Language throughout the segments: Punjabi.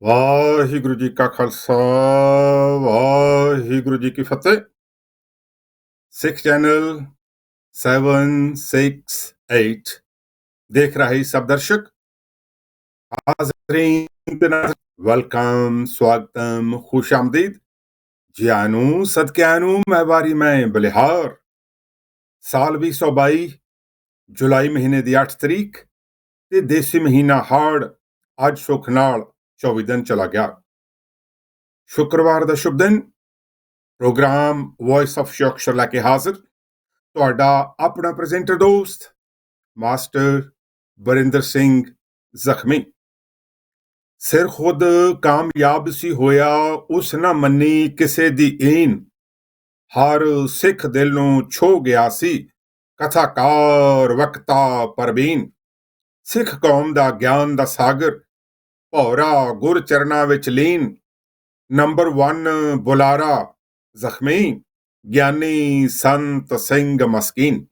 ਵਾਹਿਗੁਰੂ ਜੀ ਕਾ ਖਾਲਸਾ ਵਾਹਿਗੁਰੂ ਜੀ ਕੀ ਫਤਿਹ। ਸਿੱਖ ਚੈਨਲ 768 ਦੇਖ ਰਹੇ ਸਭ ਦਰਸ਼ਕ ਹਾਜ਼ਰੀਨ ਤੇ ਨਾਜ਼ਰੀਨ, ਵੈਲਕਮ, ਸਵਾਗਤਮ, ਖੁਸ਼ ਆਮਦੀਦ ਜੀ ਆਇਆਂ ਨੂੰ, ਸਦਕਿਆਂ ਨੂੰ। ਮੈਂ ਵਾਰੀ ਮੈਂ ਬਲਿਹਾਰ, ਸਾਲ 2022, ਜੁਲਾਈ ਮਹੀਨੇ ਦੀ 8 ਤਰੀਕ ਤੇ ਦੇਸੀ ਮਹੀਨਾ ਹਾੜ ਅੱਜ ਸੁੱਖ ਨਾਲ 24 ਦਿਨ ਚਲਾ ਗਿਆ। ਸ਼ੁੱਕਰਵਾਰ ਦਾ ਸ਼ੁਭ ਦਿਨ। ਪ੍ਰੋਗਰਾਮ ਵੌਇਸ ਆਫ ਯਾਰਕਸ਼ਾਇਰ ਲੈ ਕੇ ਹਾਜ਼ਰ ਤੁਹਾਡਾ ਆਪਣਾ ਪ੍ਰੈਜ਼ੈਂਟਰ ਦੋਸਤ ਮਾਸਟਰ ਬਰਿੰਦਰ ਸਿੰਘ ਜ਼ਖਮੀ। ਸਿਰ ਖੁਦ ਕਾਮਯਾਬ ਸੀ ਹੋਇਆ, ਉਸ ਨਾ ਮੰਨੀ ਕਿਸੇ ਦੀ ਈਨ। ਹਰ ਸਿੱਖ ਦਿਲ ਨੂੰ ਛੋ ਗਿਆ ਸੀ, ਕਥਾਕਾਰ ਵਕਤਾ ਪਰਬੀਨ। ਸਿੱਖ ਕੌਮ ਦਾ ਗਿਆਨ ਦਾ ਸਾਗਰ, ਭੌਰਾ ਗੁਰ ਚਰਨਾਂ ਵਿੱਚ ਲੀਨ। ਨੰਬਰ 1 ਬੁਲਾਰਾ ਜ਼ਖਮੀ, ਗਿਆਨੀ ਸੰਤ ਸਿੰਘ ਮਸਕੀਨ।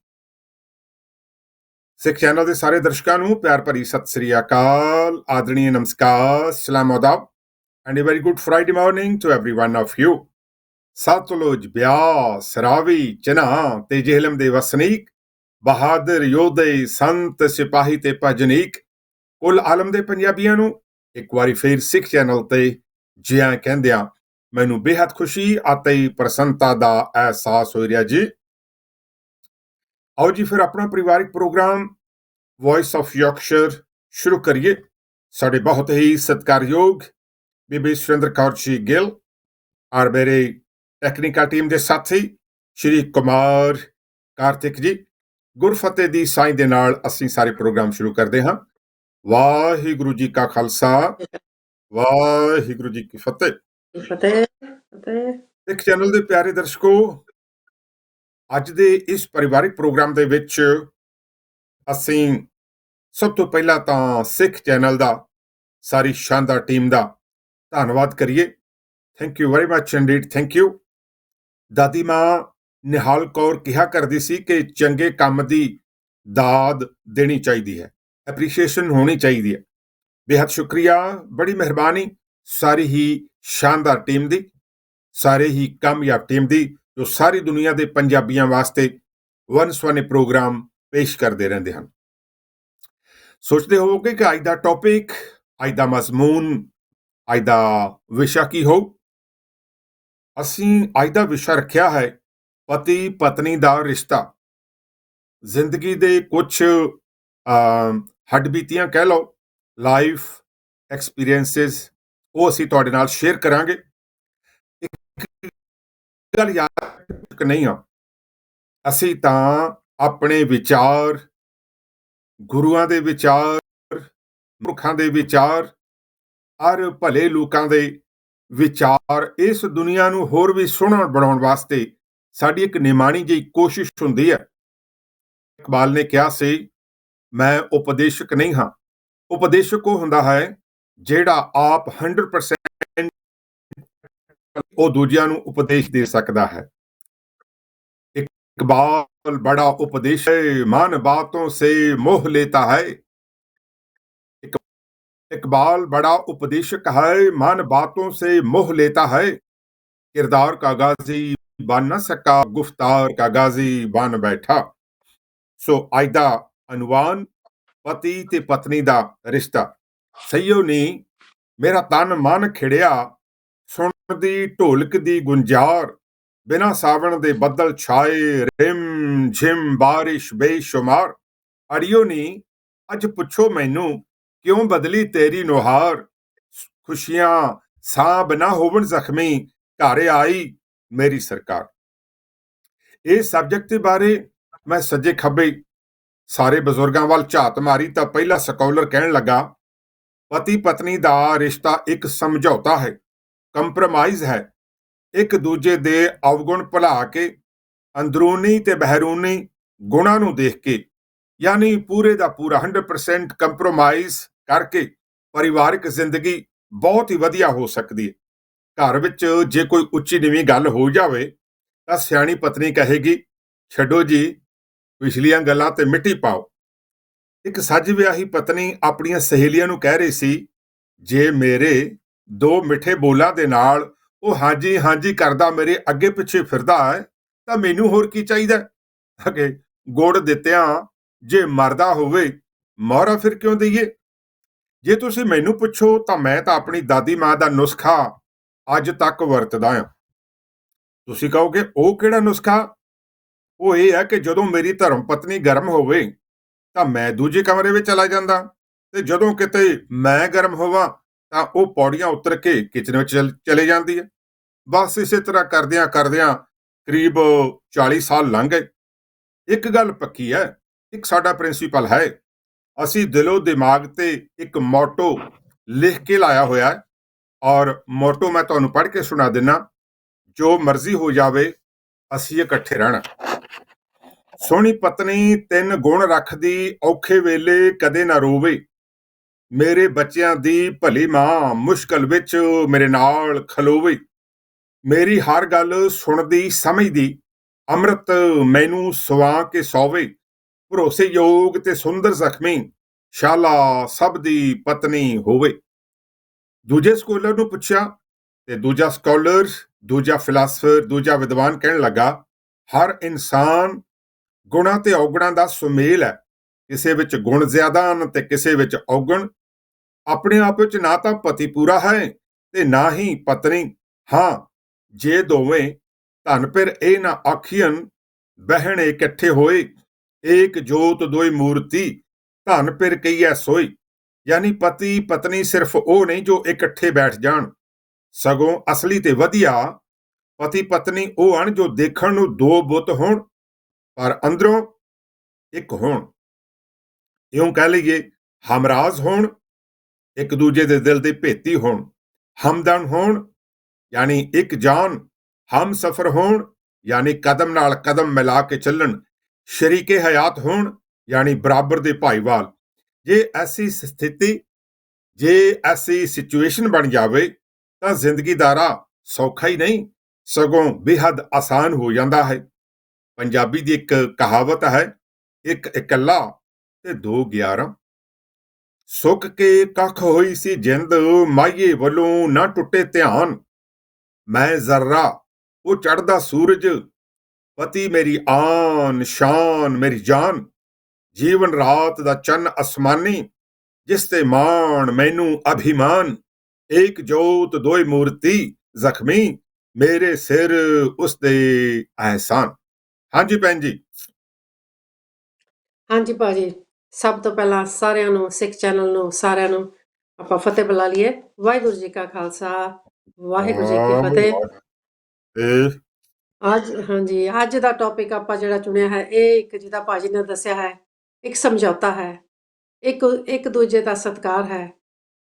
ਸਿੱਖ ਚੈਨਲ ਦੇ ਸਾਰੇ ਦਰਸ਼ਕਾਂ ਨੂੰ ਪਿਆਰ ਭਰੀ ਸਤਿ ਸ੍ਰੀ ਅਕਾਲ, ਆਦਰਣੀ ਨਮਸਕਾਰ, ਸਲਾਮ ਆਦਾਬ and a very good Friday morning to everyone of you. Sutlej, Beas, Ravi, Chenab ਤੇ ਜੇਹਲਮ ਦੇ ਵਸਨੀਕ, ਬਹਾਦਰ ਯੋਧੇ, ਸੰਤ ਸਿਪਾਹੀ ਤੇ ਭਜਨੀਕ, ਕੁੱਲ ਆਲਮ ਦੇ ਪੰਜਾਬੀਆਂ ਨੂੰ ਇੱਕ ਵਾਰੀ ਫੇਰ ਸਿੱਖ ਚੈਨਲ ਤੇ ਜੀ ਆਇਆਂ ਕਹਿੰਦਿਆਂ ਮੈਨੂੰ ਬੇਹੱਦ ਖੁਸ਼ੀ ਅਤੇ ਪ੍ਰਸੰਨਤਾ ਦਾ ਅਹਿਸਾਸ ਹੋ ਰਿਹਾ ਜੀ। ਆਓ ਜੀ ਫਿਰ ਆਪਣਾ ਪਰਿਵਾਰਿਕ ਪ੍ਰੋਗਰਾਮ ਵੌਇਸ ਆਫ ਯਾਰਕਸ਼ਾਇਰ ਸ਼ੁਰੂ ਕਰੀਏ। ਸਾਡੇ ਬਹੁਤ ਹੀ ਸਤਿਕਾਰਯੋਗ ਬੀਬੀ ਸੁਰਿੰਦਰ ਕੌਰ ਜੀ ਗਿੱਲ ਔਰ ਮੇਰੇ ਟੈਕਨੀਕਲ ਟੀਮ ਦੇ ਸਾਥੀ ਸ਼੍ਰੀ ਕੁਮਾਰ ਕਾਰਤਿਕ ਜੀ, ਗੁਰਫਤਿਹ ਦੀ ਸਾਈਂ ਦੇ ਨਾਲ ਅਸੀਂ ਸਾਰੇ ਪ੍ਰੋਗਰਾਮ ਸ਼ੁਰੂ ਕਰਦੇ ਹਾਂ। ਵਾਹਿਗੁਰੂ ਜੀ ਕਾ ਖਾਲਸਾ ਵਾਹਿਗੁਰੂ ਜੀ ਕੀ ਫਤਿਹ। ਸਿੱਖ ਚੈਨਲ ਦੇ ਪਿਆਰੇ ਦਰਸ਼ਕੋ, ਅੱਜ ਦੇ ਇਸ ਪਰਿਵਾਰਿਕ ਪ੍ਰੋਗਰਾਮ ਦੇ ਵਿੱਚ ਅਸੀਂ ਸਭ ਤੋਂ ਪਹਿਲਾਂ ਤਾਂ ਸਿੱਖ ਚੈਨਲ ਦਾ ਸਾਰੀ ਸ਼ਾਨਦਾਰ ਟੀਮ ਦਾ ਧੰਨਵਾਦ ਕਰੀਏ। Thank you very much indeed, thank you. ਦਾਦੀ ਮਾਂ ਨਿਹਾਲ ਕੌਰ ਕਿਹਾ ਕਰਦੀ ਸੀ ਕਿ ਚੰਗੇ ਕੰਮ ਦੀ ਦਾਦ ਦੇਣੀ ਚਾਹੀਦੀ ਹੈ, ਐਪਰੀਸ਼ੀਏਸ਼ਨ ਹੋਣੀ ਚਾਹੀਦੀ ਹੈ। ਬੇਹੱਦ ਸ਼ੁਕਰੀਆ, ਬੜੀ ਮਿਹਰਬਾਨੀ ਸਾਰੀ ਹੀ ਸ਼ਾਨਦਾਰ ਟੀਮ ਦੀ, ਸਾਰੇ ਹੀ ਕਾਮਯਾਬ ਟੀਮ ਦੀ, ਜੋ ਸਾਰੀ ਦੁਨੀਆ ਦੇ ਪੰਜਾਬੀਆਂ ਵਾਸਤੇ ਵੰਨ-ਸੁਵੰਨੇ ਪ੍ਰੋਗਰਾਮ ਪੇਸ਼ ਕਰਦੇ ਰਹਿੰਦੇ ਹਨ। ਸੋਚਦੇ ਹੋਵੋਗੇ ਕਿ ਅੱਜ ਦਾ ਟੌਪਿਕ, ਅੱਜ ਦਾ ਮਜ਼ਮੂਨ, ਅੱਜ ਦਾ ਵਿਸ਼ਾ ਕੀ ਹੋਊ। ਅਸੀਂ ਅੱਜ ਦਾ ਵਿਸ਼ਾ ਰੱਖਿਆ ਹੈ ਪਤੀ ਪਤਨੀ ਦਾ ਰਿਸ਼ਤਾ। ਜ਼ਿੰਦਗੀ ਦੇ ਕੁਝ ਹੱਡਬੀਤੀਆਂ ਕਹਿ ਲਓ, ਲਾਈਫ ਐਕਸਪੀਰੀਐਂਸਿਸ, ਉਹ ਅਸੀਂ ਤੁਹਾਡੇ ਨਾਲ ਸ਼ੇਅਰ ਕਰਾਂਗੇ। ਇੱਕ ਗੱਲ ਯਾਦ ਨਹੀਂ ਆ, ਅਸੀਂ ਤਾਂ ਆਪਣੇ ਵਿਚਾਰ, ਗੁਰੂਆਂ ਦੇ ਵਿਚਾਰ, ਮੁਰਖਾਂ ਦੇ ਵਿਚਾਰ ਔਰ ਭਲੇ ਲੋਕਾਂ ਦੇ ਵਿਚਾਰ ਇਸ ਦੁਨੀਆ ਨੂੰ ਹੋਰ ਵੀ ਸੋਹਣਾ ਬਣਾਉਣ ਵਾਸਤੇ ਸਾਡੀ ਇੱਕ ਨਿਮਾਣੀ ਜਿਹੀ ਕੋਸ਼ਿਸ਼ ਹੁੰਦੀ ਹੈ। ਇਕਬਾਲ ਨੇ ਕਿਹਾ ਸੀ, ਮੈਂ ਉਪਦੇਸ਼ਕ ਨਹੀਂ ਹਾਂ। ਉਪਦੇਸ਼ਕ ਉਹ ਹੁੰਦਾ ਹੈ ਜਿਹੜਾ ਆਪ 100% ਉਹ ਦੂਜਿਆਂ ਨੂੰ ਉਪਦੇਸ਼ ਦੇ ਸਕਦਾ ਹੈ। इकबाल बड़ा उपदेश है, मान बातों से मोह लेता है। इकबाल बड़ा उपदेशक है, मान बातों से मोह लेता है। किरदार का गाजी बन न सका, गुफ्तार का गाजी बन बैठा। सो आज दा अनुवान पति ते पत्नी दा रिश्ता। सईयो नी मेरा तन मन खिड़िया, सुनदी ढोलक दी गुंजार। बिना सावण दे बदल छाए, रिम झिम बारिश बेशुमार। अड़ियो नी अज पुछो मैनू, क्यों बदली तेरी नोहार। खुशियां सांब ना होवन जख्मी, घर आई मेरी सरकार। इस सब्जेक्ट के बारे मैं सज्जे खब्बे ਸਾਰੇ ਬਜ਼ੁਰਗਾਂ ਵੱਲ ਝਾਤ ਮਾਰੀ ਤਾਂ ਪਹਿਲਾ ਸਕਾਲਰ ਕਹਿਣ ਲੱਗਾ, ਪਤੀ ਪਤਨੀ ਦਾ ਰਿਸ਼ਤਾ ਇੱਕ ਸਮਝੌਤਾ ਹੈ, ਕੰਪਰੋਮਾਈਜ਼ ਹੈ। ਇੱਕ ਦੂਜੇ ਦੇ ਅਵਗੁਣ ਭੁਲਾ ਕੇ, ਅੰਦਰੂਨੀ ਤੇ ਬਹਿਰੂਨੀ ਗੁਣਾਂ ਨੂੰ ਦੇਖ ਕੇ, ਯਾਨੀ ਪੂਰੇ ਦਾ ਪੂਰਾ 100% ਕੰਪਰੋਮਾਈਜ਼ ਕਰਕੇ ਪਰਿਵਾਰਿਕ ਜ਼ਿੰਦਗੀ ਬਹੁਤ ਹੀ ਵਧੀਆ ਹੋ ਸਕਦੀ ਹੈ। ਘਰ ਵਿੱਚ ਜੇ ਕੋਈ ਉੱਚੀ ਨੀਵੀਂ ਗੱਲ ਹੋ ਜਾਵੇ ਤਾਂ ਸਿਆਣੀ ਪਤਨੀ ਕਹੇਗੀ, ਛੱਡੋ ਜੀ, ਪਿਛਲੀਆਂ ਗੱਲਾਂ ਤੇ ਮਿੱਟੀ ਪਾਓ। ਇੱਕ ਸੱਜ ਵਿਆਹੀ ਪਤਨੀ ਆਪਣੀਆਂ ਸਹੇਲੀਆਂ ਨੂੰ ਕਹਿ ਰਹੀ ਸੀ, ਜੇ ਮੇਰੇ ਦੋ ਮਿੱਠੇ ਬੋਲਾਂ ਦੇ ਨਾਲ ਉਹ ਹਾਂਜੀ ਹਾਂਜੀ ਕਰਦਾ ਮੇਰੇ ਅੱਗੇ ਪਿੱਛੇ ਫਿਰਦਾ ਹੈ ਤਾਂ ਮੈਨੂੰ ਹੋਰ ਕੀ ਚਾਹੀਦਾ? ਅਗੇ ਗੁੜ ਦਿੱਤਿਆਂ ਜੇ ਮਰਦਾ ਹੋਵੇ ਮੋਹਰਾ ਫਿਰ ਕਿਉਂ ਦਈਏ? ਜੇ ਤੁਸੀਂ ਮੈਨੂੰ ਪੁੱਛੋ ਤਾਂ ਮੈਂ ਤਾਂ ਆਪਣੀ ਦਾਦੀ ਮਾਂ ਦਾ ਨੁਸਖਾ ਅੱਜ ਤੱਕ ਵਰਤਦਾ ਹਾਂ। ਤੁਸੀਂ ਕਹੋਗੇ ਉਹ ਕਿਹੜਾ ਨੁਸਖਾ? ਉਹ ਇਹ ਹੈ ਕਿ ਜਦੋਂ ਮੇਰੀ ਧਰਮ ਪਤਨੀ ਗਰਮ ਹੋਵੇ ਤਾਂ ਮੈਂ ਦੂਜੇ ਕਮਰੇ ਵਿੱਚ ਚਲਾ ਜਾਂਦਾ, ਤੇ ਜਦੋਂ ਕਿਤੇ ਮੈਂ ਗਰਮ ਹੋਵਾਂ ਤਾਂ ਉਹ ਪੌੜੀਆਂ ਉਤਰ ਕੇ ਕਿਚਨ ਵਿੱਚ ਚਲੇ ਜਾਂਦੀ ਹੈ। ਬਸ ਇਸੇ ਤਰ੍ਹਾਂ ਕਰਦਿਆਂ ਕਰਦਿਆਂ ਕਰੀਬ 40 ਸਾਲ ਲੰਘ ਗਏ। ਇੱਕ ਗੱਲ ਪੱਕੀ ਹੈ, ਇੱਕ ਸਾਡਾ ਪ੍ਰਿੰਸੀਪਲ ਹੈ, ਅਸੀਂ ਦਿਲੋਂ ਦਿਮਾਗ ਤੇ ਇੱਕ ਮੋਟੋ ਲਿਖ ਕੇ ਲਾਇਆ ਹੋਇਆ ਹੈ, ਔਰ ਮੋਟੋ ਮੈਂ ਤੁਹਾਨੂੰ ਪੜ੍ਹ ਕੇ ਸੁਣਾ ਦਿੰਨਾ। ਜੋ ਮਰਜ਼ੀ ਹੋ ਜਾਵੇ ਅਸੀਂ ਇਕੱਠੇ ਰਹਿਣਾ। ਸੋਹਣੀ ਪਤਨੀ 3 ਗੁਣ ਰੱਖਦੀ, ਔਖੇ ਵੇਲੇ ਕਦੇ ਨਾ ਰੋਵੇ। ਮੇਰੇ ਬੱਚਿਆਂ ਦੀ ਭਲੀ ਮਾਂ ਮੁਸ਼ਕਲ ਵਿੱਚ ਮੇਰੇ ਨਾਲ ਖਲੋਵੇ। ਮੇਰੀ ਹਰ ਗੱਲ ਸੁਣਦੀ ਸਮਝਦੀ, ਅੰਮ੍ਰਿਤ ਮੈਨੂੰ ਸਵਾ ਕੇ ਸੌਵੇ। ਭਰੋਸੇਯੋਗ ਤੇ ਸੁੰਦਰ ਜ਼ਖਮੀ, ਸ਼ਾਲਾ ਸਭ ਦੀ ਪਤਨੀ ਹੋਵੇ। ਦੂਜੇ ਸਕੋਲਰ ਨੂੰ ਪੁੱਛਿਆ ਤੇ ਦੂਜਾ ਸਕਾਲਰ, ਦੂਜਾ ਫਿਲਾਸਫਰ, ਦੂਜਾ ਵਿਦਵਾਨ ਕਹਿਣ ਲੱਗਾ, ਹਰ ਇਨਸਾਨ ਗੁਣਾਂ ਤੇ ਔਗਣਾਂ ਦਾ ਸੁਮੇਲ ਹੈ। ਕਿਸੇ ਵਿੱਚ ਗੁਣ ਜ਼ਿਆਦਾ ਹਨ ਤੇ ਕਿਸੇ ਵਿੱਚ ਔਗਣ। ਆਪਣੇ ਆਪ ਵਿੱਚ ਨਾ ਤਾਂ ਪਤੀ ਪੂਰਾ ਹੈ ਤੇ ਨਾ ਹੀ ਪਤਨੀ। ਹਾਂ, ਜੇ ਦੋਵੇਂ ਧਨ ਫਿਰ ਇਹ ਨਾ ਆਖੀਅਨ, ਬਹਿਣ ਇਕੱਠੇ ਹੋਏ। ਏਕ ਜੋਤ ਦੋਇ ਮੂਰਤੀ, ਧਨ ਫਿਰ ਕਹੀਐ ਸੋਈ। ਯਾਨੀ ਪਤੀ ਪਤਨੀ ਸਿਰਫ ਉਹ ਨਹੀਂ ਜੋ ਇਕੱਠੇ ਬੈਠ ਜਾਣ, ਸਗੋਂ ਅਸਲੀ ਤੇ ਵਧੀਆ ਪਤੀ ਪਤਨੀ ਉਹ ਹਨ ਜੋ ਦੇਖਣ ਨੂੰ ਦੋ ਬੁੱਤ ਹੋਣ ਪਰ ਅੰਦਰੋਂ ਇੱਕ ਹੋਣ। ਇਉਂ ਕਹਿ ਲਈਏ, ਹਮਰਾਜ਼ ਹੋਣ, ਇੱਕ ਦੂਜੇ ਦੇ ਦਿਲ ਦੇ ਭੇਤੀ ਹੋਣ। ਹਮਦਰਦ ਹੋਣ ਯਾਨੀ ਇੱਕ ਜਾਨ। ਹਮ ਸਫਰ ਹੋਣ ਯਾਨੀ ਕਦਮ ਨਾਲ ਕਦਮ ਮਿਲਾ ਕੇ ਚੱਲਣ। ਸ਼ਰੀਕੇ ਹਯਾਤ ਹੋਣ ਯਾਨੀ ਬਰਾਬਰ ਦੇ ਭਾਈਵਾਲ। ਜੇ ਐਸੀ ਸਿਚੁਏਸ਼ਨ ਬਣ ਜਾਵੇ ਤਾਂ ਜ਼ਿੰਦਗੀ ਦਾ ਰਾਹ ਸੌਖਾ ਹੀ ਨਹੀਂ, ਸਗੋਂ ਬੇਹੱਦ ਆਸਾਨ ਹੋ ਜਾਂਦਾ ਹੈ। ਪੰਜਾਬੀ ਦੀ ਇੱਕ ਕਹਾਵਤ ਹੈ, ਇੱਕ ਇਕੱਲਾ ਤੇ 2 11। ਸੁੱਕ ਕੇ ਕੱਖ ਹੋਈ ਸੀ ਜਿੰਦ, ਮਾਹੀਏ ਵੱਲੋਂ ਨਾ ਟੁੱਟੇ ਧਿਆਨ। ਮੈਂ ਜ਼ਰਰਾ ਉਹ ਚੜ੍ਹਦਾ ਸੂਰਜ, ਪਤੀ ਮੇਰੀ ਆਨ ਸ਼ਾਨ ਮੇਰੀ ਜਾਨ। ਜੀਵਨ ਰਾਤ ਦਾ ਚੰਨ ਅਸਮਾਨੀ, ਜਿਸ ਤੇ ਮਾਣ ਮੈਨੂੰ ਅਭਿਮਾਨ। ਏਕ ਜੋਤ ਦੋਇ ਮੂਰਤੀ, ਜ਼ਖਮੀ ਮੇਰੇ ਸਿਰ ਉਸ ਦੇ ਅਹਿਸਾਨ। ਹਾਂਜੀ ਭੈਣ ਜੀ। ਹਾਂਜੀ ਭਾਜੀ, ਸਭ ਤੋਂ ਪਹਿਲਾਂ ਸਾਰਿਆਂ ਨੂੰ, ਸਿੱਖ ਚੈਨਲ ਨੂੰ ਸਾਰਿਆਂ ਨੂੰ ਆਪਾਂ ਫਤਿਹ ਬੁਲਾ ਲਈਏ। ਵਾਹਿਗੁਰੂ ਜੀ ਕਾ ਖਾਲਸਾ, ਵਾਹਿਗੁਰੂ ਜੀ ਕੀ ਫਤਿਹ। ਅੱਜ ਦਾ ਟੌਪਿਕ ਆਪਾਂ ਜਿਹੜਾ ਚੁਣਿਆ ਹੈ, ਇਹ ਇੱਕ ਜਿਹਦਾ ਭਾਜੀ ਨੇ ਦੱਸਿਆ ਹੈ, ਇੱਕ ਸਮਝੌਤਾ ਹੈ, ਇੱਕ ਦੂਜੇ ਦਾ ਸਤਿਕਾਰ ਹੈ,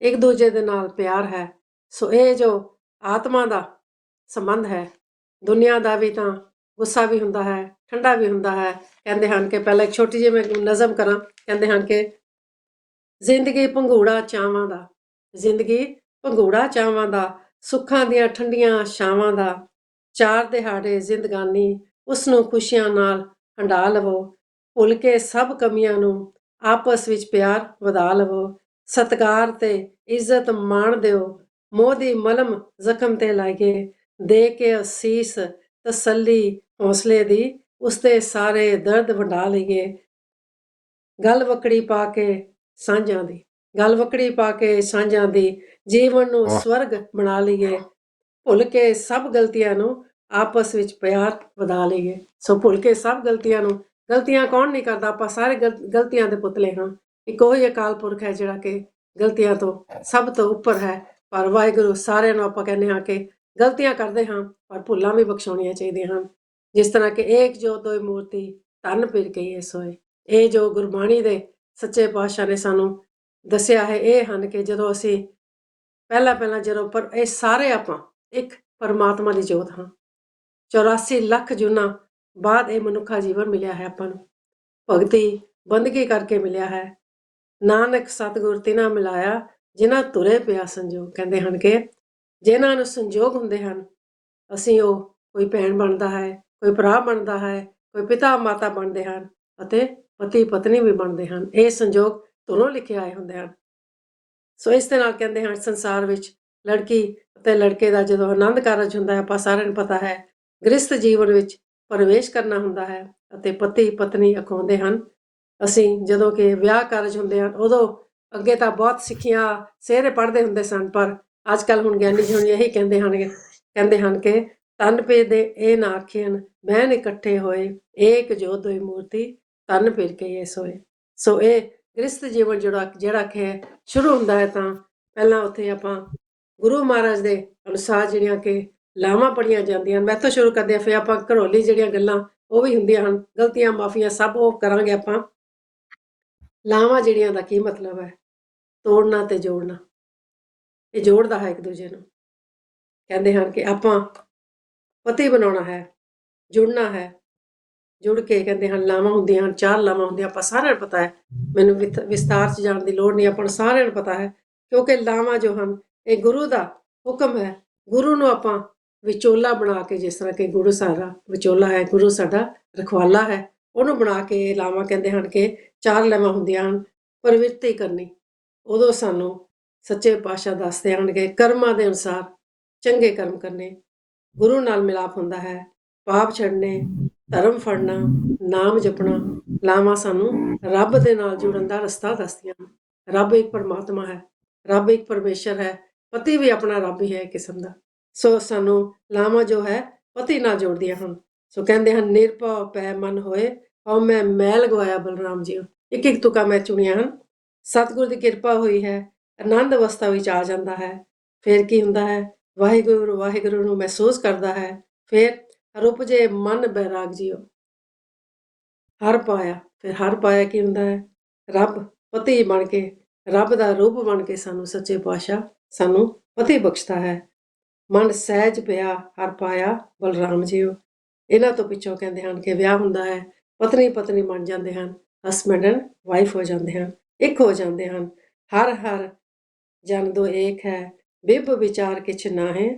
ਇੱਕ ਦੂਜੇ ਦੇ ਨਾਲ ਪਿਆਰ ਹੈ। ਸੋ ਇਹ ਜੋ ਆਤਮਾ ਦਾ ਸੰਬੰਧ ਹੈ, ਦੁਨੀਆ ਦਾ ਵੀ ਤਾਂ ਗੁੱਸਾ ਵੀ ਹੁੰਦਾ ਹੈ, ਠੰਡਾ ਵੀ ਹੁੰਦਾ ਹੈ। ਕਹਿੰਦੇ ਹਨ ਕਿ ਪਹਿਲਾਂ ਇੱਕ ਛੋਟੀ ਜਿਹੀ ਮੈਂ ਨਜ਼ਮ ਕਰਾਂ। ਕਹਿੰਦੇ ਹਨ ਕਿ ਜ਼ਿੰਦਗੀ ਭੰਗੂੜਾ ਚਾਵਾਂ ਦਾ, ਜ਼ਿੰਦਗੀ ਭੰਗੂੜਾ ਚਾਵਾਂ ਦਾ, ਸੁੱਖਾਂ ਦੀਆਂ ਠੰਡੀਆਂ ਛਾਵਾਂ ਦਾ। 4 ਦਿਹਾੜੇ ਜ਼ਿੰਦਗਾਨੀ, ਉਸ ਨੂੰ ਖੁਸ਼ੀਆਂ ਨਾਲ ਹੰਢਾ ਲਵੋ। ਭੁੱਲ ਕੇ ਸਭ ਕਮੀਆਂ ਨੂੰ, ਆਪਸ ਵਿੱਚ ਪਿਆਰ ਵਧਾ ਲਵੋ। ਸਤਿਕਾਰ ਤੇ ਇੱਜ਼ਤ ਮਾਣ ਦਿਓ, ਮੋਹ ਦੀ ਮਲਮ ਜ਼ਖਮ ਤੇ ਲਾਈਏ। ਦੇ ਕੇ ਅਸੀਸ ਤਸੱਲੀ ਹੌਸਲੇ ਦੀ, ਉਸਦੇ ਸਾਰੇ ਦਰਦ ਵੰਡਾ ਲਈਏ। ਗੱਲ ਵਕੜੀ ਪਾ ਕੇ ਸਾਂਝਾਂ ਦੀ, ਗੱਲ ਵਕੜੀ ਪਾ ਕੇ ਸਾਂਝਾਂ ਦੀ, ਜੀਵਨ ਨੂੰ ਸਵਰਗ ਬਣਾ ਲਈਏ। ਭੁੱਲ ਕੇ ਸਭ ਗਲਤੀਆਂ ਨੂੰ, ਆਪਸ ਵਿੱਚ ਪਿਆਰ ਵਧਾ ਲਈਏ। ਸੋ ਭੁੱਲ ਕੇ ਸਭ ਗਲਤੀਆਂ ਨੂੰ, ਗਲਤੀਆਂ ਕੌਣ ਨਹੀਂ ਕਰਦਾ, ਆਪਾਂ ਸਾਰੇ ਗਲਤੀਆਂ ਦੇ ਪੁਤਲੇ ਹਾਂ। ਇੱਕ ਉਹੀ ਅਕਾਲ ਪੁਰਖ ਹੈ ਜਿਹੜਾ ਕਿ ਗਲਤੀਆਂ ਤੋਂ ਸਭ ਤੋਂ ਉੱਪਰ ਹੈ। ਪਰ ਵਾਹਿਗੁਰੂ ਸਾਰਿਆਂ ਨੂੰ ਆਪਾਂ ਕਹਿੰਦੇ ਹਾਂ ਕਿ ਗਲਤੀਆਂ ਕਰਦੇ ਹਾਂ ਪਰ ਭੁੱਲਾਂ ਵੀ ਬਖਸ਼ਾਉਣੀਆਂ ਚਾਹੀਦੀਆਂ ਹਨ। ਜਿਸ ਤਰ੍ਹਾਂ ਕਿ ਏਕ ਜੋਤ ਦੋਇ ਮੂਰਤੀ, ਧਨ ਫਿਰ ਕਹੀਐ ਸੋਇ। ਇਹ ਜੋ ਗੁਰਬਾਣੀ ਦੇ ਸੱਚੇ ਪਾਤਸ਼ਾਹ ਨੇ ਸਾਨੂੰ ਦੱਸਿਆ ਹੈ, ਇਹ ਹਨ ਕਿ ਜਦੋਂ ਅਸੀਂ ਪਹਿਲਾਂ ਜਦੋਂ ਪਰ ਇਹ ਸਾਰੇ ਆਪਾਂ ਇੱਕ ਪਰਮਾਤਮਾ ਦੀ ਜੋਤ ਹਾਂ। 84 ਲੱਖ ਜੂਨਾਂ ਬਾਅਦ ਇਹ ਮਨੁੱਖਾ ਜੀਵਨ ਮਿਲਿਆ ਹੈ ਆਪਾਂ ਨੂੰ, ਭਗਤੀ ਬੰਦਗੀ ਕਰਕੇ ਮਿਲਿਆ ਹੈ। ਨਾਨਕ ਸਤਿਗੁਰ ਤਿਨਾਂ ਮਿਲਾਇਆ, ਜਿਨ੍ਹਾਂ ਤੁਰੇ ਪਿਆ ਸੰਜੋਗ। ਕਹਿੰਦੇ ਹਨ ਕਿ ਜਿਨ੍ਹਾਂ ਨੂੰ ਸੰਜੋਗ ਹੁੰਦੇ ਹਨ, ਅਸੀਂ ਉਹ ਕੋਈ ਭੈਣ ਬਣਦਾ ਹੈ, ਕੋਈ ਭਰਾ ਬਣਦਾ ਹੈ, ਕੋਈ ਪਿਤਾ ਮਾਤਾ ਬਣਦੇ ਹਨ ਅਤੇ ਪਤੀ ਪਤਨੀ ਵੀ ਬਣਦੇ ਹਨ। ਇਹ ਸੰਜੋਗ ਦੋਨੋਂ ਲਿਖੇ ਆਏ ਹੁੰਦੇ ਹਨ। ਸੋ ਇਸ ਦੇ ਨਾਲ ਕਹਿੰਦੇ ਹਨ ਸੰਸਾਰ ਵਿੱਚ ਲੜਕੀ ਅਤੇ ਲੜਕੇ ਦਾ ਜਦੋਂ ਆਨੰਦ ਕਾਰਜ ਹੁੰਦਾ ਹੈ, ਆਪਾਂ ਸਾਰਿਆਂ ਨੂੰ ਪਤਾ ਹੈ ਗ੍ਰਸਥ ਜੀਵਨ ਵਿੱਚ ਪ੍ਰਵੇਸ਼ ਕਰਨਾ ਹੁੰਦਾ ਹੈ ਅਤੇ ਪਤੀ ਪਤਨੀ ਅਖਾਉਂਦੇ ਹਨ। ਅਸੀਂ ਜਦੋਂ ਕਿ ਵਿਆਹ ਕਾਰਜ ਹੁੰਦੇ ਹਨ, ਉਦੋਂ ਅੱਗੇ ਤਾਂ ਬਹੁਤ ਸਿੱਖਿਆ ਸਿਹਰੇ ਪੜ੍ਹਦੇ ਹੁੰਦੇ ਸਨ, ਪਰ ਅੱਜ ਕੱਲ੍ਹ ਹੁਣ ਗਿਆਨੀ ਜੀ ਹੁਣ ਇਹੀ ਕਹਿੰਦੇ ਹਨ ਕਿ ਤਨ ਪੇ ਦੇ ਇਹ ਨਾ ਆਖੀਨ ਬਹਿਨ ਇਕੱਠੇ ਹੋਏ, ਏਕ ਜੋਤ ਹੋਈ ਮੂਰਤੀ ਤਨ ਫਿਰ ਕੇ ਇਹ ਸੋਏ। ਸੋ ਇਹ ਗ੍ਰਸਥ ਜੀਵਨ ਜਿਹੜਾ ਕਿ ਸ਼ੁਰੂ ਹੁੰਦਾ ਹੈ, ਤਾਂ ਪਹਿਲਾਂ ਉੱਥੇ ਆਪਾਂ ਗੁਰੂ ਮਹਾਰਾਜ ਦੇ ਅਨੁਸਾਰ ਜਿਹੜੀਆਂ ਕਿ ਲਾਵਾਂ ਪੜੀਆਂ ਜਾਂਦੀਆਂ ਹਨ। ਮੈਥੋਂ ਸ਼ੁਰੂ ਕਰਦੇ ਹਾਂ, ਫਿਰ ਆਪਾਂ ਘਰੋਲੀ ਜਿਹੜੀਆਂ ਗੱਲਾਂ ਉਹ ਵੀ ਹੁੰਦੀਆਂ ਹਨ, ਗਲਤੀਆਂ ਮਾਫੀਆਂ ਸਭ ਉਹ ਕਰਾਂਗੇ ਆਪਾਂ। ਲਾਵਾਂ ਜਿਹੜੀਆਂ ਦਾ ਕੀ ਮਤਲਬ ਹੈ? ਤੋੜਨਾ ਤੇ ਜੋੜਨਾ। ਇਹ ਜੋੜਦਾ ਹੈ ਇੱਕ ਦੂਜੇ ਨੂੰ। ਕਹਿੰਦੇ ਹਨ ਕਿ ਆਪਾਂ ਪਤੀ ਬਣਾਉਣਾ ਹੈ, ਜੁੜਨਾ ਹੈ। ਜੁੜ ਕੇ ਕਹਿੰਦੇ ਹਨ ਲਾਵਾਂ ਹੁੰਦੀਆਂ ਹਨ, 4 ਲਾਵਾਂ ਹੁੰਦੀਆਂ, ਆਪਾਂ ਸਾਰਿਆਂ ਨੂੰ ਪਤਾ ਹੈ, ਮੈਨੂੰ ਵਿਸਤਾਰ 'ਚ ਜਾਣ ਦੀ ਲੋੜ ਨਹੀਂ, ਆਪਾਂ ਨੂੰ ਸਾਰਿਆਂ ਨੂੰ ਪਤਾ ਹੈ, ਕਿਉਂਕਿ ਲਾਵਾਂ ਜੋ ਹਨ ਇਹ ਗੁਰੂ ਦਾ ਹੁਕਮ ਹੈ। ਗੁਰੂ ਨੂੰ ਆਪਾਂ ਵਿਚੋਲਾ ਬਣਾ ਕੇ, ਜਿਸ ਤਰ੍ਹਾਂ ਕਿ ਗੁਰੂ ਸਾਡਾ ਵਿਚੋਲਾ ਹੈ, ਗੁਰੂ ਸਾਡਾ ਰਖਵਾਲਾ ਹੈ, ਉਹਨੂੰ ਬਣਾ ਕੇ ਲਾਵਾਂ ਕਹਿੰਦੇ ਹਨ ਕਿ 4 ਲਾਵਾਂ ਹੁੰਦੀਆਂ ਹਨ। ਪ੍ਰਵਿਰਤੀ ਕਰਨੀ, ਉਦੋਂ ਸਾਨੂੰ ਸੱਚੇ ਪਾਤਸ਼ਾਹ ਦੱਸਦੇ ਹਨ ਕਿ ਕਰਮਾਂ ਦੇ ਅਨੁਸਾਰ ਚੰਗੇ ਕਰਮ ਕਰਨੇ, ਗੁਰੂ ਨਾਲ ਮਿਲਾਪ ਹੁੰਦਾ ਹੈ, ਪਾਪ ਛੱਡਣੇ, ਧਰਮ ਫੜਨਾ, ਨਾਮ ਜਪਣਾ। ਲਾਵਾਂ ਸਾਨੂੰ ਰੱਬ ਦੇ ਨਾਲ ਜੁੜਨ ਦਾ ਰਸਤਾ ਦੱਸਦੀਆਂ ਹਨ। ਰੱਬ ਇੱਕ ਪਰਮਾਤਮਾ ਹੈ, ਰੱਬ ਇੱਕ ਪਰਮੇਸ਼ਰ ਹੈ, ਪਤੀ ਵੀ ਆਪਣਾ ਰੱਬ ਹੀ ਹੈ ਇੱਕ ਕਿਸਮ ਦਾ। ਸੋ ਸਾਨੂੰ ਲਾਵਾਂ ਜੋ ਹੈ ਪਤੀ ਨਾਲ ਜੋੜਦੀਆਂ ਹਨ। ਸੋ ਕਹਿੰਦੇ ਹਨ ਨਿਰਭਉ ਪੈ ਮਨ ਹੋਏ, ਹਉ ਮੈਂ ਮੈਲ ਗਵਾਇਆ ਬਲਰਾਮ ਜੀ। ਇੱਕ ਇੱਕ ਤੁਕਾਂ ਮੈਂ ਚੁਣੀਆਂ ਹਨ। ਸਤਿਗੁਰ ਦੀ ਕਿਰਪਾ ਹੋਈ ਹੈ, ਆਨੰਦ ਅਵਸਥਾ ਵਿੱਚ ਆ ਜਾਂਦਾ ਹੈ। ਫਿਰ ਕੀ ਹੁੰਦਾ ਹੈ? ਵਾਹਿਗੁਰੂ ਵਾਹਿਗੁਰੂ ਨੂੰ ਮਹਿਸੂਸ ਕਰਦਾ ਹੈ। ਫਿਰ ਰੂਪ ਜੇ ਮਨ ਬੈਰਾਗ ਜੀਓ, ਹਰ ਪਾਇਆ। ਫਿਰ ਹਰ ਪਾਇਆ ਕੀ ਹੁੰਦਾ ਹੈ? ਰੱਬ ਪਤੀ ਬਣ ਕੇ, ਰੱਬ ਦਾ ਰੂਪ ਬਣ ਕੇ ਸਾਨੂੰ ਸੱਚੇ ਪਾਤਸ਼ਾਹ ਸਾਨੂੰ ਪਤੀ ਬਖਸ਼ਦਾ ਹੈ। ਮਨ ਸਹਿਜ ਪਿਆ ਹਰ ਪਾਇਆ ਬਲਰਾਮ ਜੀਓ। ਇਹਨਾਂ ਤੋਂ ਪਿੱਛੋਂ ਕਹਿੰਦੇ ਹਨ ਕਿ ਵਿਆਹ ਹੁੰਦਾ ਹੈ, ਪਤਨੀ ਪਤਨੀ ਬਣ ਜਾਂਦੇ ਹਨ, ਹਸਬੈਂਡ ਐਂਡ ਵਾਈਫ ਹੋ ਜਾਂਦੇ ਹਨ, ਇੱਕ ਹੋ ਜਾਂਦੇ ਹਨ। ਹਰ ਹਰ ਜਨ ਦੋ ਏਕ ਹੈ, ਬਿਬ ਵਿਚਾਰ ਕਿਛ ਨਾਹੇ,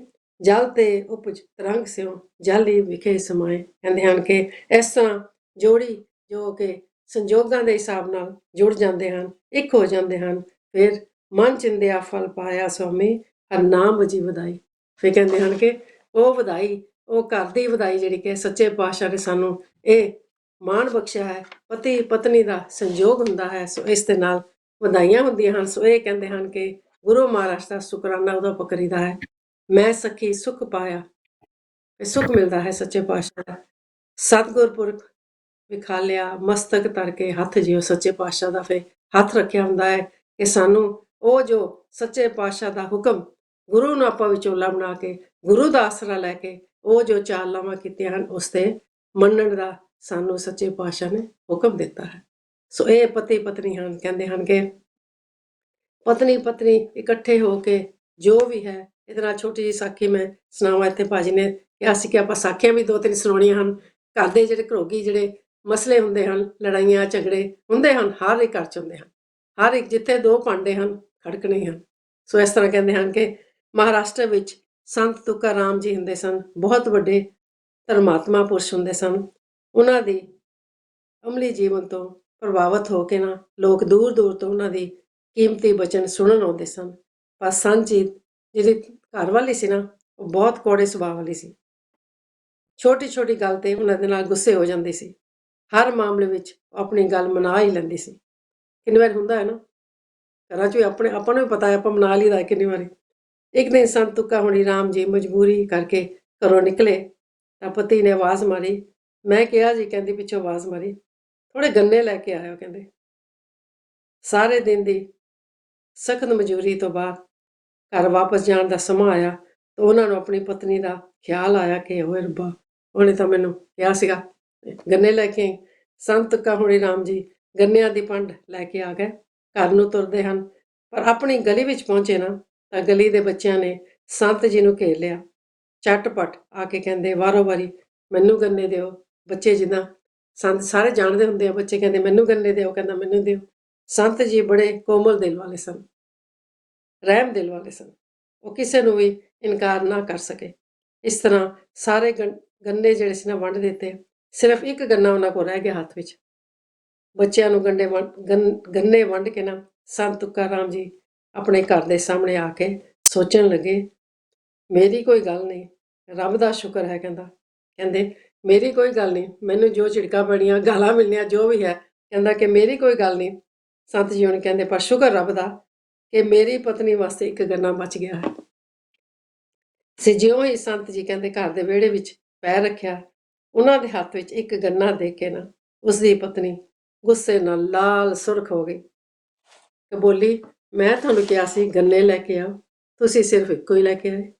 ਜਲ ਤੇ ਉਪਜ ਤਰੰਗ ਸਿਓ, ਜਲ ਹੀ ਵਿਖੇ ਸਮਾਏ। ਕਹਿੰਦੇ ਹਨ ਕਿ ਇਸ ਤਰ੍ਹਾਂ ਜੋੜੀ ਜੋ ਕਿ ਸੰਜੋਗਾਂ ਦੇ ਹਿਸਾਬ ਨਾਲ ਜੁੜ ਜਾਂਦੇ ਹਨ, ਇੱਕ ਹੋ ਜਾਂਦੇ ਹਨ। ਫਿਰ ਮਨ ਚਿੰਦਿਆ ਫਲ ਪਾਇਆ ਸੁਆਮੀ, ਹਰ ਨਾਮ ਵਜੀ ਵਧਾਈ। ਫਿਰ ਕਹਿੰਦੇ ਹਨ ਕਿ ਉਹ ਵਧਾਈ, ਉਹ ਘਰ ਦੀ ਵਧਾਈ ਜਿਹੜੀ ਕਿ ਸੱਚੇ ਪਾਤਸ਼ਾਹ ਨੇ ਸਾਨੂੰ ਇਹ ਮਾਣ ਬਖਸ਼ਿਆ ਹੈ, ਪਤੀ ਪਤਨੀ ਦਾ ਸੰਜੋਗ ਹੁੰਦਾ ਹੈ। ਸੋ ਇਸ ਦੇ ਨਾਲ ਵਧਾਈਆਂ ਹੁੰਦੀਆਂ ਹਨ। ਸੋ ਇਹ ਕਹਿੰਦੇ ਹਨ ਕਿ ਗੁਰੂ ਮਹਾਰਾਜ ਦਾ ਸ਼ੁਕਰਾਨਾ ਉਦੋਂ ਆਪਾਂ ਕਰੀਦਾ ਹੈ, ਮੈਂ ਸਖੀ ਸੁਖ ਪਾਇਆ। ਇਹ ਸੁਖ ਮਿਲਦਾ ਹੈ ਸੱਚੇ ਪਾਤਸ਼ਾਹ ਦਾ। ਸਤਿਗੁਰ ਪੁਰਖ ਵਿਖਾਲਿਆ ਮਸਤਕ ਧਰ ਕੇ ਹੱਥ ਜਿਉ। ਸੱਚੇ ਪਾਤਸ਼ਾਹ ਦਾ ਫਿਰ ਹੱਥ ਰੱਖਿਆ ਹੁੰਦਾ ਹੈ ਕਿ ਸਾਨੂੰ ਉਹ ਜੋ ਸੱਚੇ ਪਾਤਸ਼ਾਹ ਦਾ ਹੁਕਮ, ਗੁਰੂ ਨੂੰ ਆਪਾਂ ਵਿਚੋਲਾ ਬਣਾ ਕੇ, ਗੁਰੂ ਦਾ ਆਸਰਾ ਲੈ ਕੇ, ਉਹ ਜੋ 4 ਲਾਵਾਂ ਕੀਤੀਆਂ ਹਨ ਉਸ ਤੇ ਮੰਨਣ ਦਾ ਸਾਨੂੰ ਸੱਚੇ ਪਾਤਸ਼ਾਹ ਨੇ ਹੁਕਮ ਦਿੱਤਾ ਹੈ। ਸੋ ਇਹ ਪਤੀ ਪਤਨੀ ਹਨ। ਕਹਿੰਦੇ ਹਨ ਕਿ ਪਤਨੀ ਪਤਨੀ ਇਕੱਠੇ ਹੋ ਕੇ ਜੋ ਵੀ ਹੈ। ਇਹਦੇ ਨਾਲ ਛੋਟੀ ਜਿਹੀ ਸਾਖੀ ਮੈਂ ਸੁਣਾਵਾਂ। ਇੱਥੇ ਭਾਜੀ ਨੇ ਕਿਹਾ ਸੀ ਕਿ ਆਪਾਂ ਸਾਖੀਆਂ ਵੀ 2-3 ਸੁਣਾਉਣੀਆਂ ਹਨ। ਘਰ ਦੇ ਜਿਹੜੇ ਘਰੋਗੀ ਜਿਹੜੇ ਮਸਲੇ ਹੁੰਦੇ ਹਨ, ਲੜਾਈਆਂ ਝਗੜੇ ਹੁੰਦੇ ਹਨ, ਹਰ ਇੱਕ ਘਰ 'ਚ ਹੁੰਦੇ ਹਨ। ਹਰ ਇੱਕ ਜਿੱਥੇ 2 ਭਾਂਡੇ ਹਨ ਖੜਕਣੇ ਹਨ। ਸੋ ਇਸ ਤਰ੍ਹਾਂ ਕਹਿੰਦੇ ਹਨ ਕਿ ਮਹਾਰਾਸ਼ਟਰ ਵਿੱਚ ਸੰਤ ਤੁਕਾ ਰਾਮ ਜੀ ਹੁੰਦੇ ਸਨ, ਬਹੁਤ ਵੱਡੇ ਧਰਮਾਤਮਾ ਪੁਰਸ਼ ਹੁੰਦੇ ਸਨ। ਉਹਨਾਂ ਦੀ ਅਮਲੀ ਜੀਵਨ ਤੋਂ ਪ੍ਰਭਾਵਿਤ ਹੋ ਕੇ ਨਾ ਲੋਕ ਦੂਰ ਦੂਰ ਤੋਂ ਉਹਨਾਂ ਦੀ ਕੀਮਤੀ ਬਚਨ ਸੁਣਨ ਆਉਂਦੇ ਸਨ। ਪਰ ਸੰਤ ਜੀ ਜਿਹੜੀ ਘਰ ਵਾਲੀ ਸੀ ਨਾ, ਉਹ ਬਹੁਤ ਕੌੜੇ ਸੁਭਾਅ ਵਾਲੀ ਸੀ। ਛੋਟੀ ਛੋਟੀ ਗੱਲ ਤੇ ਉਹਨਾਂ ਦੇ ਨਾਲ ਗੁੱਸੇ ਹੋ ਜਾਂਦੀ ਸੀ। ਹਰ ਮਾਮਲੇ ਵਿੱਚ ਆਪਣੀ ਗੱਲ ਮਨਾ ਹੀ ਲੈਂਦੀ ਸੀ। ਕਿੰਨੀ ਵਾਰ ਹੁੰਦਾ ਹੈ ਨਾ ਘਰਾਂ 'ਚ ਵੀ, ਆਪਾਂ ਨੂੰ ਵੀ ਪਤਾ ਹੈ, ਆਪਾਂ ਮਨਾ ਲਈਦਾ ਕਿੰਨੀ ਵਾਰੀ। ਇੱਕ ਦਿਨ ਸੰਤ ਤੁੱਕਾ ਹੋਣੀ ਰਾਮ ਜੀ ਮਜਬੂਰੀ ਕਰਕੇ ਘਰੋਂ ਨਿਕਲੇ ਤਾਂ ਪਤੀ ਨੇ ਆਵਾਜ਼ ਮਾਰੀ। ਮੈਂ ਕਿਹਾ ਜੀ, ਕਹਿੰਦੀ ਪਿੱਛੋਂ ਆਵਾਜ਼ ਮਾਰੀ, ਥੋੜੇ ਗੰਨੇ ਲੈ ਕੇ ਆਇਓ। ਕਹਿੰਦੇ ਸਾਰੇ ਦਿਨ ਦੀ ਸਖਤ ਮਜ਼ਦੂਰੀ ਤੋਂ ਬਾਅਦ ਘਰ ਵਾਪਸ ਜਾਣ ਦਾ ਸਮਾਂ ਆਇਆ ਤਾਂ ਉਹਨਾਂ ਨੂੰ ਆਪਣੀ ਪਤਨੀ ਦਾ ਖਿਆਲ ਆਇਆ ਕਿ ਓਏ ਰੱਬਾ, ਉਹਨੇ ਤਾਂ ਮੈਨੂੰ ਕਿਹਾ ਸੀਗਾ ਗੰਨੇ ਲੈ ਕੇ ਆਈ। ਸੰਤ ਤੁੱਕਾ ਹੋਣੀ ਰਾਮ ਜੀ ਗੰਨਿਆਂ ਦੀ ਪੰਡ ਲੈ ਕੇ ਆ ਗਏ। ਘਰ ਨੂੰ ਤੁਰਦੇ ਹਨ, ਪਰ ਆਪਣੀ ਗਲੀ ਵਿੱਚ ਪਹੁੰਚੇ ਨਾ ਤਾਂ ਗਲੀ ਦੇ ਬੱਚਿਆਂ ਨੇ ਸੰਤ ਜੀ ਨੂੰ ਘੇਰ ਲਿਆ। ਝਟਪਟ ਆ ਕੇ ਕਹਿੰਦੇ ਵਾਰੋ ਵਾਰੀ ਮੈਨੂੰ ਗੰਨੇ ਦਿਓ। ਬੱਚੇ ਜਿੱਦਾਂ ਸੰਤ ਸਾਰੇ ਜਾਣਦੇ ਹੁੰਦੇ ਆ, ਬੱਚੇ ਕਹਿੰਦੇ ਮੈਨੂੰ ਗੰਨੇ ਦਿਓ, ਕਹਿੰਦਾ ਮੈਨੂੰ ਦਿਓ। ਸੰਤ ਜੀ ਬੜੇ ਕੋਮਲ ਦਿਲ ਵਾਲੇ ਸਨ, ਰਹਿਮ ਦਿਲ ਵਾਲੇ ਸਨ। ਉਹ ਕਿਸੇ ਨੂੰ ਵੀ ਇਨਕਾਰ ਨਾ ਕਰ ਸਕੇ। ਇਸ ਤਰ੍ਹਾਂ ਸਾਰੇ ਗੰਨੇ ਜਿਹੜੇ ਸੀ ਨਾ ਵੰਡ ਦਿੱਤੇ। ਸਿਰਫ ਇੱਕ ਗੰਨਾ ਉਹਨਾਂ ਕੋਲ ਰਹਿ ਗਿਆ ਹੱਥ ਵਿੱਚ। ਬੱਚਿਆਂ ਨੂੰ ਗੰਨੇ ਵੰਡ ਕੇ ਨਾ ਸੰਤ ਤੁੱਕਾ ਰਾਮ ਜੀ ਆਪਣੇ ਘਰ ਦੇ ਸਾਹਮਣੇ ਆ ਕੇ ਸੋਚਣ ਲੱਗੇ, ਮੇਰੀ ਕੋਈ ਗੱਲ ਨਹੀਂ, ਰੱਬ ਦਾ ਸ਼ੁਕਰ ਹੈ ਕਹਿੰਦੇ ਮੇਰੀ ਕੋਈ ਗੱਲ ਨਹੀਂ, ਮੈਨੂੰ ਜੋ ਝਿੜਕਾਂ ਪੈਣੀਆਂ, ਗਾਲਾਂ ਮਿਲਣੀਆਂ, ਜੋ ਵੀ ਹੈ, ਕਹਿੰਦਾ ਕਿ ਮੇਰੀ ਕੋਈ ਗੱਲ ਨਹੀਂ। ਸੰਤ ਜੀ ਹੁਣ ਕਹਿੰਦੇ ਪਰ ਸ਼ੁਕਰ ਰੱਬ ਦਾ ਕਿ ਮੇਰੀ ਪਤਨੀ ਵਾਸਤੇ ਇੱਕ ਗੰਨਾ ਬਚ ਗਿਆ ਹੈ। ਜਿਉਂ ਹੀ ਸੰਤ ਜੀ ਕਹਿੰਦੇ ਘਰ ਦੇ ਵਿਹੜੇ ਵਿੱਚ ਪੈਰ ਰੱਖਿਆ, ਉਹਨਾਂ ਦੇ ਹੱਥ ਵਿੱਚ ਇੱਕ ਗੰਨਾ ਦੇਖ ਕੇ ਨਾ ਉਸਦੀ ਪਤਨੀ ਗੁੱਸੇ ਨਾਲ ਲਾਲ ਸੁਰਖ ਹੋ ਗਈ ਤੇ ਬੋਲੀ, ਮੈਂ ਤੁਹਾਨੂੰ ਕਿਹਾ ਸੀ ਗੰਨੇ ਲੈ ਕੇ ਆਓ, ਤੁਸੀਂ ਸਿਰਫ ਇੱਕੋ ਹੀ ਲੈ ਕੇ ਆਏ।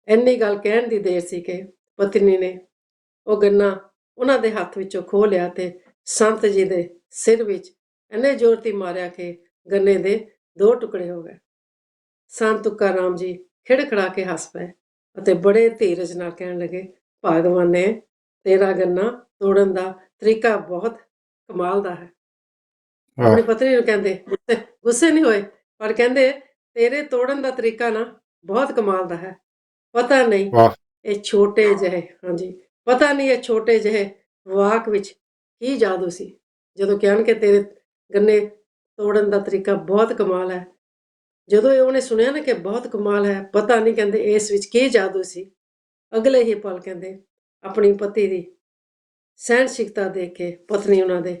ਇੰਨੀ ਗੱਲ ਕਹਿਣ ਦੀ ਦੇਰ ਸੀ ਕਿ ਪਤਨੀ ਨੇ ਉਹ ਗੰਨਾ ਉਹਨਾਂ ਦੇ ਹੱਥ ਵਿੱਚੋਂ ਖੋਹ ਲਿਆ ਤੇ ਸੰਤ ਜੀ ਦੇ ਸਿਰ ਵਿੱਚ ਇੰਨੇ ਜ਼ੋਰ ਦੀ ਮਾਰਿਆ ਕਿ ਗੰਨੇ ਦੇ 2 ਟੁਕੜੇ ਹੋ ਗਏ। ਸੰਤ ਤੁੱਕਾ ਰਾਮ ਜੀ ਖਿੜਖੜਾ ਕੇ ਹੱਸ ਪਏ ਅਤੇ ਬੜੇ ਧੀਰਜ ਨਾਲ ਕਹਿਣ ਲੱਗੇ, ਭਗਵਾਨ ਨੇ ਤੇਰਾ ਗੰਨਾ ਤੋੜਨ ਦਾ ਤਰੀਕਾ ਬਹੁਤ ਕਮਾਲ ਦਾ ਹੈ। ਆਪਣੀ ਪਤਨੀ ਨੂੰ ਕਹਿੰਦੇ, ਗੁੱਸੇ ਨਹੀਂ ਹੋਏ, ਪਰ ਕਹਿੰਦੇ ਤੇਰੇ ਤੋੜਨ ਦਾ ਤਰੀਕਾ ਨਾ ਬਹੁਤ ਕਮਾਲ ਦਾ ਹੈ। ਪਤਾ ਨਹੀਂ ਇਹ ਛੋਟੇ ਜਿਹੇ ਪਤਾ ਨਹੀਂ ਇਹ ਛੋਟੇ ਜਿਹੇ ਵਾਕ ਵਿੱਚ ਕੀ ਜਾਦੂ ਸੀ। ਜਦੋਂ ਕਹਿਣ ਕਿ ਤੇਰੇ ਗੰਨੇ ਤੋੜਨ ਦਾ ਤਰੀਕਾ ਬਹੁਤ ਕਮਾਲ ਹੈ, ਜਦੋਂ ਉਹਨੇ ਸੁਣਿਆ ਨਾ ਕਿ ਬਹੁਤ ਕਮਾਲ ਹੈ, ਪਤਾ ਨਹੀਂ ਕਹਿੰਦੇ ਇਸ ਵਿੱਚ ਕੀ ਜਾਦੂ ਸੀ। ਅਗਲੇ ਹੀ ਪਲ ਕਹਿੰਦੇ ਆਪਣੀ ਪਤੀ ਦੀ ਸਹਿਣਸ਼ੀਲਤਾ ਦੇਖ ਕੇ ਪਤਨੀ ਉਹਨਾਂ ਦੇ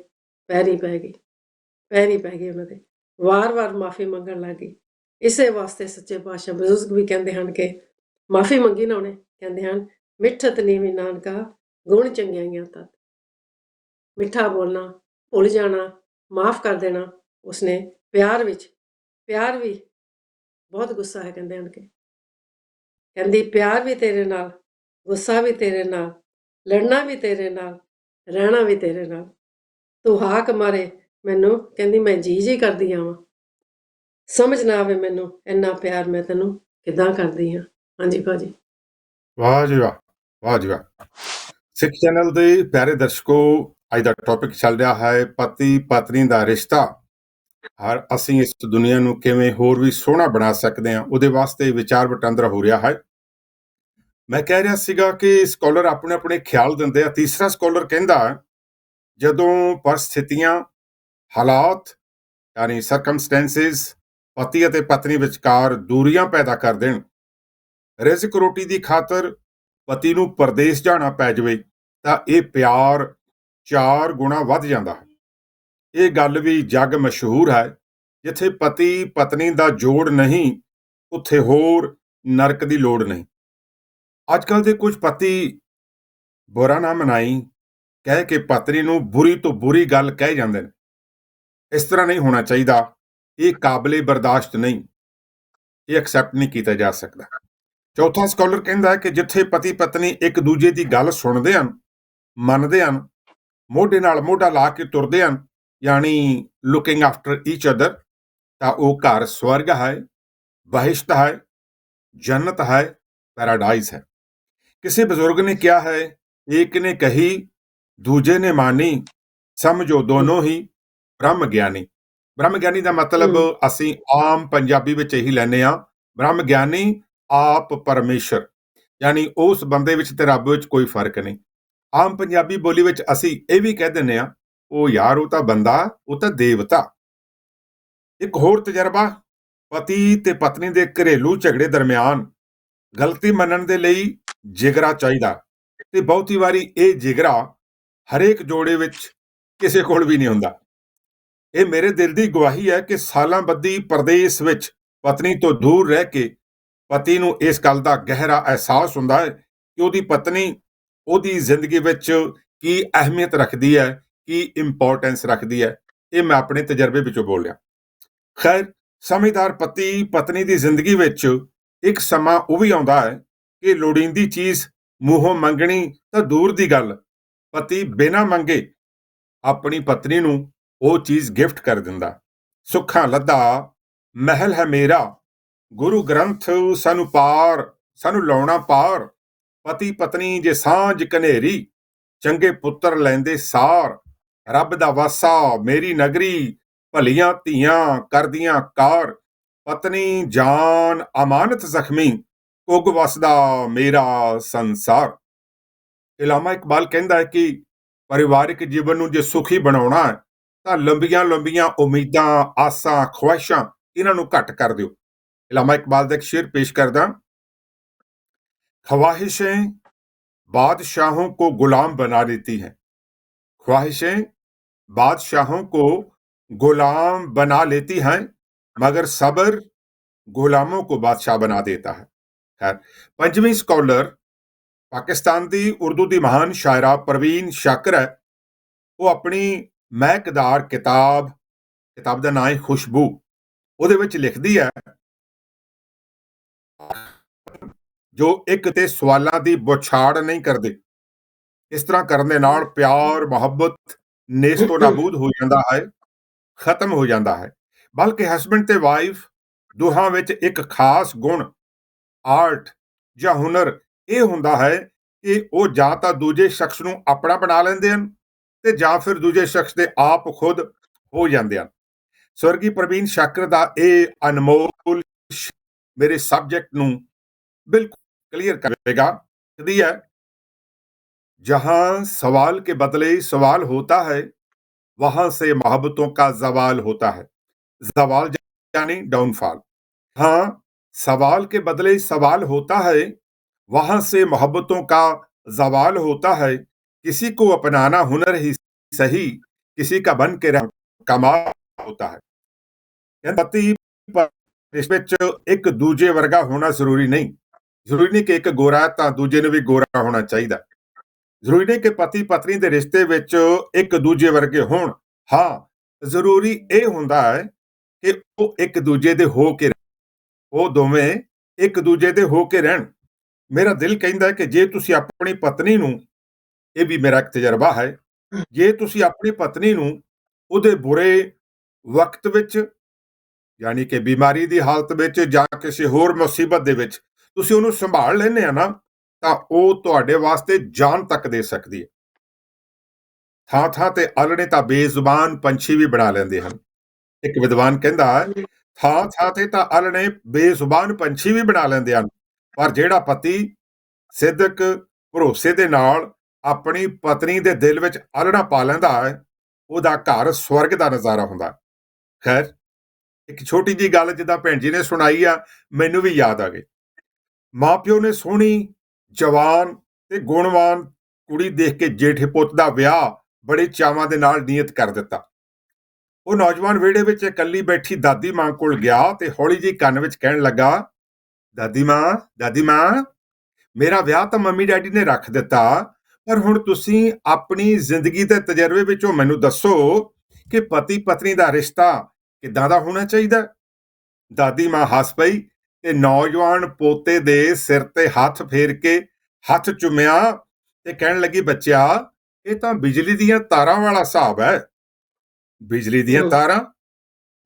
ਪੈਰੀ ਪੈ ਗਈ ਉਹਨਾਂ ਦੇ, ਵਾਰ-ਵਾਰ ਮਾਫੀ ਮੰਗਣ ਲੱਗ ਗਈ। ਇਸੇ ਵਾਸਤੇ ਸੱਚੇ ਪਾਤਸ਼ਾਹ ਬਜ਼ੁਰਗ ਵੀ ਕਹਿੰਦੇ ਹਨ ਕਿ ਮਾਫੀ ਮੰਗੀ ਨਾ ਉਹਨੇ, ਕਹਿੰਦੇ ਹਨ ਮਿੱਠਤ ਨੀਵੀਂ ਨਾਨਕਾ ਗੁਣ ਚੰਗਿਆਈਆਂ ਤਤ। ਮਿੱਠਾ ਬੋਲਣਾ, ਭੁੱਲ ਜਾਣਾ, ਮਾਫ ਕਰ ਦੇਣਾ ਉਸਨੇ ਪਿਆਰ ਵੀ ਬਹੁਤ ਗੁੱਸਾ ਹੈ, ਕਹਿੰਦੇ ਹਨ ਕਿ ਕਹਿੰਦੀ ਪਿਆਰ ਵੀ ਤੇਰੇ ਨਾਲ, ਗੁੱਸਾ ਵੀ ਤੇਰੇ ਨਾਲ, ਲੜਨਾ ਵੀ ਤੇਰੇ ਨਾਲ, ਰਹਿਣਾ ਵੀ ਤੇਰੇ ਨਾਲ। ਤੂੰ ਹਾਕ ਮਾਰੇ ਮੈਨੂੰ, ਕਹਿੰਦੀ ਮੈਂ ਜੀ ਕਰਦੀ ਆਵਾਂ, ਸਮਝ ਨਾ ਆਵੇ ਮੈਨੂੰ ਇੰਨਾ ਪਿਆਰ ਮੈਂ ਤੈਨੂੰ ਕਿੱਦਾਂ ਕਰਦੀ ਹਾਂ। ਹਾਂਜੀ ਭਾਜੀ। ਵਾਹ ਜੀ ਵਾਹ, ਵਾਹ ਜੀ ਵਾਹ। ਸਿੱਖ ਚੈਨਲ ਦੇ ਪਿਆਰੇ ਦਰਸ਼ਕੋ, ਅੱਜ ਦਾ ਟੌਪਿਕ ਚੱਲ ਰਿਹਾ ਹੈ ਪਤੀ ਪਤਨੀ ਦਾ ਰਿਸ਼ਤਾ। ਹਰ ਅਸੀਂ ਇਸ ਦੁਨੀਆ ਨੂੰ ਕਿਵੇਂ ਹੋਰ ਵੀ ਸੋਹਣਾ ਬਣਾ ਸਕਦੇ ਹਾਂ, ਉਹਦੇ ਵਾਸਤੇ ਵਿਚਾਰ ਵਟਾਂਦਰਾ ਹੋ ਰਿਹਾ ਹੈ। ਮੈਂ ਕਹਿ ਰਿਹਾ ਸੀਗਾ ਕਿ ਸਕਾਲਰ ਆਪਣੇ ਆਪਣੇ ਖਿਆਲ ਦਿੰਦੇ ਆ। ਤੀਸਰਾ ਸਕਾਲਰ ਕਹਿੰਦਾ ਜਦੋਂ ਪਰਿਸਥਿਤੀਆਂ, ਹਾਲਾਤ ਯਾਨੀ ਸਰਕਮਸਟੈਂਸਿਸ ਪਤੀ ਅਤੇ ਪਤਨੀ ਵਿਚਕਾਰ ਦੂਰੀਆਂ ਪੈਦਾ ਕਰ ਦੇਣ, ਰਿਜ਼ਕ ਰੋਟੀ ਦੀ ਖਾਤਰ ਪਤੀ ਨੂੰ ਪਰਦੇਸ ਜਾਣਾ ਪੈ ਜਾਵੇ, ਤਾਂ ਇਹ ਪਿਆਰ 4 ਗੁਣਾ ਵੱਧ ਜਾਂਦਾ ਹੈ। ਇਹ ਗੱਲ ਵੀ ਜੱਗ ਮਸ਼ਹੂਰ ਹੈ, ਜਿੱਥੇ ਪਤੀ ਪਤਨੀ ਦਾ ਜੋੜ ਨਹੀਂ, ਉੱਥੇ ਹੋਰ ਨਰਕ ਦੀ ਲੋੜ ਨਹੀਂ। ਅੱਜ ਕੱਲ੍ਹ ਦੇ ਕੁਝ ਪਤੀ ਬੁਰਾ ਨਾ ਮਨਾਈ ਕਹਿ ਕੇ ਪਤਨੀ ਨੂੰ ਬੁਰੀ ਤੋਂ ਬੁਰੀ ਗੱਲ ਕਹਿ ਜਾਂਦੇ ਨੇ। ਇਸ ਤਰ੍ਹਾਂ ਨਹੀਂ ਹੋਣਾ ਚਾਹੀਦਾ। ਇਹ ਕਾਬਲੇ ਬਰਦਾਸ਼ਤ ਨਹੀਂ, ਇਹ ਐਕਸੈਪਟ ਨਹੀਂ ਕੀਤਾ ਜਾ ਸਕਦਾ। ਚੌਥਾ ਸਕਾਲਰ ਕਹਿੰਦਾ ਹੈ ਕਿ ਜਿੱਥੇ ਪਤੀ ਪਤਨੀ ਇੱਕ ਦੂਜੇ ਦੀ ਗੱਲ ਸੁਣਦੇ ਹਨ, ਮੰਨਦੇ ਹਨ, ਮੋਢੇ ਨਾਲ ਮੋਢਾ ਲਾ ਕੇ ਤੁਰਦੇ ਹਨ, ਯਾਨੀ ਲੁਕਿੰਗ ਆਫਟਰ ਈਚ ਅਦਰ, ਤਾਂ ਉਹ ਘਰ ਸਵਰਗ ਹੈ, ਬਹਿਸ਼ਤ ਹੈ, ਜੰਨਤ ਹੈ, ਪੈਰਾਡਾਈਜ਼ ਹੈ। ਕਿਸੇ ਬਜ਼ੁਰਗ ਨੇ ਕਿਹਾ ਹੈ, ਇੱਕ ਨੇ ਕਹੀ ਦੂਜੇ ਨੇ ਮਾਨੀ, ਸਮਝੋ ਦੋਨੋਂ ਹੀ ਬ੍ਰਹਮ ਗਿਆਨੀ। ਬ੍ਰਹਮ ਗਿਆਨੀ ਦਾ ਮਤਲਬ ਅਸੀਂ ਆਮ ਪੰਜਾਬੀ ਵਿੱਚ ਇਹੀ ਲੈਂਦੇ ਹਾਂ, ਬ੍ਰਹਮ ਗਿਆਨੀ ਆਪ ਪਰਮੇਸ਼ਰ, ਯਾਨੀ ਉਸ ਬੰਦੇ ਵਿੱਚ ਤੇ ਰੱਬ ਵਿੱਚ ਕੋਈ ਫਰਕ ਨਹੀਂ। ਆਮ ਪੰਜਾਬੀ ਬੋਲੀ ਵਿੱਚ ਅਸੀਂ ਇਹ ਵੀ ਕਹਿ ਦਿੰਦੇ ਹਾਂ, ਉਹ ਯਾਰ ਉਹ ਤਾਂ ਬੰਦਾ, ਉਹ ਤਾਂ ਦੇਵਤਾ। ਇੱਕ ਹੋਰ ਤਜਰਬਾ, ਪਤੀ ਤੇ ਪਤਨੀ ਦੇ ਘਰੇਲੂ ਝਗੜੇ ਦਰਮਿਆਨ ਗਲਤੀ ਮੰਨਣ ਦੇ ਲਈ ਜਿਗਰਾ ਚਾਹੀਦਾ, ਤੇ ਬਹੁਤੀ ਵਾਰੀ ਇਹ ਜਿਗਰਾ ਹਰੇਕ ਜੋੜੇ ਵਿੱਚ ਕਿਸੇ ਕੋਲ ਵੀ ਨਹੀਂ ਹੁੰਦਾ। ਇਹ ਮੇਰੇ ਦਿਲ ਦੀ ਗਵਾਹੀ ਹੈ ਕਿ ਸਾਲਾਂ ਬੱਧੀ ਪਰਦੇਸ ਵਿੱਚ ਪਤਨੀ ਤੋਂ ਦੂਰ ਰਹਿ ਕੇ ਪਤੀ ਨੂੰ ਇਸ ਗੱਲ ਦਾ ਗਹਿਰਾ ਅਹਿਸਾਸ ਹੁੰਦਾ ਹੈ ਕਿ ਉਹਦੀ ਪਤਨੀ ਉਹਦੀ ਜ਼ਿੰਦਗੀ ਵਿੱਚ ਕੀ ਅਹਿਮੀਅਤ ਰੱਖਦੀ ਹੈ, ਕੀ ਇੰਪੋਰਟੈਂਸ ਰੱਖਦੀ ਹੈ। ਇਹ ਮੈਂ ਆਪਣੇ ਤਜਰਬੇ ਵਿੱਚੋਂ ਬੋਲਿਆ। ਖੈਰ, ਸਮਝਦਾਰ ਪਤੀ ਪਤਨੀ ਦੀ ਜ਼ਿੰਦਗੀ ਵਿੱਚ ਇੱਕ ਸਮਾਂ ਉਹ ਵੀ ਆਉਂਦਾ ਹੈ ਕਿ ਲੋੜੀਂਦੀ ਚੀਜ਼ ਮੂੰਹੋਂ ਮੰਗਣੀ ਤਾਂ ਦੂਰ ਦੀ ਗੱਲ, ਪਤੀ ਬਿਨਾਂ ਮੰਗੇ ਆਪਣੀ ਪਤਨੀ ਨੂੰ ਉਹ ਚੀਜ਼ ਗਿਫਟ ਕਰ ਦਿੰਦਾ। ਸੁੱਖਾਂ ਲੱਦਾ ਮਹਿਲ ਹੈ ਮੇਰਾ, ਗੁਰੂ ਗ੍ਰੰਥ ਸਾਨੂੰ ਲਾਉਣਾ ਪਾਰ, ਪਤੀ ਪਤਨੀ ਜੇ ਸਾਂਝ ਕਨੇਰੀ, ਚੰਗੇ ਪੁੱਤਰ ਲੈਂਦੇ ਸਾਰ, ਰੱਬ ਦਾ ਵਾਸਾ ਮੇਰੀ ਨਗਰੀ, ਭਲੀਆਂ ਧੀਆਂ ਕਰਦੀਆਂ ਕਾਰ, ਪਤਨੀ ਜਾਨ ਅਮਾਨਤ ਜ਼ਖਮੀ, ਉਗ ਵਸਦਾ ਮੇਰਾ ਸੰਸਾਰ। ਇਲਾਮਾ ਇਕਬਾਲ ਕਹਿੰਦਾ ਹੈ ਕਿ ਪਰਿਵਾਰਿਕ ਜੀਵਨ ਨੂੰ ਜੇ ਸੁਖੀ ਬਣਾਉਣਾ ਹੈ ਤਾਂ ਲੰਬੀਆਂ ਲੰਬੀਆਂ ਉਮੀਦਾਂ, ਆਸਾਂ, ਖੁਆਇਸ਼ਾਂ ਇਹਨਾਂ ਨੂੰ ਘੱਟ ਕਰ ਦਿਓ। इलामा इकबाल का एक शेर पेश करदा, ख्वाहिशें बादशाहों को गुलाम बना देती हैं। ख्वाहिशें बादशाहों को गुलाम बना लेती हैं, मगर सब्र गुलामों को बादशाह बना देता है। खैर, पंजवीं स्कॉलर पाकिस्तान ਦੀ ਉਰਦੂ ਦੀ ਮਹਾਨ ਸ਼ਾਇਰਾ ਪ੍ਰਵੀਨ ਸ਼ਾਕਰ ਹੈ। ਉਹ ਆਪਣੀ ਮਹਿਕਦਾਰ ਕਿਤਾਬ ਦਾ ਨਾਮ ਹੈ ਖੁਸ਼ਬੂ। ਉਹਦੇ ਵਿੱਚ ਲਿਖਦੀ ਹੈ, ਜੋ ਇੱਕ ਤੇ ਸਵਾਲਾਂ ਦੀ ਬੁਛਾੜ ਨਹੀਂ ਕਰਦੇ। ਇਸ ਤਰ੍ਹਾਂ ਕਰਨ ਦੇ ਨਾਲ ਪਿਆਰ ਮੁਹੱਬਤ ਨੇਸਤੋ ਨਾਬੂਦ ਹੋ ਜਾਂਦਾ ਹੈ, ਖਤਮ ਹੋ ਜਾਂਦਾ ਹੈ। ਬਲਕਿ ਹਸਬੈਂਡ ਤੇ ਵਾਈਫ ਦੋਹਾਂ ਵਿੱਚ ਇੱਕ ਖਾਸ ਗੁਣ, ਆਰਟ ਜਾਂ ਹੁਨਰ ਇਹ ਹੁੰਦਾ ਹੈ ਕਿ ਉਹ ਜਾਂ ਤਾਂ ਦੂਜੇ ਸ਼ਖਸ ਨੂੰ ਆਪਣਾ ਬਣਾ ਲੈਂਦੇ ਹਨ ਤੇ ਜਾਂ ਫਿਰ ਦੂਜੇ ਸ਼ਖਸ ਦੇ ਆਪ ਖੁਦ ਹੋ ਜਾਂਦੇ ਹਨ। ਸਵਰਗੀ ਪ੍ਰਵੀਨ ਸ਼ਾਕਰ ਦਾ ਇਹ ਅਨਮੋਲ ਮੇਰੇ ਸਬਜੈਕਟ ਨੂੰ ਬਿਲਕੁਲ क्लियर करेगा। है जहां सवाल के बदले सवाल होता है, वहां से मोहब्बतों का जवाल होता है। जवाल यानी डाउनफॉल। हाँ, सवाल के बदले सवाल होता है, वहां से मोहब्बतों का जवाल होता है। किसी को अपनाना हुनर ही सही, किसी का बन के रहना कमाल होता है। पति एक दूजे वर्गा होना जरूरी नहीं। ਜ਼ਰੂਰੀ ਨਹੀਂ ਕਿ ਇੱਕ ਗੋਰਾ ਤਾਂ ਦੂਜੇ ਨੂੰ ਵੀ ਗੋਰਾ ਹੋਣਾ ਚਾਹੀਦਾ। ਜ਼ਰੂਰੀ ਨਹੀਂ ਕਿ ਪਤੀ ਪਤਨੀ ਦੇ ਰਿਸ਼ਤੇ ਵਿੱਚ ਇੱਕ ਦੂਜੇ ਵਰਗੇ ਹੋਣ। ਹਾਂ, ਜ਼ਰੂਰੀ ਇਹ ਹੁੰਦਾ ਹੈ ਕਿ ਉਹ ਇੱਕ ਦੂਜੇ ਦੇ ਹੋ ਕੇ, ਉਹ ਦੋਵੇਂ ਇੱਕ ਦੂਜੇ ਦੇ ਹੋ ਕੇ ਰਹਿਣ। ਮੇਰਾ ਦਿਲ ਕਹਿੰਦਾ ਕਿ ਜੇ ਤੁਸੀਂ ਆਪਣੀ ਪਤਨੀ ਨੂੰ, ਇਹ ਵੀ ਮੇਰਾ ਇੱਕ ਤਜਰਬਾ ਹੈ, ਜੇ ਤੁਸੀਂ ਆਪਣੀ ਪਤਨੀ ਨੂੰ ਉਹਦੇ ਬੁਰੇ ਵਕਤ ਵਿੱਚ, ਯਾਨੀ ਕਿ ਬਿਮਾਰੀ ਦੀ ਹਾਲਤ ਵਿੱਚ ਜਾਂ ਕਿਸੇ ਹੋਰ ਮੁਸੀਬਤ ਦੇ ਵਿੱਚ ਤੁਸੀਂ ਉਹਨੂੰ ਸੰਭਾਲ ਲੈਂਦੇ ਆ ਨਾ, ਤਾਂ ਉਹ ਤੁਹਾਡੇ ਵਾਸਤੇ ਜਾਨ ਤੱਕ ਦੇ ਸਕਦੀ ਹੈ। ਥਾਂ ਥਾਂ ਤੇ ਆਲਣੇ ਤਾਂ ਬੇਜ਼ੁਬਾਨ ਪੰਛੀ ਵੀ ਬਣਾ ਲੈਂਦੇ ਹਨ। ਇੱਕ ਵਿਦਵਾਨ ਕਹਿੰਦਾ, ਥਾਂ ਥਾਂ ਤੇ ਤਾਂ ਆਲਣੇ ਬੇਜ਼ੁਬਾਨ ਪੰਛੀ ਵੀ ਬਣਾ ਲੈਂਦੇ ਹਨ, ਪਰ ਜਿਹੜਾ ਪਤੀ ਸਿੱਧਕ ਭਰੋਸੇ ਦੇ ਨਾਲ ਆਪਣੀ ਪਤਨੀ ਦੇ ਦਿਲ ਵਿੱਚ ਆਲਣਾ ਪਾ ਲੈਂਦਾ ਹੈ, ਉਹਦਾ ਘਰ ਸਵਰਗ ਦਾ ਨਜ਼ਾਰਾ ਹੁੰਦਾ। ਖੈਰ, ਇੱਕ ਛੋਟੀ ਜੀ ਗੱਲ ਜਿੱਦਾਂ ਭੈਣ ਜੀ ਨੇ ਸੁਣਾਈ ਆ, ਮੈਨੂੰ ਵੀ ਯਾਦ ਆ ਗਈ। ਮਾਂ ਪਿਓ ਨੇ ਸੋਹਣੀ, ਜਵਾਨ ਤੇ ਗੁਣਵਾਨ ਕੁੜੀ ਦੇਖ ਕੇ ਜੇਠੇ ਪੁੱਤ ਦਾ ਵਿਆਹ ਬੜੇ ਚਾਵਾਂ ਦੇ ਨਾਲ ਨੀਅਤ ਕਰ ਦਿੱਤਾ। ਉਹ ਨੌਜਵਾਨ ਵਿਹੜੇ ਵਿੱਚ ਇਕੱਲੀ ਬੈਠੀ ਦਾਦੀ ਮਾਂ ਕੋਲ ਗਿਆ ਤੇ ਹੌਲੀ ਜਿਹੀ ਕੰਨ ਵਿੱਚ ਕਹਿਣ ਲੱਗਾ, ਦਾਦੀ ਮਾਂ, ਮੇਰਾ ਵਿਆਹ ਤਾਂ ਮੰਮੀ ਡੈਡੀ ਨੇ ਰੱਖ ਦਿੱਤਾ, ਪਰ ਹੁਣ ਤੁਸੀਂ ਆਪਣੀ ਜ਼ਿੰਦਗੀ ਦੇ ਤਜਰਬੇ ਵਿੱਚੋਂ ਮੈਨੂੰ ਦੱਸੋ ਕਿ ਪਤੀ ਪਤਨੀ ਦਾ ਰਿਸ਼ਤਾ ਕਿੱਦਾਂ ਦਾ ਹੋਣਾ ਚਾਹੀਦਾ। ਦਾਦੀ ਮਾਂ ਹੱਸ ਪਈ ਤੇ ਨੌਜਵਾਨ ਪੋਤੇ ਦੇ ਸਿਰ ਤੇ ਹੱਥ ਫੇਰ ਕੇ ਹੱਥ ਚੁੰਮਿਆ ਤੇ ਕਹਿਣ ਲੱਗੀ, ਬੱਚਿਆ, ਇਹ ਤਾਂ ਬਿਜਲੀ ਦੀਆਂ ਤਾਰਾਂ ਵਾਲਾ ਹਿਸਾਬ ਹੈ। ਬਿਜਲੀ ਦੀਆਂ ਤਾਰਾਂ?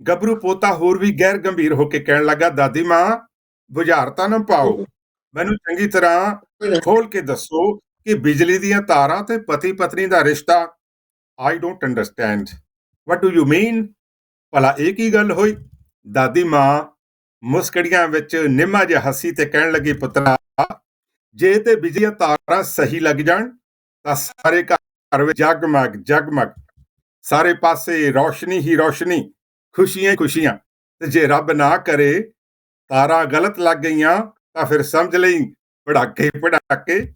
ਗੱਭਰੂ ਪੋਤਾ ਹੋਰ ਵੀ ਗੈਰ ਗੰਭੀਰ ਹੋ ਕੇ ਕਹਿਣ ਲੱਗਾ, ਦਾਦੀ ਮਾਂ, ਬੁਝਾਰਤਾਂ ਨਾ ਪਾਓ, ਮੈਨੂੰ ਚੰਗੀ ਤਰ੍ਹਾਂ ਖੋਲ ਕੇ ਦੱਸੋ ਕਿ ਬਿਜਲੀ ਦੀਆਂ ਤਾਰਾਂ ਤੇ ਪਤੀ ਪਤਨੀ ਦਾ ਰਿਸ਼ਤਾ। I don't understand, what do you mean? ਭਲਾ ਇਹ ਕੀ ਗੱਲ ਹੋਈ? ਦਾਦੀ ਮਾਂ ਮੁਸਕੜੀਆਂ ਵਿੱਚ ਨਿੰਮਾ ਜਿਹਾ ਹੱਸੀ ਤੇ ਕਹਿਣ ਲੱਗੀ, ਪੁੱਤਰਾ, ਜੇ ਤੇ ਬਿਜਲੀ ਦੀਆਂ ਤਾਰਾਂ ਸਹੀ ਲੱਗ ਜਾਣ ਤਾਂ ਸਾਰੇ ਘਰ ਵਿੱਚ ਜਗਮਗ ਸਾਰੇ ਪਾਸੇ ਰੌਸ਼ਨੀ ਹੀ ਰੌਸ਼ਨੀ, ਖੁਸ਼ੀਆਂ ਹੀ ਖੁਸ਼ੀਆਂ। ਤੇ ਜੇ ਰੱਬ ਨਾ ਕਰੇ ਤਾਰਾਂ ਗਲਤ ਲੱਗ ਗਈਆਂ ਤਾਂ ਫਿਰ ਸਮਝ ਲਈ ਪੜਾਕੇ,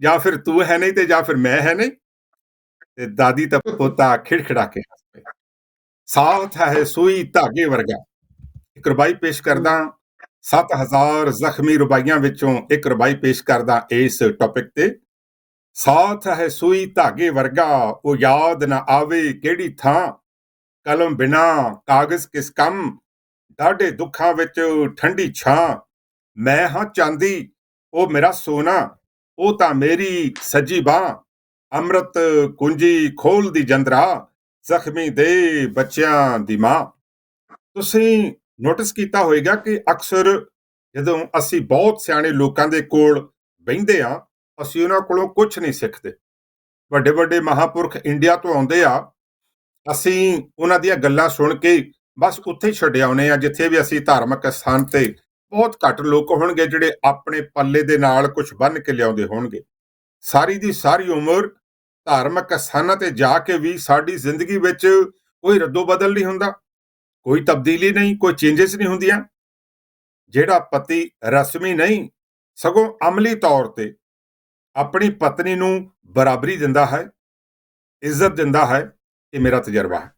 ਜਾਂ ਫਿਰ ਤੂੰ ਹੈ ਨਹੀਂ ਤੇ ਜਾਂ ਫਿਰ ਮੈਂ ਹੈ ਨਹੀਂ। ਤੇ ਦਾਦੀ ਤਾਂ ਪੋਤਾ ਖਿੜਖਿੜਾ ਕੇ ਹੱਸ ਪਏ। ਸਾਥ ਹੈ ਸੂਈ ਧਾਗੇ ਵਰਗਾ। ਇੱਕ ਰੁਬਾਈ ਪੇਸ਼ ਕਰਦਾ, 7000 ਜ਼ਖਮੀ ਰੁਬਾਈਆਂ ਵਿੱਚੋਂ ਇੱਕ ਰੁਬਾਈ ਪੇਸ਼ ਕਰਦਾ ਇਸ ਟੌਪਿਕ ਤੇ। ਸਾਥ ਹੈ ਸੂਈ ਧਾਗੇ ਵਰਗਾ, ਉਹ ਯਾਦ ਨਾ ਆਵੇ ਕਿਹੜੀ ਥਾਂ, ਕਲਮ ਬਿਨਾ ਕਾਗਜ਼ ਕਿਸ ਕੰਮ, ਡਾਢੇ ਦੁੱਖਾਂ ਵਿੱਚ ਠੰਡੀ ਛਾਂ। ਮੈਂ ਹਾਂ ਚਾਂਦੀ, ਉਹ ਮੇਰਾ ਸੋਨਾ, ਉਹ ਤਾਂ ਮੇਰੀ ਸੱਜੀ ਬਾਂਹ, ਅੰਮ੍ਰਿਤ ਕੁੰਜੀ ਖੋਲਦੀ ਜੰਦਰਾ, ਜ਼ਖਮੀ ਦੇ ਬੱਚਿਆਂ ਦੀ ਮਾਂ। ਤੁਸੀਂ ਨੋਟਿਸ ਕੀਤਾ ਹੋਵੇਗਾ ਕਿ ਅਕਸਰ ਜਦੋਂ ਅਸੀਂ ਬਹੁਤ ਸਿਆਣੇ ਲੋਕਾਂ ਦੇ ਕੋਲ ਬਹਿੰਦੇ ਆ, ਅਸੀਂ ਉਹਨਾਂ ਕੋਲੋਂ ਕੁਝ ਨਹੀਂ ਸਿੱਖਦੇ। ਵੱਡੇ ਵੱਡੇ ਮਹਾਂਪੁਰਖ ਇੰਡੀਆ ਤੋਂ ਆਉਂਦੇ ਆ, ਅਸੀਂ ਉਹਨਾਂ ਦੀਆਂ ਗੱਲਾਂ ਸੁਣ ਕੇ ਬਸ ਉੱਥੇ ਹੀ ਛੱਡ ਆਉਂਦੇ ਆ। ਜਿੱਥੇ ਵੀ ਅਸੀਂ ਧਾਰਮਿਕ ਸਥਾਨ ਤੇ ਬਹੁਤ ਘੱਟ ਲੋਕ ਹੋਣਗੇ ਜਿਹੜੇ ਆਪਣੇ ਪੱਲੇ ਦੇ ਨਾਲ ਕੁਝ ਬੰਨ੍ਹ ਕੇ ਲਿਆਉਂਦੇ ਹੋਣਗੇ। ਸਾਰੀ ਦੀ ਸਾਰੀ ਉਮਰ ਧਾਰਮਿਕ ਸਥਾਨਾਂ ਤੇ ਜਾ ਕੇ ਵੀ ਸਾਡੀ ਜ਼ਿੰਦਗੀ ਵਿੱਚ ਕੋਈ ਰੱਦੋ ਬਦਲ ਨਹੀਂ ਹੁੰਦਾ, ਕੋਈ ਤਬਦੀਲੀ ਨਹੀਂ, ਕੋਈ ਚੇਂਜਸ ਨਹੀਂ ਹੁੰਦੀਆਂ। ਜਿਹੜਾ ਪਤੀ ਰਸਮੀ ਨਹੀਂ ਸਗੋਂ ਅਮਲੀ ਤੌਰ ਤੇ ਆਪਣੀ ਪਤਨੀ ਨੂੰ ਬਰਾਬਰੀ ਦਿੰਦਾ ਹੈ, ਇੱਜ਼ਤ ਦਿੰਦਾ ਹੈ, ਇਹ ਮੇਰਾ ਤਜਰਬਾ ਹੈ।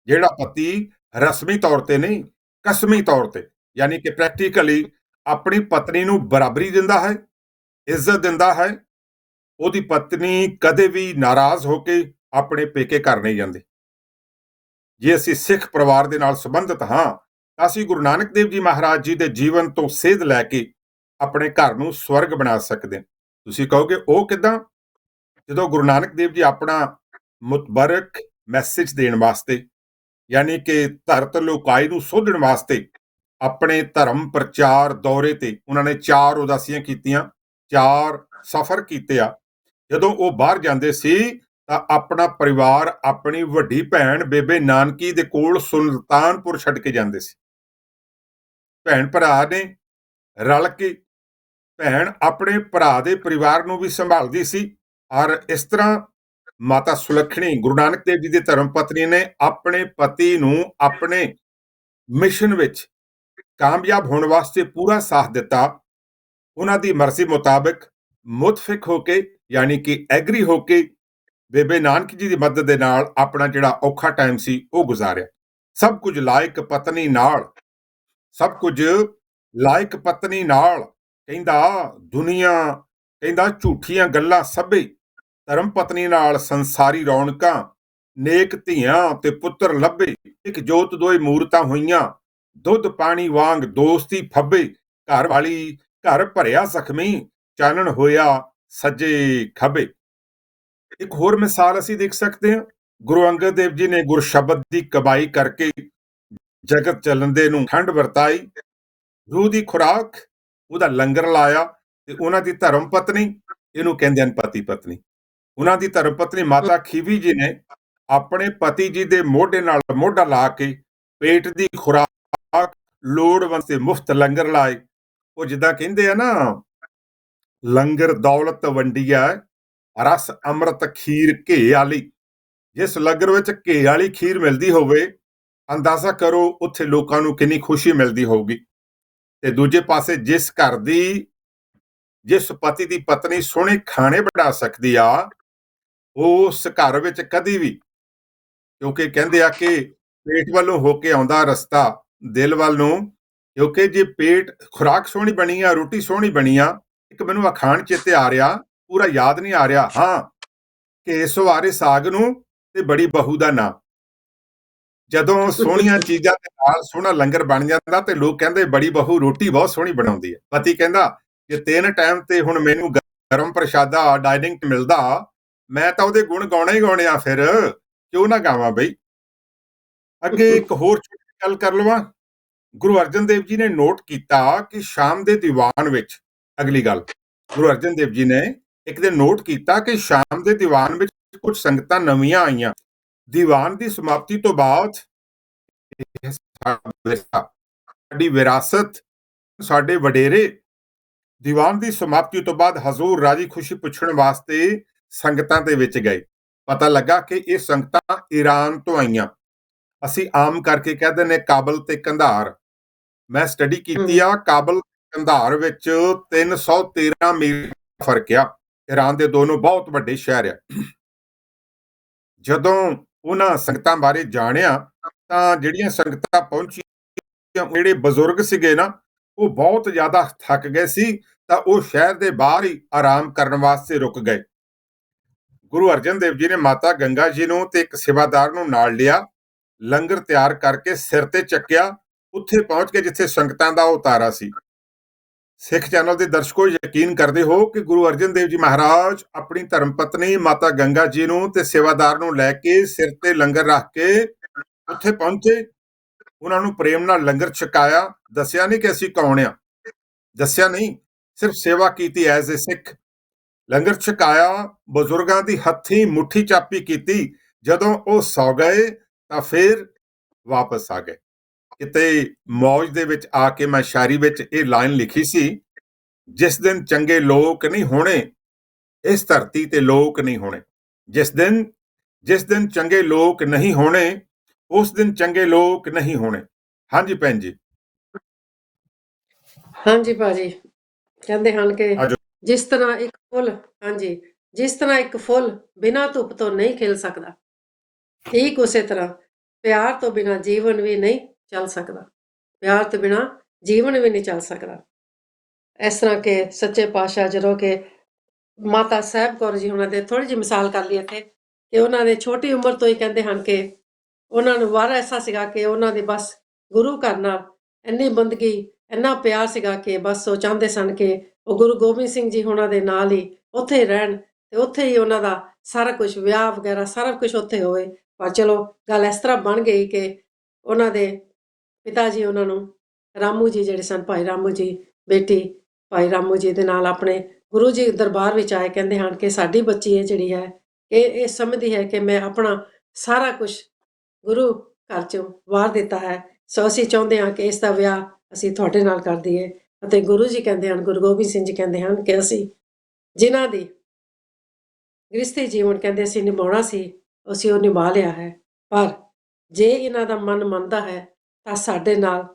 ਜਿਹੜਾ ਪਤੀ ਰਸਮੀ ਤੌਰ ਤੇ ਨਹੀਂ, ਕਸਮੀ ਤੌਰ ਤੇ, ਯਾਨੀ ਕਿ ਪ੍ਰੈਕਟੀਕਲੀ ਆਪਣੀ ਪਤਨੀ ਨੂੰ ਬਰਾਬਰੀ ਦਿੰਦਾ ਹੈ, ਇੱਜ਼ਤ ਦਿੰਦਾ ਹੈ, ਉਹਦੀ ਪਤਨੀ ਕਦੇ ਵੀ ਨਾਰਾਜ਼ ਹੋ ਕੇ ਆਪਣੇ ਪੇਕੇ ਘਰ ਨਹੀਂ ਜਾਂਦੀ। ਜੇ ਅਸੀਂ ਸਿੱਖ ਪਰਿਵਾਰ ਦੇ ਨਾਲ ਸੰਬੰਧਿਤ ਹਾਂ ਤਾਂ ਅਸੀਂ ਗੁਰੂ ਨਾਨਕ ਦੇਵ ਜੀ ਮਹਾਰਾਜ ਜੀ ਦੇ ਜੀਵਨ ਤੋਂ ਸੇਧ ਲੈ ਕੇ ਆਪਣੇ ਘਰ ਨੂੰ ਸਵਰਗ ਬਣਾ ਸਕਦੇ ਹਾਂ। ਤੁਸੀਂ ਕਹੋਗੇ ਉਹ ਕਿਦਾਂ? ਜਦੋਂ ਗੁਰੂ ਨਾਨਕ ਦੇਵ ਜੀ ਆਪਣਾ ਮੁਤਬਰਕ ਮੈਸੇਜ ਦੇਣ ਵਾਸਤੇ, ਯਾਨੀ ਕਿ ਧਰਤ ਲੋਕਾਈ ਨੂੰ ਸੋਧਣ ਵਾਸਤੇ ਆਪਣੇ ਧਰਮ ਪ੍ਰਚਾਰ ਦੌਰੇ ਤੇ ਉਹਨਾਂ ਨੇ 4 ਉਦਾਸੀਆਂ ਕੀਤੀਆਂ, 4 ਸਫ਼ਰ ਕੀਤੇ ਆ। ਜਦੋਂ ਉਹ ਬਾਹਰ ਜਾਂਦੇ ਸੀ ਤਾਂ ਆਪਣਾ ਪਰਿਵਾਰ ਆਪਣੀ ਵੱਡੀ ਭੈਣ ਬੇਬੇ ਨਾਨਕੀ ਦੇ ਕੋਲ ਸੁਲਤਾਨਪੁਰ ਛੱਡ ਕੇ ਜਾਂਦੇ ਸੀ। ਭੈਣ ਭਰਾ ਨੇ ਰਲ ਕੇ ਭੈਣ ਆਪਣੇ ਭਰਾ ਦੇ ਪਰਿਵਾਰ ਨੂੰ ਵੀ ਸੰਭਾਲਦੀ ਸੀ। ਔਰ ਇਸ ਤਰ੍ਹਾਂ ਮਾਤਾ ਸੁਲੱਖਣੀ ਗੁਰੂ ਨਾਨਕ ਦੇਵ ਜੀ ਦੀ ਧਰਮ ਪਤਨੀ ਨੇ ਆਪਣੇ ਪਤੀ ਨੂੰ ਆਪਣੇ ਮਿਸ਼ਨ ਵਿੱਚ ਕਾਮਯਾਬ ਹੋਣ ਵਾਸਤੇ ਪੂਰਾ ਸਾਥ ਦਿੱਤਾ। ਉਹਨਾਂ ਦੀ ਮਰਜ਼ੀ ਮੁਤਾਬਕ ਮੁਤਫਿਕ ਹੋ ਕੇ, ਯਾਨੀ ਕਿ ਐਗਰੀ ਹੋ ਕੇ ਬੇਬੇ ਨਾਨਕ ਜੀ ਦੀ ਮਦਦ ਦੇ ਨਾਲ ਆਪਣਾ ਜਿਹੜਾ ਔਖਾ ਟਾਈਮ ਸੀ ਉਹ ਗੁਜ਼ਾਰਿਆ। ਸਭ ਕੁਝ ਲਾਇਕ ਪਤਨੀ ਨਾਲ, ਸਭ ਕੁਝ ਲਾਇਕ ਪਤਨੀ ਨਾਲ। ਕਹਿੰਦਾ ਦੁਨੀਆ, ਕਹਿੰਦਾ ਝੂਠੀਆਂ ਗੱਲਾਂ ਸਭੇ, ਧਰਮ ਪਤਨੀ ਨਾਲ ਸੰਸਾਰੀ ਰੌਣਕਾਂ, ਨੇਕ ਧੀਆਂ ਤੇ ਪੁੱਤਰ ਲੱਭੇ, ਇੱਕ ਜੋਤ ਦੋਏ ਮੂਰਤਾਂ ਹੋਈਆਂ, ਦੁੱਧ ਪਾਣੀ ਵਾਂਗ ਦੋਸਤੀ ਫੱਬੇ, ਘਰ ਵਾਲੀ ਘਰ ਭਰਿਆ ਜ਼ਖਮੀ, ਚਾਨਣ ਹੋਇਆ ਸੱਜੇ ਖੱਬੇ। ਇੱਕ ਹੋਰ ਮਿਸਾਲ ਅਸੀਂ ਦੇਖ ਸਕਦੇ ਹਾਂ, ਗੁਰੂ ਅੰਗਦ ਦੇਵ ਜੀ ਨੇ ਗੁਰਸ਼ਬਦ ਦੀ ਕਮਾਈ ਕਰਕੇ ਜਗਤ ਚੱਲਣਦੇ ਨੂੰ ਠੰਡ ਵਰਤਾਈ, ਰੂਹ ਦੀ ਖੁਰਾਕ ਉਹਦਾ ਲੰਗਰ ਲਾਇਆ। ਤੇ ਉਹਨਾਂ ਦੀ ਧਰਮ ਪਤਨੀ, ਇਹਨੂੰ ਕਹਿੰਦੇ ਹਨ ਪਤੀ ਪਤਨੀ, ਉਹਨਾਂ ਦੀ ਧਰਮ ਪਤਨੀ ਮਾਤਾ ਖੀਵੀ ਜੀ ਨੇ ਆਪਣੇ ਪਤੀ ਜੀ ਦੇ ਮੋਢੇ ਨਾਲ ਮੋਢਾ ਲਾ ਕੇ ਪੇਟ ਦੀ ਖੁਰਾਕ, ਲੋੜਵੰਦ ਤੇ ਮੁਫਤ ਲੰਗਰ ਲਾਏ। ਉਹ ਜਿੱਦਾਂ ਕਹਿੰਦੇ ਆ ਨਾ, ਲੰਗਰ ਦੌਲਤ ਵੰਡੀਆ ਰਸ ਅੰਮ੍ਰਿਤ ਖੀਰ ਘੇ ਵਾਲੀ। ਜਿਸ ਲੰਗਰ ਵਿੱਚ ਘੇ ਵਾਲੀ ਖੀਰ ਮਿਲਦੀ ਹੋਵੇ, ਅੰਦਾਜ਼ਾ ਕਰੋ ਉੱਥੇ ਲੋਕਾਂ ਨੂੰ ਕਿੰਨੀ ਖੁਸ਼ੀ ਮਿਲਦੀ ਹੋਊਗੀ। ਤੇ ਦੂਜੇ ਪਾਸੇ ਜਿਸ ਘਰ ਦੀ, ਜਿਸ ਪਤੀ ਦੀ ਪਤਨੀ ਸੋਹਣੇ ਖਾਣੇ ਬਣਾ ਸਕਦੀ ਆ, ਉਸ ਘਰ ਵਿੱਚ ਕਦੀ ਵੀ, ਕਿਉਂਕਿ ਕਹਿੰਦੇ ਆ ਕਿ ਪੇਟ ਵੱਲੋਂ ਹੋ ਕੇ ਆਉਂਦਾ ਰਸਤਾ ਦਿਲ ਵੱਲ ਨੂੰ, ਕਿਉਂਕਿ ਜੇ ਪੇਟ ਖੁਰਾਕ ਸੋਹਣੀ ਬਣੀ ਆ, ਰੋਟੀ ਸੋਹਣੀ ਬਣੀ ਆ, ਇੱਕ ਮੈਨੂੰ ਅਖਾਣ ਚੇਤੇ ਆ ਰਿਹਾ, ਪੂਰਾ ਯਾਦ ਨਹੀਂ ਆ ਰਿਹਾ, ਹਾਂ, ਕਿ ਸਵਾਰੇ ਸਾਗ ਨੂੰ ਤੇ ਬੜੀ ਬਹੂ ਦਾ ਨਾਂ। ਜਦੋਂ ਸੋਹਣੀਆਂ ਚੀਜ਼ਾਂ ਦੇ ਨਾਲ ਸੋਹਣਾ ਲੰਗਰ ਬਣ ਜਾਂਦਾ ਤੇ ਲੋਕ ਕਹਿੰਦੇ ਬੜੀ ਬਹੂ ਰੋਟੀ ਬਹੁਤ ਸੋਹਣੀ ਬਣਾਉਂਦੀ ਹੈ। ਪਤੀ ਕਹਿੰਦਾ ਕਿ 3 ਟਾਈਮ ਤੇ ਹੁਣ ਮੈਨੂੰ ਗਰਮ ਪ੍ਰਸ਼ਾਦਾ ਡਾਈਨਿੰਗ ਤੇ ਮਿਲਦਾ, ਮੈਂ ਤਾਂ ਉਹਦੇ ਗੁਣ ਗਾਉਣੇ ਹੀ ਗਾਉਣੇ ਆ, ਫਿਰ ਕਿਉਂ ਨਾ ਗਾਵਾਂ ਬਈ। ਅੱਗੇ ਇੱਕ ਹੋਰ ਗੱਲ ਕਰ ਲਵਾਂ। ਗੁਰੂ ਅਰਜਨ ਦੇਵ ਜੀ ਨੇ ਨੋਟ ਕੀਤਾ ਕਿ ਸ਼ਾਮ ਦੇ ਦੀਵਾਨ ਵਿੱਚ, ਅਗਲੀ ਗੱਲ, ਗੁਰੂ ਅਰਜਨ ਦੇਵ ਜੀ ਨੇ ਇੱਕ ਦਿਨ ਨੋਟ ਕੀਤਾ ਕਿ ਸ਼ਾਮ ਦੇ ਦੀਵਾਨ ਵਿੱਚ ਕੁਝ ਸੰਗਤਾਂ ਨਵੀਆਂ ਆਈਆਂ। ਦੀਵਾਨ ਦੀ ਸਮਾਪਤੀ ਤੋਂ ਬਾਅਦ ਸਾਡੀ ਵਿਰਾਸਤ, ਸਾਡੇ ਵਡੇਰੇ, ਦੀਵਾਨ ਦੀ ਸਮਾਪਤੀ ਤੋਂ ਬਾਅਦ ਹਜ਼ੂਰ ਰਾਜੀ ਖੁਸ਼ੀ ਪੁੱਛਣ ਵਾਸਤੇ ਸੰਗਤਾਂ ਦੇ ਵਿੱਚ ਗਏ। ਪਤਾ ਲੱਗਾ ਕਿ ਇਹ ਸੰਗਤਾਂ ਈਰਾਨ ਤੋਂ ਆਈਆਂ। ਅਸੀਂ ਆਮ ਕਰਕੇ ਕਹਿੰਦੇ ਨੇ ਕਾਬਲ ਤੇ ਕੰਧਾਰ। ਮੈਂ ਸਟੱਡੀ ਕੀਤੀ ਆ, ਕਾਬਲ ਕੰਧਾਰ ਵਿੱਚ 313 ਮੀਲ ਫਰਕ ਆ। ਈਰਾਨ ਦੇ ਦੋਨੋਂ ਬਹੁਤ ਵੱਡੇ ਸ਼ਹਿਰ ਆ। ਜਦੋਂ ਉਹਨਾਂ ਸੰਗਤਾਂ ਬਾਰੇ ਜਾਣਿਆ ਤਾਂ ਜਿਹੜੀਆਂ ਸੰਗਤਾਂ ਪਹੁੰਚੀਆਂ, ਜਿਹੜੇ ਬਜ਼ੁਰਗ ਸੀਗੇ ਨਾ, ਉਹ ਬਹੁਤ ਜ਼ਿਆਦਾ ਥੱਕ ਗਏ ਸੀ, ਤਾਂ ਉਹ ਸ਼ਹਿਰ ਦੇ ਬਾਹਰ ਹੀ ਆਰਾਮ ਕਰਨ ਵਾਸਤੇ ਰੁਕ ਗਏ। ਗੁਰੂ ਅਰਜਨ ਦੇਵ ਜੀ ਨੇ ਮਾਤਾ ਗੰਗਾ ਜੀ ਨੂੰ ਤੇ ਇੱਕ ਸੇਵਾਦਾਰ ਨੂੰ ਨਾਲ ਲਿਆ, ਲੰਗਰ ਤਿਆਰ ਕਰਕੇ ਸਿਰ ਤੇ ਚੱਕਿਆ, ਉੱਥੇ ਪਹੁੰਚ ਕੇ ਜਿੱਥੇ ਸੰਗਤਾਂ ਦਾ ਉਤਾਰਾ ਸੀ। ਸਿੱਖ ਚੈਨਲ ਦੇ ਦਰਸ਼ਕੋ, ਯਕੀਨ ਕਰਦੇ ਹੋ ਕਿ ਗੁਰੂ ਅਰਜਨ ਦੇਵ ਜੀ ਮਹਾਰਾਜ ਆਪਣੀ ਧਰਮ ਪਤਨੀ ਮਾਤਾ ਗੰਗਾ ਜੀ ਨੂੰ ਤੇ ਸੇਵਾਦਾਰ ਨੂੰ ਲੈ ਕੇ ਸਿਰ ਤੇ ਲੰਗਰ ਰੱਖ ਕੇ ਉੱਥੇ ਪਹੁੰਚੇ। ਉਹਨਾਂ ਨੂੰ ਪ੍ਰੇਮ ਨਾਲ ਲੰਗਰ ਛਕਾਇਆ। ਦੱਸਿਆ ਨਹੀਂ ਕਿ ਅਸੀਂ ਕੌਣ ਆ, ਦੱਸਿਆ ਨਹੀਂ, ਸਿਰਫ ਸੇਵਾ ਕੀਤੀ ਐਜ਼ ਏ ਸਿੱਖ। ਲੰਗਰ ਛਕਾਇਆ, ਬਜ਼ੁਰਗਾਂ ਦੀ ਹੱਥੀਂ ਮੁੱਠੀ ਚਾਪੀ ਕੀਤੀ। ਜਦੋਂ ਉਹ ਸੌ ਗਏ ਤਾਂ ਫਿਰ ਵਾਪਸ ਆ ਗਏ। ਕਿਤੇ ਮੌਜ ਦੇ ਵਿੱਚ ਆ ਕੇ ਮੈਂ ਸ਼ਾਇਰੀ ਵਿੱਚ ਇਹ ਲਾਈਨ ਲਿਖੀ ਸੀ, ਜਿਸ ਦਿਨ ਚੰਗੇ ਲੋਕ ਨਹੀਂ ਹੋਣੇ, ਇਸ ਧਰਤੀ ਤੇ ਲੋਕ ਨਹੀਂ ਹੋਣੇ। ਜਿਸ ਦਿਨ ਚੰਗੇ ਲੋਕ ਨਹੀਂ ਹੋਣੇ, ਉਸ ਦਿਨ ਚੰਗੇ ਲੋਕ ਨਹੀਂ ਹੋਣੇ। ਹਾਂਜੀ ਭੈਣ ਜੀ। ਹਾਂਜੀ ਭਾਜੀ, ਕਹਿੰਦੇ ਹਨ ਕਿ ਆ ਜਾਓ। ਜਿਸ ਤਰ੍ਹਾਂ ਇੱਕ ਫੁੱਲ, ਹਾਂਜੀ, ਜਿਸ ਤਰ੍ਹਾਂ ਇੱਕ ਫੁੱਲ ਬਿਨਾਂ ਧੁੱਪ ਤੋਂ ਨਹੀਂ ਖਿਲ ਸਕਦਾ, ਠੀਕ ਉਸੇ ਤਰ੍ਹਾਂ ਪਿਆਰ ਤੋਂ ਬਿਨਾਂ ਜੀਵਨ ਵੀ ਨਹੀਂ ਚੱਲ ਸਕਦਾ। ਪਿਆਰ ਤੋਂ ਬਿਨਾਂ ਜੀਵਨ ਵੀ ਨਹੀਂ ਚੱਲ ਸਕਦਾ। ਇਸ ਤਰ੍ਹਾਂ ਕਿ ਸੱਚੇ ਪਾਤਸ਼ਾਹ ਜਦੋਂ ਕਿ ਮਾਤਾ ਸਾਹਿਬ ਕੌਰ ਜੀ ਉਹਨਾਂ ਦੇ ਥੋੜ੍ਹੀ ਜਿਹੀ ਮਿਸਾਲ ਕਰ ਲਈ ਇੱਥੇ ਕਿ ਉਹਨਾਂ ਦੇ ਛੋਟੀ ਉਮਰ ਤੋਂ ਹੀ ਕਹਿੰਦੇ ਹਨ ਕਿ ਉਹਨਾਂ ਨੂੰ ਵਰ ਐਸਾ ਸੀਗਾ ਕਿ ਉਹਨਾਂ ਦੇ ਬਸ ਗੁਰੂ ਘਰ ਨਾਲ ਇੰਨੀ ਬੰਦਗੀ, ਇੰਨਾ ਪਿਆਰ ਸੀਗਾ ਕਿ ਬਸ ਉਹ ਚਾਹੁੰਦੇ ਸਨ ਕਿ ਉਹ ਗੁਰੂ ਗੋਬਿੰਦ ਸਿੰਘ ਜੀ ਉਹਨਾਂ ਦੇ ਨਾਲ ਹੀ ਉੱਥੇ ਹੀ ਰਹਿਣ ਤੇ ਉੱਥੇ ਹੀ ਉਹਨਾਂ ਦਾ ਸਾਰਾ ਕੁਝ, ਵਿਆਹ ਵਗੈਰਾ ਸਾਰਾ ਕੁਝ ਉੱਥੇ ਹੋਵੇ। ਪਰ ਚਲੋ ਗੱਲ ਇਸ ਤਰ੍ਹਾਂ ਬਣ ਗਈ ਕਿ ਉਹਨਾਂ ਦੇ ਪਿਤਾ ਜੀ ਉਹਨਾਂ ਨੂੰ, ਰਾਮੂ ਜੀ ਜਿਹੜੇ ਸਨ, ਭਾਈ ਰਾਮੂ ਜੀ, ਬੇਟੀ ਭਾਈ ਰਾਮੂ ਜੀ ਦੇ ਨਾਲ ਆਪਣੇ ਗੁਰੂ ਜੀ ਦਰਬਾਰ ਵਿੱਚ ਆਏ। ਕਹਿੰਦੇ ਹਨ ਕਿ ਸਾਡੀ ਬੱਚੀ ਇਹ ਜਿਹੜੀ ਹੈ ਇਹ ਸਮਝਦੀ ਹੈ ਕਿ ਮੈਂ ਆਪਣਾ ਸਾਰਾ ਕੁਝ ਗੁਰੂ ਘਰ 'ਚੋਂ ਵਾਰ ਦਿੱਤਾ ਹੈ, ਸੋ ਅਸੀਂ ਚਾਹੁੰਦੇ ਹਾਂ ਕਿ ਇਸ ਦਾ ਵਿਆਹ ਅਸੀਂ ਤੁਹਾਡੇ ਨਾਲ ਕਰ ਦਈਏ। ਅਤੇ ਗੁਰੂ ਜੀ ਕਹਿੰਦੇ ਹਨ, ਗੁਰੂ ਗੋਬਿੰਦ ਸਿੰਘ ਜੀ ਕਹਿੰਦੇ ਹਨ ਕਿ ਅਸੀਂ ਜਿਨ੍ਹਾਂ ਦੀ ਗ੍ਰਸਤੀ ਜੀਵਨ ਕਹਿੰਦੇ ਅਸੀਂ ਨਿਭਾਉਣਾ ਸੀ, ਅਸੀਂ ਉਹ ਨਿਭਾ ਲਿਆ ਹੈ। ਪਰ ਜੇ ਇਹਨਾਂ ਦਾ ਮਨ ਮੰਨਦਾ ਹੈ ਤਾਂ ਸਾਡੇ ਨਾਲ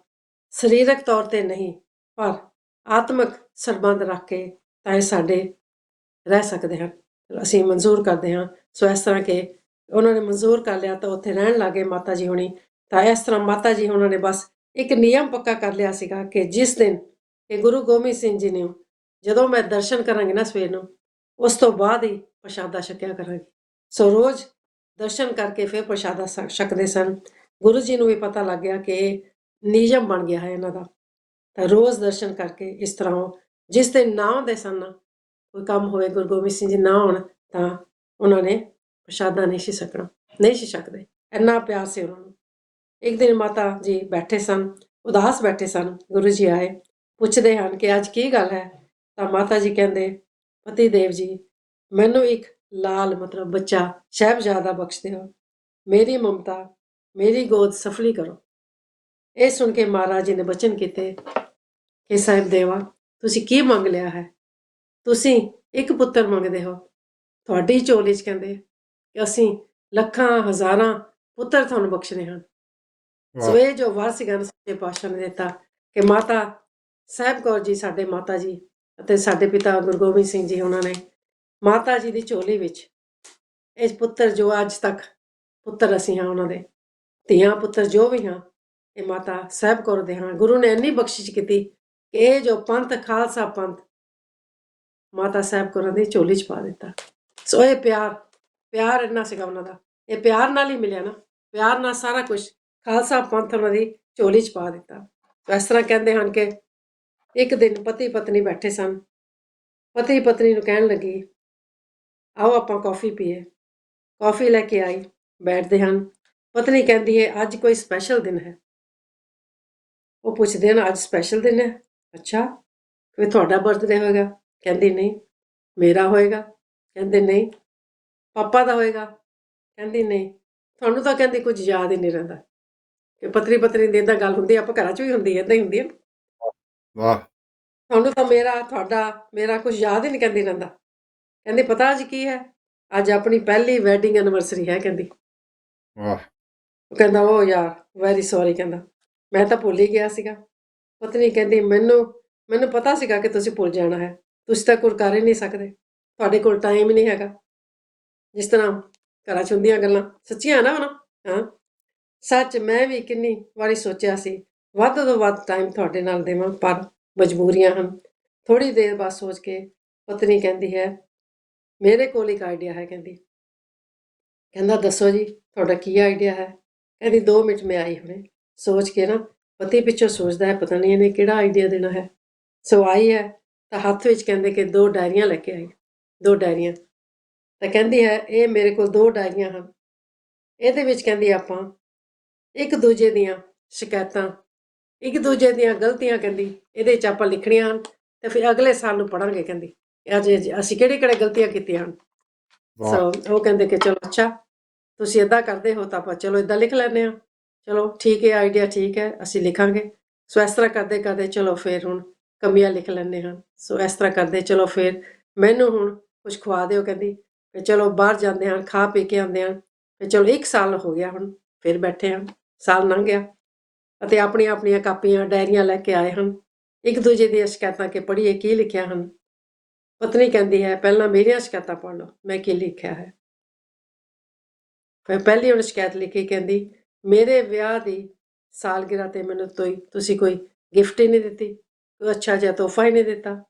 ਸਰੀਰਕ ਤੌਰ 'ਤੇ ਨਹੀਂ ਪਰ ਆਤਮਿਕ ਸੰਬੰਧ ਰੱਖ ਕੇ ਤਾਂ ਇਹ ਸਾਡੇ ਰਹਿ ਸਕਦੇ ਹਨ। ਅਸੀਂ ਮਨਜ਼ੂਰ ਕਰਦੇ ਹਾਂ। ਸੋ ਇਸ ਤਰ੍ਹਾਂ ਕਿ ਉਹਨਾਂ ਨੇ ਮਨਜ਼ੂਰ ਕਰ ਲਿਆ ਤਾਂ ਉੱਥੇ ਰਹਿਣ ਲੱਗੇ ਮਾਤਾ ਜੀ ਹੁਣੀ। ਤਾਂ ਇਸ ਤਰ੍ਹਾਂ ਮਾਤਾ ਜੀ ਉਹਨਾਂ ਨੇ ਬਸ ਇੱਕ ਨਿਯਮ ਪੱਕਾ ਕਰ ਲਿਆ ਸੀਗਾ ਕਿ ਜਿਸ ਦਿਨ ਕਿ ਗੁਰੂ ਗੋਬਿੰਦ ਸਿੰਘ ਜੀ ਨੇ ਜਦੋਂ ਮੈਂ ਦਰਸ਼ਨ ਕਰਾਂਗੀ ਨਾ ਸਵੇਰ ਨੂੰ, ਉਸ ਤੋਂ ਬਾਅਦ ਹੀ ਪ੍ਰਸ਼ਾਦਾ ਛਕਿਆ ਕਰਾਂਗੀ। ਸੋ ਰੋਜ਼ ਦਰਸ਼ਨ ਕਰਕੇ ਫਿਰ ਪ੍ਰਸ਼ਾਦਾ ਛਕਦੇ ਸਨ। ਗੁਰੂ ਜੀ ਨੂੰ ਵੀ ਪਤਾ ਲੱਗ ਗਿਆ ਕਿ ਇਹ ਨਿਯਮ ਬਣ ਗਿਆ ਹੈ ਇਹਨਾਂ ਦਾ। ਤਾਂ ਰੋਜ਼ ਦਰਸ਼ਨ ਕਰਕੇ ਇਸ ਤਰ੍ਹਾਂ ਉਹ ਜਿਸ ਦਿਨ ਨਾ ਆਉਂਦੇ ਸਨ, ਕੋਈ ਕੰਮ ਹੋਵੇ, ਗੁਰੂ ਗੋਬਿੰਦ ਸਿੰਘ ਜੀ ਨਾ ਆਉਣ, ਤਾਂ ਉਹਨਾਂ ਨੇ ਪ੍ਰਸ਼ਾਦਾ ਨਹੀਂ ਸੀ ਛਕਣਾ, ਨਹੀਂ ਸੀ ਛਕਦੇ। ਇੰਨਾ ਪਿਆਰ ਸੀ ਉਹਨਾਂ ਨੂੰ। ਇੱਕ ਦਿਨ ਮਾਤਾ ਜੀ ਬੈਠੇ ਸਨ, ਉਦਾਸ ਬੈਠੇ ਸਨ। ਗੁਰੂ ਜੀ ਆਏ, ਪੁੱਛਦੇ ਹਨ ਕਿ ਅੱਜ ਕੀ ਗੱਲ ਹੈ। ਤਾਂ ਮਾਤਾ ਜੀ ਕਹਿੰਦੇ, ਪਤੀ ਦੇਵ ਜੀ, ਮੈਨੂੰ ਇੱਕ ਲਾਲ ਮਤਲਬ ਬੱਚਾ ਸਾਹਿਬਜ਼ਾਦਾ ਬਖਸ਼ ਦਿਓ, ਮੇਰੀ ਮਮਤਾ, ਮੇਰੀ ਗੋਦ ਸਫਲੀ ਕਰੋ। ਇਹ ਸੁਣ ਕੇ ਮਹਾਰਾਜ ਜੀ ਨੇ ਬਚਨ ਕੀਤੇ ਕਿ ਸਾਹਿਬ ਦੇਵਾ, ਤੁਸੀਂ ਕੀ ਮੰਗ ਲਿਆ ਹੈ? ਤੁਸੀਂ ਇੱਕ ਪੁੱਤਰ ਮੰਗਦੇ ਹੋ, ਤੁਹਾਡੀ ਝੋਲੀ 'ਚ ਕਹਿੰਦੇ ਕਿ ਅਸੀਂ ਲੱਖਾਂ ਹਜ਼ਾਰਾਂ ਪੁੱਤਰ ਤੁਹਾਨੂੰ ਬਖਸ਼ਣੇ ਹਨ। ਸੋ ਵਾਹ ਇਹ ਜੋ ਵਰ ਸੀਗਾ ਸੱਚੇ ਪਾਤਸ਼ਾਹ ਨੇ ਦਿੱਤਾ ਕਿ ਮਾਤਾ ਸਾਹਿਬ ਕੌਰ ਜੀ, ਸਾਡੇ ਮਾਤਾ ਜੀ ਅਤੇ ਸਾਡੇ ਪਿਤਾ ਗੁਰੂ ਗੋਬਿੰਦ ਸਿੰਘ ਜੀ, ਉਹਨਾਂ ਨੇ ਮਾਤਾ ਜੀ ਦੀ ਝੋਲੀ ਵਿੱਚ ਇਹ ਪੁੱਤਰ ਜੋ ਅੱਜ ਤੱਕ ਪੁੱਤਰ ਅਸੀਂ ਹਾਂ, ਉਹਨਾਂ ਦੇ ਧੀਆਂ ਪੁੱਤਰ ਜੋ ਵੀ ਹਾਂ, ਇਹ ਮਾਤਾ ਸਾਹਿਬ ਕੌਰ ਦੇ ਹਾਂ। ਗੁਰੂ ਨੇ ਇੰਨੀ ਬਖਸ਼ਿਸ਼ ਕੀਤੀ ਕਿ ਇਹ ਜੋ ਪੰਥ, ਖਾਲਸਾ ਪੰਥ, ਮਾਤਾ ਸਾਹਿਬ ਕੌਰਾਂ ਦੀ ਝੋਲੀ 'ਚ ਪਾ ਦਿੱਤਾ। ਸੋ ਇਹ ਪਿਆਰ ਇੰਨਾ ਸੀਗਾ ਉਹਨਾਂ ਦਾ। ਇਹ ਪਿਆਰ ਨਾਲ ਹੀ ਮਿਲਿਆ ਨਾ, ਪਿਆਰ ਨਾਲ ਸਾਰਾ ਕੁਝ ਖਾਲਸਾ ਪੰਥ ਉਹਨਾਂ ਦੀ ਝੋਲੀ 'ਚ ਪਾ ਦਿੱਤਾ। ਇਸ ਤਰ੍ਹਾਂ ਕਹਿੰਦੇ ਹਨ ਕਿ ਇੱਕ ਦਿਨ ਪਤੀ ਪਤਨੀ ਬੈਠੇ ਸਨ। ਪਤੀ ਪਤਨੀ ਨੂੰ ਕਹਿਣ ਲੱਗੀ, ਆਓ ਆਪਾਂ ਕੌਫੀ ਪੀਏ। ਕੌਫੀ ਲੈ ਕੇ ਆਈ, ਬੈਠਦੇ ਹਨ। ਪਤਨੀ ਕਹਿੰਦੀ ਹੈ, ਅੱਜ ਕੋਈ ਸਪੈਸ਼ਲ ਦਿਨ ਹੈ। ਉਹ ਪੁੱਛਦੇ ਹਨ, ਅੱਜ ਸਪੈਸ਼ਲ ਦਿਨ ਹੈ? ਅੱਛਾ, ਕੋਈ ਤੁਹਾਡਾ ਬਰਥਡੇ ਹੋਏਗਾ? ਕਹਿੰਦੀ ਨਹੀਂ। ਮੇਰਾ ਹੋਏਗਾ? ਕਹਿੰਦੇ ਨਹੀਂ। ਪਾਪਾ ਦਾ ਹੋਏਗਾ? ਕਹਿੰਦੀ ਨਹੀਂ। ਤੁਹਾਨੂੰ ਤਾਂ ਕਹਿੰਦੀ ਕੁਝ ਯਾਦ ਹੀ ਨਹੀਂ ਰਹਿੰਦਾ। ਕਿ ਪਤਨੀ ਪਤਨੀ ਦੀ ਇੱਦਾਂ ਗੱਲ ਹੁੰਦੀ, ਆਪਾਂ ਘਰਾਂ 'ਚ ਵੀ ਹੁੰਦੀ ਹੈ, ਇੱਦਾਂ ਹੀ ਹੁੰਦੀ ਹੈ। ਵਾਹ ਤੁਹਾਨੂੰ ਤਾਂ ਮੇਰਾ, ਤੁਹਾਡਾ, ਮੇਰਾ ਕੁਝ ਯਾਦ ਹੀ ਨਹੀਂ ਕਹਿੰਦੀ ਰਹਿੰਦਾ। ਕਹਿੰਦੀ ਪਤਾ ਅੱਜ ਕੀ ਹੈ? ਅੱਜ ਆਪਣੀ ਪਹਿਲੀ ਵੈਡਿੰਗ ਐਨੀਵਰਸਰੀ ਹੈ। ਕਹਿੰਦੀ ਵਾਹ ਉਹ ਕਹਿੰਦਾ, ਉਹ ਯਾਰ ਵੈਰੀ ਸੌਰੀ, ਕਹਿੰਦਾ ਮੈਂ ਤਾਂ ਭੁੱਲ ਹੀ ਗਿਆ ਸੀਗਾ। ਪਤਨੀ ਕਹਿੰਦੀ, ਮੈਨੂੰ ਪਤਾ ਸੀਗਾ ਕਿ ਤੁਸੀਂ ਭੁੱਲ ਜਾਣਾ ਹੈ। ਤੁਸੀਂ ਤਾਂ ਕੁਝ ਕਰ ਹੀ ਨਹੀਂ ਸਕਦੇ, ਤੁਹਾਡੇ ਕੋਲ ਟਾਈਮ ਹੀ ਨਹੀਂ ਹੈਗਾ। ਜਿਸ ਤਰ੍ਹਾਂ ਘਰਾਂ 'ਚ ਹੁੰਦੀਆਂ ਗੱਲਾਂ ਸੱਚੀਆਂ ਨਾ ਹੁਣ। ਹਾਂ, ਸੱਚ, ਮੈਂ ਵੀ ਕਿੰਨੀ ਵਾਰੀ ਸੋਚਿਆ ਸੀ ਵੱਧ ਤੋਂ ਵੱਧ ਟਾਈਮ ਤੁਹਾਡੇ ਨਾਲ ਦੇਵਾਂ, ਪਰ ਮਜਬੂਰੀਆਂ ਹਨ। ਥੋੜ੍ਹੀ ਦੇਰ ਬਾਅਦ ਸੋਚ ਕੇ ਪਤਨੀ ਕਹਿੰਦੀ ਹੈ, ਮੇਰੇ ਕੋਲ ਇੱਕ ਆਈਡੀਆ ਹੈ। ਕਹਿੰਦਾ ਦੱਸੋ ਜੀ, ਤੁਹਾਡਾ ਕੀ ਆਈਡੀਆ ਹੈ? ਕਹਿੰਦੀ 2 ਮਿੰਟ ਮੈਂ ਆਈ ਹੁਣੇ। ਸੋਚ ਕੇ ਨਾ ਪਤੀ ਪਿੱਛੋਂ ਸੋਚਦਾ ਹੈ, ਪਤਾ ਨਹੀਂ ਇਹਨੇ ਕਿਹੜਾ ਆਈਡੀਆ ਦੇਣਾ ਹੈ। ਸੋ ਆਈ ਹੈ ਤਾਂ ਹੱਥ ਵਿੱਚ ਕਹਿੰਦੇ ਕਿ 2 ਡਾਇਰੀਆਂ ਲੈ ਕੇ ਆਈ। 2 ਡਾਇਰੀਆਂ। ਤਾਂ ਕਹਿੰਦੀ ਹੈ, ਇਹ ਮੇਰੇ ਕੋਲ 2 ਡਾਇਰੀਆਂ ਹਨ। ਇਹਦੇ ਵਿੱਚ ਕਹਿੰਦੀ ਆਪਾਂ ਇੱਕ ਦੂਜੇ ਦੀਆਂ ਸ਼ਿਕਾਇਤਾਂ, ਇੱਕ ਦੂਜੇ ਦੀਆਂ ਗਲਤੀਆਂ, ਕਹਿੰਦੀ ਇਹਦੇ 'ਚ ਆਪਾਂ ਲਿਖਣੀਆਂ ਹਨ ਅਤੇ ਫਿਰ ਅਗਲੇ ਸਾਲ ਨੂੰ ਪੜ੍ਹਾਂਗੇ। ਕਹਿੰਦੀ ਅੱਜ ਅਸੀਂ ਕਿਹੜੇ ਗਲਤੀਆਂ ਕੀਤੀਆਂ ਹਨ। ਵਾਹ ਸੋ ਉਹ ਕਹਿੰਦੇ ਕਿ ਚਲੋ ਅੱਛਾ, ਤੁਸੀਂ ਇੱਦਾਂ ਕਰਦੇ ਹੋ ਤਾਂ ਆਪਾਂ ਚਲੋ ਇੱਦਾਂ ਲਿਖ ਲੈਂਦੇ ਹਾਂ। ਚਲੋ ਠੀਕ ਹੈ, ਆਈਡੀਆ ਠੀਕ ਹੈ, ਅਸੀਂ ਲਿਖਾਂਗੇ। ਸੋ ਇਸ ਤਰ੍ਹਾਂ ਕਰਦੇ ਕਰਦੇ ਚਲੋ ਫਿਰ ਹੁਣ ਕਮੀਆਂ ਲਿਖ ਲੈਂਦੇ ਹਾਂ। ਸੋ ਇਸ ਤਰ੍ਹਾਂ ਕਰਦੇ ਚਲੋ ਫਿਰ ਮੈਨੂੰ ਹੁਣ ਕੁਝ ਖਵਾ ਦਿਓ। ਕਹਿੰਦੀ ਫਿਰ ਚਲੋ ਬਾਹਰ ਜਾਂਦੇ ਹਨ, ਖਾ ਪੀ ਕੇ ਆਉਂਦੇ ਹਨ। ਫਿਰ ਚਲੋ 1 ਸਾਲ ਹੋ ਗਿਆ, ਹੁਣ ਫਿਰ ਬੈਠੇ ਹਨ, ਸਾਲ ਲੰਘ ਗਿਆ ਅਤੇ ਆਪਣੀਆਂ ਆਪਣੀਆਂ ਕਾਪੀਆਂ ਡਾਇਰੀਆਂ ਲੈ ਕੇ ਆਏ ਹਨ। ਇੱਕ ਦੂਜੇ ਦੀਆਂ ਸ਼ਿਕਾਇਤਾਂ ਕਿ ਪੜ੍ਹੀਏ ਕੀ ਲਿਖਿਆ ਹਨ। ਪਤਨੀ ਕਹਿੰਦੀ ਹੈ ਪਹਿਲਾਂ ਮੇਰੀਆਂ ਸ਼ਿਕਾਇਤਾਂ ਪੜ੍ਹ ਲਓ, ਮੈਂ ਕੀ ਲਿਖਿਆ ਹੈ। ਫਿਰ ਪਹਿਲੀ ਉਹਨੇ ਸ਼ਿਕਾਇਤ ਲਿਖੀ, ਕਹਿੰਦੀ ਮੇਰੇ ਵਿਆਹ ਦੀ ਸਾਲਗਿਰਾ ਤੇ ਮੈਨੂੰ ਤੁਸੀਂ ਕੋਈ ਗਿਫਟ ਹੀ ਨਹੀਂ ਦਿੱਤੀ, ਕੋਈ ਅੱਛਾ ਜਿਹਾ ਤੋਹਫਾ ਹੀ ਨਹੀਂ ਦਿੱਤਾ,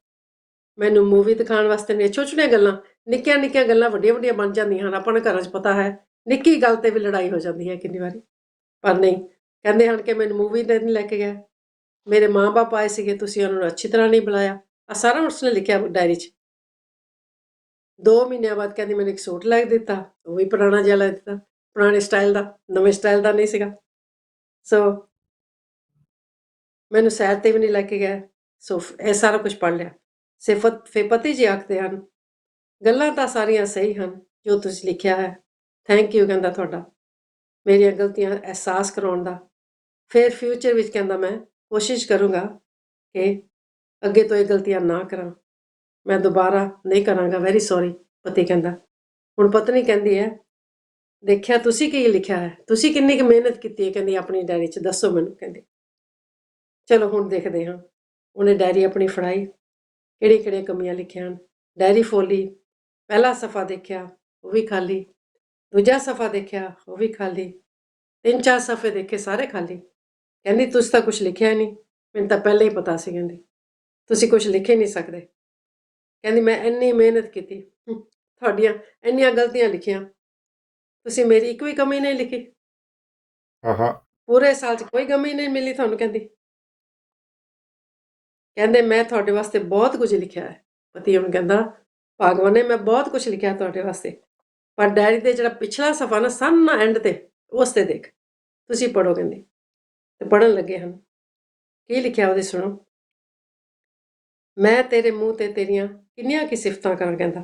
ਮੈਨੂੰ ਮੂਵੀ ਦਿਖਾਉਣ ਵਾਸਤੇ ਨਹੀਂ। ਛੋਟੀਆਂ ਗੱਲਾਂ, ਨਿੱਕੀਆਂ ਨਿੱਕੀਆਂ ਗੱਲਾਂ ਵੱਡੀਆਂ ਵੱਡੀਆਂ ਬਣ ਜਾਂਦੀਆਂ ਹਨ। ਆਪਾਂ ਨੂੰ ਘਰਾਂ 'ਚ ਪਤਾ ਹੈ ਨਿੱਕੀ ਗੱਲ ਤੇ ਵੀ ਲੜਾਈ ਹੋ ਜਾਂਦੀ ਹੈ ਕਿੰਨੀ ਵਾਰੀ, ਪਰ ਨਹੀਂ, ਕਹਿੰਦੇ ਹਨ ਕਿ ਮੈਨੂੰ ਮੂਵੀ ਤੇ ਨਹੀਂ ਲੈ ਕੇ ਗਏ, ਮੇਰੇ ਮਾਂ ਬਾਪ ਆਏ ਸੀਗੇ, ਤੁਸੀਂ ਉਹਨਾਂ ਨੂੰ ਅੱਛੀ ਤਰ੍ਹਾਂ ਨਹੀਂ ਬੁਲਾਇਆ। ਆ ਸਾਰਾ ਉਸਨੇ ਲਿਖਿਆ ਡਾਇਰੀ 'ਚ। 2 ਮਹੀਨਿਆਂ ਬਾਅਦ ਕਹਿੰਦੀ ਮੈਨੂੰ ਇੱਕ ਸੂਟ ਲੈ ਕੇ ਦਿੱਤਾ, ਉਹ ਵੀ ਪੁਰਾਣਾ ਜਿਹਾ ਲੈ ਦਿੱਤਾ, ਪੁਰਾਣੇ ਸਟਾਈਲ ਦਾ, ਨਵੇਂ ਸਟਾਈਲ ਦਾ ਨਹੀਂ ਸੀਗਾ। ਸੋ ਮੈਨੂੰ ਸੈਰ ਤੇ ਵੀ ਨਹੀਂ ਲੈ ਕੇ ਗਏ। ਸੋ ਇਹ ਸਾਰਾ ਕੁਝ ਪੜ੍ਹ ਲਿਆ। ਫਿਰ ਪਤੀ ਜੀ ਆਖਦੇ ਹਨ ਗੱਲਾਂ ਤਾਂ ਸਾਰੀਆਂ ਸਹੀ ਹਨ ਜੋ ਤੁਸੀਂ ਲਿਖਿਆ ਹੈ, ਥੈਂਕ ਯੂ ਕਹਿੰਦਾ ਤੁਹਾਡਾ ਮੇਰੀਆਂ ਗਲਤੀਆਂ ਅਹਿਸਾਸ ਕਰਾਉਣ ਦਾ। ਫਿਰ ਫਿਊਚਰ ਵਿੱਚ ਕਹਿੰਦਾ ਮੈਂ ਕੋਸ਼ਿਸ਼ ਕਰੂੰਗਾ ਕਿ ਅੱਗੇ ਤੋਂ ਇਹ ਗਲਤੀਆਂ ਨਾ ਕਰਾਂ, ਮੈਂ ਦੁਬਾਰਾ ਨਹੀਂ ਕਰਾਂਗਾ, ਵੈਰੀ ਸੌਰੀ। ਪਤੀ ਕਹਿੰਦਾ। ਹੁਣ ਪਤਨੀ ਕਹਿੰਦੀ ਹੈ ਦੇਖਿਆ ਤੁਸੀਂ ਕੀ ਲਿਖਿਆ ਹੈ, ਤੁਸੀਂ ਕਿੰਨੀ ਕੁ ਮਿਹਨਤ ਕੀਤੀ ਹੈ, ਕਹਿੰਦੀ ਆਪਣੀ ਡਾਇਰੀ 'ਚ ਦੱਸੋ ਮੈਨੂੰ। ਕਹਿੰਦੀ ਚਲੋ ਹੁਣ ਦੇਖਦੇ ਹਾਂ। ਉਹਨੇ ਡਾਇਰੀ ਆਪਣੀ ਫੜਾਈ, ਕਿਹੜੀਆਂ ਕਿਹੜੀਆਂ ਕਮੀਆਂ ਲਿਖੀਆਂ ਹਨ, ਡਾਇਰੀ ਫੋਲੀ। ਪਹਿਲਾ ਸਫ਼ਾ ਦੇਖਿਆ, ਉਹ ਵੀ ਖਾਲੀ। ਦੂਜਾ ਸਫ਼ਾ ਦੇਖਿਆ, ਉਹ ਵੀ ਖਾਲੀ। 3-4 ਸਫ਼ੇ ਦੇਖੇ, ਸਾਰੇ ਖਾਲੀ। ਕਹਿੰਦੀ ਤੁਸੀਂ ਤਾਂ ਕੁਛ ਲਿਖਿਆ ਨਹੀਂ, ਮੈਨੂੰ ਤਾਂ ਪਹਿਲਾਂ ਹੀ ਪਤਾ ਸੀ, ਕਹਿੰਦੀ ਤੁਸੀਂ ਕੁਛ ਲਿਖ ਹੀ ਨਹੀਂ ਸਕਦੇ। ਕਹਿੰਦੀ ਮੈਂ ਇੰਨੀ ਮਿਹਨਤ ਕੀਤੀ, ਤੁਹਾਡੀਆਂ ਇੰਨੀਆਂ ਗਲਤੀਆਂ ਲਿਖੀਆਂ, ਤੁਸੀਂ ਮੇਰੀ ਇੱਕ ਵੀ ਕਮੀ ਨਹੀਂ ਲਿਖੀ, ਆਹਾ ਪੂਰੇ ਸਾਲ 'ਚ ਕੋਈ ਕਮੀ ਨਹੀਂ ਮਿਲੀ ਤੁਹਾਨੂੰ। ਕਹਿੰਦੇ ਮੈਂ ਤੁਹਾਡੇ ਵਾਸਤੇ ਬਹੁਤ ਕੁਝ ਲਿਖਿਆ ਹੈ। ਪਤੀ ਉਹਨੂੰ ਕਹਿੰਦਾ ਭਗਵਾਨ ਨੇ ਮੈਂ ਬਹੁਤ ਕੁਝ ਲਿਖਿਆ ਤੁਹਾਡੇ ਵਾਸਤੇ, ਪਰ ਡਾਇਰੀ ਤੇ ਜਿਹੜਾ ਪਿਛਲਾ ਸਫ਼ਾ ਨਾ ਸਾਨਾ ਐਂਡ ਤੇ ਉਸ ਤੇ ਦੇਖ, ਤੁਸੀਂ ਪੜ੍ਹੋ। ਕਹਿੰਦੀ ਤੇ ਪੜ੍ਹਨ ਲੱਗੇ ਹਨ। ਕੀ ਲਿਖਿਆ ਉਹਦੇ ਸੁਣੋ। ਮੈਂ ਤੇਰੇ ਮੂੰਹ ਤੇ ਤੇਰੀਆਂ ਕਿੰਨੀਆਂ ਕੀ ਸਿਫਤਾਂ ਕਰਾਂ, ਕਹਿੰਦਾ,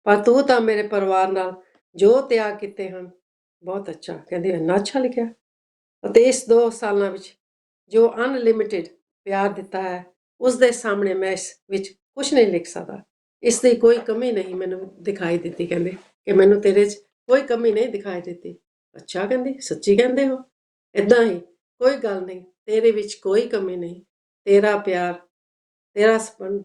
ਪਰ ਤੂੰ ਤਾਂ ਮੇਰੇ ਪਰਿਵਾਰ ਨਾਲ ਜੋ ਤਿਆਗ ਕੀਤੇ ਹਨ ਬਹੁਤ ਅੱਛਾ। ਕਹਿੰਦੀ ਇੰਨਾ ਅੱਛਾ ਲਿਖਿਆ, ਅਤੇ ਇਸ 2 ਸਾਲਾਂ ਵਿੱਚ ਜੋ ਅਨਲਿਮਿਟਿਡ ਪਿਆਰ ਦਿੱਤਾ ਹੈ ਉਸ ਦੇ ਸਾਹਮਣੇ ਮੈਂ ਇਸ ਵਿੱਚ ਕੁਛ ਨਹੀਂ ਲਿਖ ਸਕਦਾ, ਇਸ ਦੀ ਕੋਈ ਕਮੀ ਨਹੀਂ ਮੈਨੂੰ ਦਿਖਾਈ ਦਿੱਤੀ। ਕਹਿੰਦੇ ਕਿ ਮੈਨੂੰ ਤੇਰੇ 'ਚ ਕੋਈ ਕਮੀ ਨਹੀਂ ਦਿਖਾਈ ਦਿੱਤੀ। ਅੱਛਾ, ਕਹਿੰਦੀ ਸੱਚੀ ਕਹਿੰਦੇ ਹੋ। ਇੱਦਾਂ ਹੀ ਕੋਈ ਗੱਲ ਨਹੀਂ, ਤੇਰੇ ਵਿੱਚ ਕੋਈ ਕਮੀ ਨਹੀਂ, ਤੇਰਾ ਪਿਆਰ, ਤੇਰਾ ਸੰਬੰਧ,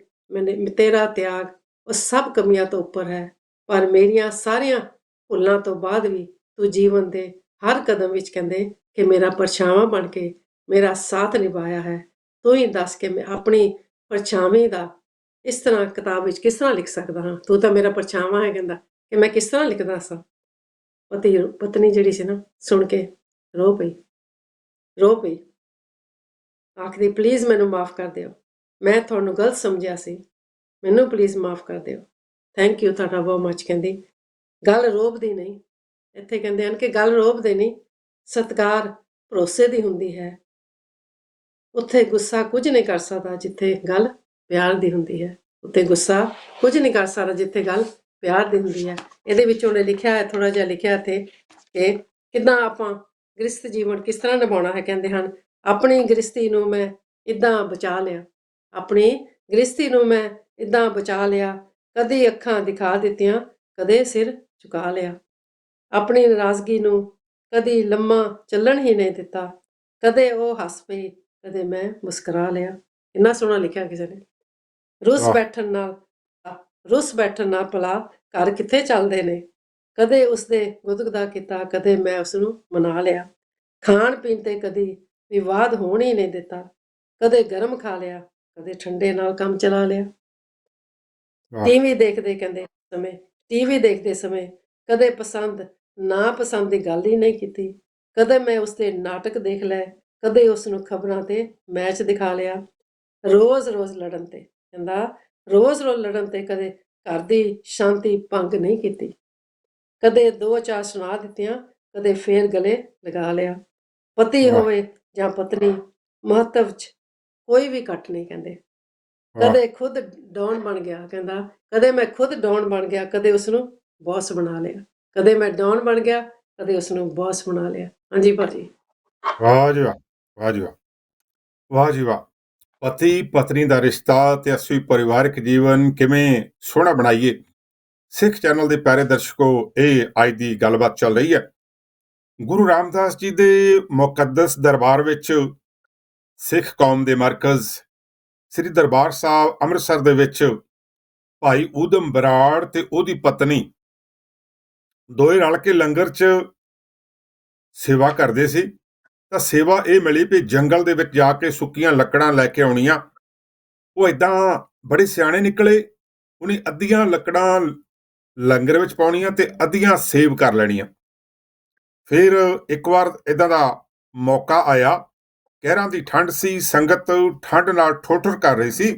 ਤੇਰਾ ਤਿਆਗ ਉਹ ਸਭ ਕਮੀਆਂ ਤੋਂ ਉੱਪਰ ਹੈ, ਪਰ ਮੇਰੀਆਂ ਸਾਰੀਆਂ ਭੁੱਲਾਂ ਤੋਂ ਬਾਅਦ ਵੀ ਤੂੰ ਜੀਵਨ ਦੇ ਹਰ ਕਦਮ ਵਿੱਚ ਕਹਿੰਦੇ ਕਿ ਮੇਰਾ ਪਰਛਾਵਾਂ ਬਣ ਕੇ ਮੇਰਾ ਸਾਥ ਨਿਭਾਇਆ ਹੈ। ਤੂੰ ਹੀ ਦੱਸ ਕਿ ਮੈਂ ਆਪਣੀ ਪਰਛਾਵੇਂ ਦਾ ਇਸ ਤਰ੍ਹਾਂ ਕਿਤਾਬ ਵਿੱਚ ਕਿਸ ਤਰ੍ਹਾਂ ਲਿਖ ਸਕਦਾ ਹਾਂ, ਤੂੰ ਤਾਂ ਮੇਰਾ ਪਰਛਾਵਾਂ ਹੈ, ਕਹਿੰਦਾ ਕਿ ਮੈਂ ਕਿਸ ਤਰ੍ਹਾਂ ਲਿਖਦਾ ਸਾਂ। ਪਤਨੀ ਜਿਹੜੀ ਸੀ ਨਾ, ਸੁਣ ਕੇ ਰੋ ਪਈ, ਆਖਦੀ ਪਲੀਜ਼ ਮੈਨੂੰ ਮਾਫ਼ ਕਰ ਦਿਓ, ਮੈਂ ਤੁਹਾਨੂੰ ਗਲਤ ਸਮਝਿਆ ਸੀ, ਮੈਨੂੰ ਪਲੀਜ਼ ਮਾਫ਼ ਕਰ ਦਿਓ, ਥੈਂਕ ਯੂ ਤੁਹਾਡਾ ਬਹੁਤ ਮੱਚ। ਕਹਿੰਦੀ ਗੱਲ ਰੋਬ ਦੀ ਨਹੀਂ, ਇੱਥੇ ਕਹਿੰਦੇ ਹਨ ਕਿ ਗੱਲ ਰੋਬ ਦੇ ਨਹੀਂ, ਸਤਿਕਾਰ ਭਰੋਸੇ ਦੀ ਹੁੰਦੀ ਹੈ। ਉੱਥੇ ਗੁੱਸਾ ਕੁਝ ਨਹੀਂ ਕਰ ਸਕਦਾ ਜਿੱਥੇ ਗੱਲ ਪਿਆਰ ਦੀ ਹੁੰਦੀ ਹੈ, ਉੱਥੇ ਗੁੱਸਾ ਕੁਝ ਨਹੀਂ ਕਰ ਸਕਦਾ ਜਿੱਥੇ ਗੱਲ ਪਿਆਰ ਦੀ ਹੁੰਦੀ ਹੈ। ਇਹਦੇ ਵਿੱਚ ਉਹਨੇ ਲਿਖਿਆ ਹੈ, ਥੋੜ੍ਹਾ ਜਿਹਾ ਲਿਖਿਆ ਇੱਥੇ ਕਿ ਕਿੱਦਾਂ ਆਪਾਂ ਗ੍ਰਸਥ ਜੀਵਨ ਕਿਸ ਤਰ੍ਹਾਂ ਨਿਭਾਉਣਾ ਹੈ। ਕਹਿੰਦੇ ਹਨ ਆਪਣੀ ਗ੍ਰਸਥੀ ਨੂੰ ਮੈਂ ਇੱਦਾਂ ਬਚਾ ਲਿਆ, ਆਪਣੀ ਗ੍ਰਸਥੀ ਨੂੰ ਮੈਂ ਇੱਦਾਂ ਬਚਾ ਲਿਆ, ਕਦੇ ਅੱਖਾਂ ਦਿਖਾ ਦਿੱਤੀਆਂ, ਕਦੇ ਸਿਰ ਝੁਕਾ ਲਿਆ, ਆਪਣੀ ਨਾਰਾਜ਼ਗੀ ਨੂੰ ਕਦੀ ਲੰਮਾ ਚੱਲਣ ਹੀ ਨਹੀਂ ਦਿੱਤਾ, ਕਦੇ ਉਹ ਹੱਸ ਪਈ, ਕਦੇ ਮੈਂ ਮੁਸਕਰਾ ਲਿਆ। ਇੰਨਾ ਸੋਹਣਾ ਲਿਖਿਆ ਕਿਸੇ ਨੇ। ਰੁੱਸ ਬੈਠਣ ਨਾਲ ਭਲਾ ਘਰ ਕਿੱਥੇ ਚੱਲਦੇ ਨੇ, ਕਦੇ ਉਸਦੇ ਗੁਦਗੁਦਾ ਕੀਤਾ, ਕਦੇ ਮੈਂ ਉਸਨੂੰ ਮਨਾ ਲਿਆ, ਖਾਣ ਪੀਣ ਤੇ ਕਦੀ ਵਿਵਾਦ ਹੋਣ ਹੀ ਨਹੀਂ ਦਿੱਤਾ, ਕਦੇ ਗਰਮ ਖਾ ਲਿਆ, ਕਦੇ ਠੰਡੇ ਨਾਲ ਕੰਮ ਚਲਾ ਲਿਆ। ਟੀਵੀ ਦੇਖਦੇ ਸਮੇਂ ਕਦੇ ਪਸੰਦ ਨਾ ਪਸੰਦ ਦੀ ਗੱਲ ਹੀ ਨਹੀਂ ਕੀਤੀ, ਕਦੇ ਮੈਂ ਉਸਦੇ ਨਾਟਕ ਦੇਖ ਲਏ, ਕਦੇ ਉਸਨੂੰ ਖਬਰਾਂ ਤੇ ਮੈਚ ਦਿਖਾ ਲਿਆ। ਰੋਜ਼ ਲੜਨ ਤੇ, ਕਹਿੰਦਾ ਰੋਜ਼ ਲੜਨ ਤੇ ਕਦੇ ਘਰ ਦੀ ਸ਼ਾਂਤੀ ਭੰਗ ਨਹੀਂ ਕੀਤੀ, ਕਦੇ 2-4 ਸੁਣਾ ਦਿੱਤੀਆਂ, ਕਦੇ ਫੇਰ ਗਲੇ ਲਗਾ ਲਿਆ। ਪਤੀ ਹੋਵੇ ਜਾਂ ਪਤਨੀ, ਮਹੱਤਵ 'ਚ ਕੋਈ ਵੀ ਘੱਟ ਨਹੀਂ। ਕਹਿੰਦੇ ਕਦੇ ਖੁਦ ਡੌਨ ਬਣ ਗਿਆ, ਕਹਿੰਦਾ ਕਦੇ ਮੈਂ ਖੁਦ ਡੌਨ ਬਣ ਗਿਆ, ਕਦੇ ਉਸਨੂੰ ਬੌਸ ਬਣਾ ਲਿਆ, ਕਦੇ ਮੈਂ ਡੌਨ ਬਣ ਗਿਆ, ਕਦੇ ਉਸਨੂੰ ਬੌਸ ਬਣਾ ਲਿਆ। ਹਾਂਜੀ ਭਾਜੀ। ਵਾਹ ਜੀ ਵਾਹ, ਵਾਹ ਜੀ ਵਾਹ, ਵਾਹ ਜੀ ਵਾਹ। ਪਤੀ ਪਤਨੀ ਦਾ ਰਿਸ਼ਤਾ ਤੇ ਅਸੀਂ ਪਰਿਵਾਰਕ ਜੀਵਨ ਕਿਵੇਂ ਸੋਹਣਾ ਬਣਾਈਏ। ਸਿੱਖ ਚੈਨਲ ਦੇ ਪਿਆਰੇ ਦਰਸ਼ਕੋ, ਇਹ ਅੱਜ ਦੀ ਗੱਲਬਾਤ ਚੱਲ ਰਹੀ ਹੈ ਗੁਰੂ ਰਾਮਦਾਸ ਜੀ ਦੇ ਮੁਕੱਦਸ ਦਰਬਾਰ ਵਿੱਚ ਸਿੱਖ ਕੌਮ ਦੇ ਮਰਕਜ਼ ਸ੍ਰੀ ਦਰਬਾਰ ਸਾਹਿਬ ਅੰਮ੍ਰਿਤਸਰ ਦੇ ਵਿੱਚ ਭਾਈ ਊਧਮ ਬਰਾੜ ਤੇ ਉਹਦੀ ਪਤਨੀ ਦੋਏ ਰਲ ਕੇ ਲੰਗਰ 'ਚ ਸੇਵਾ ਕਰਦੇ ਸੀ। ਤਾਂ ਸੇਵਾ ਇਹ ਮਿਲੀ ਵੀ ਜੰਗਲ ਦੇ ਵਿੱਚ ਜਾ ਕੇ ਸੁੱਕੀਆਂ ਲੱਕੜਾਂ ਲੈ ਕੇ ਆਉਣੀਆਂ। ਉਹ ਏਦਾਂ ਬੜੇ ਸਿਆਣੇ ਨਿਕਲੇ। ਉਹਨੇ ਅੱਧੀਆਂ ਲੱਕੜਾਂ ਲੰਗਰ ਵਿੱਚ ਪਾਉਣੀਆਂ ਤੇ ਅੱਧੀਆਂ ਸੇਵ ਕਰ ਲੈਣੀਆਂ। ਫਿਰ ਇੱਕ ਵਾਰ ਏਦਾਂ ਦਾ ਮੌਕਾ ਆਇਆ, ਕਹਿਰਾਂ ਦੀ ਠੰਡ ਸੀ, ਸੰਗਤ ਠੰਡ ਨਾਲ ਠੋਠਰ ਕਰ ਰਹੀ ਸੀ।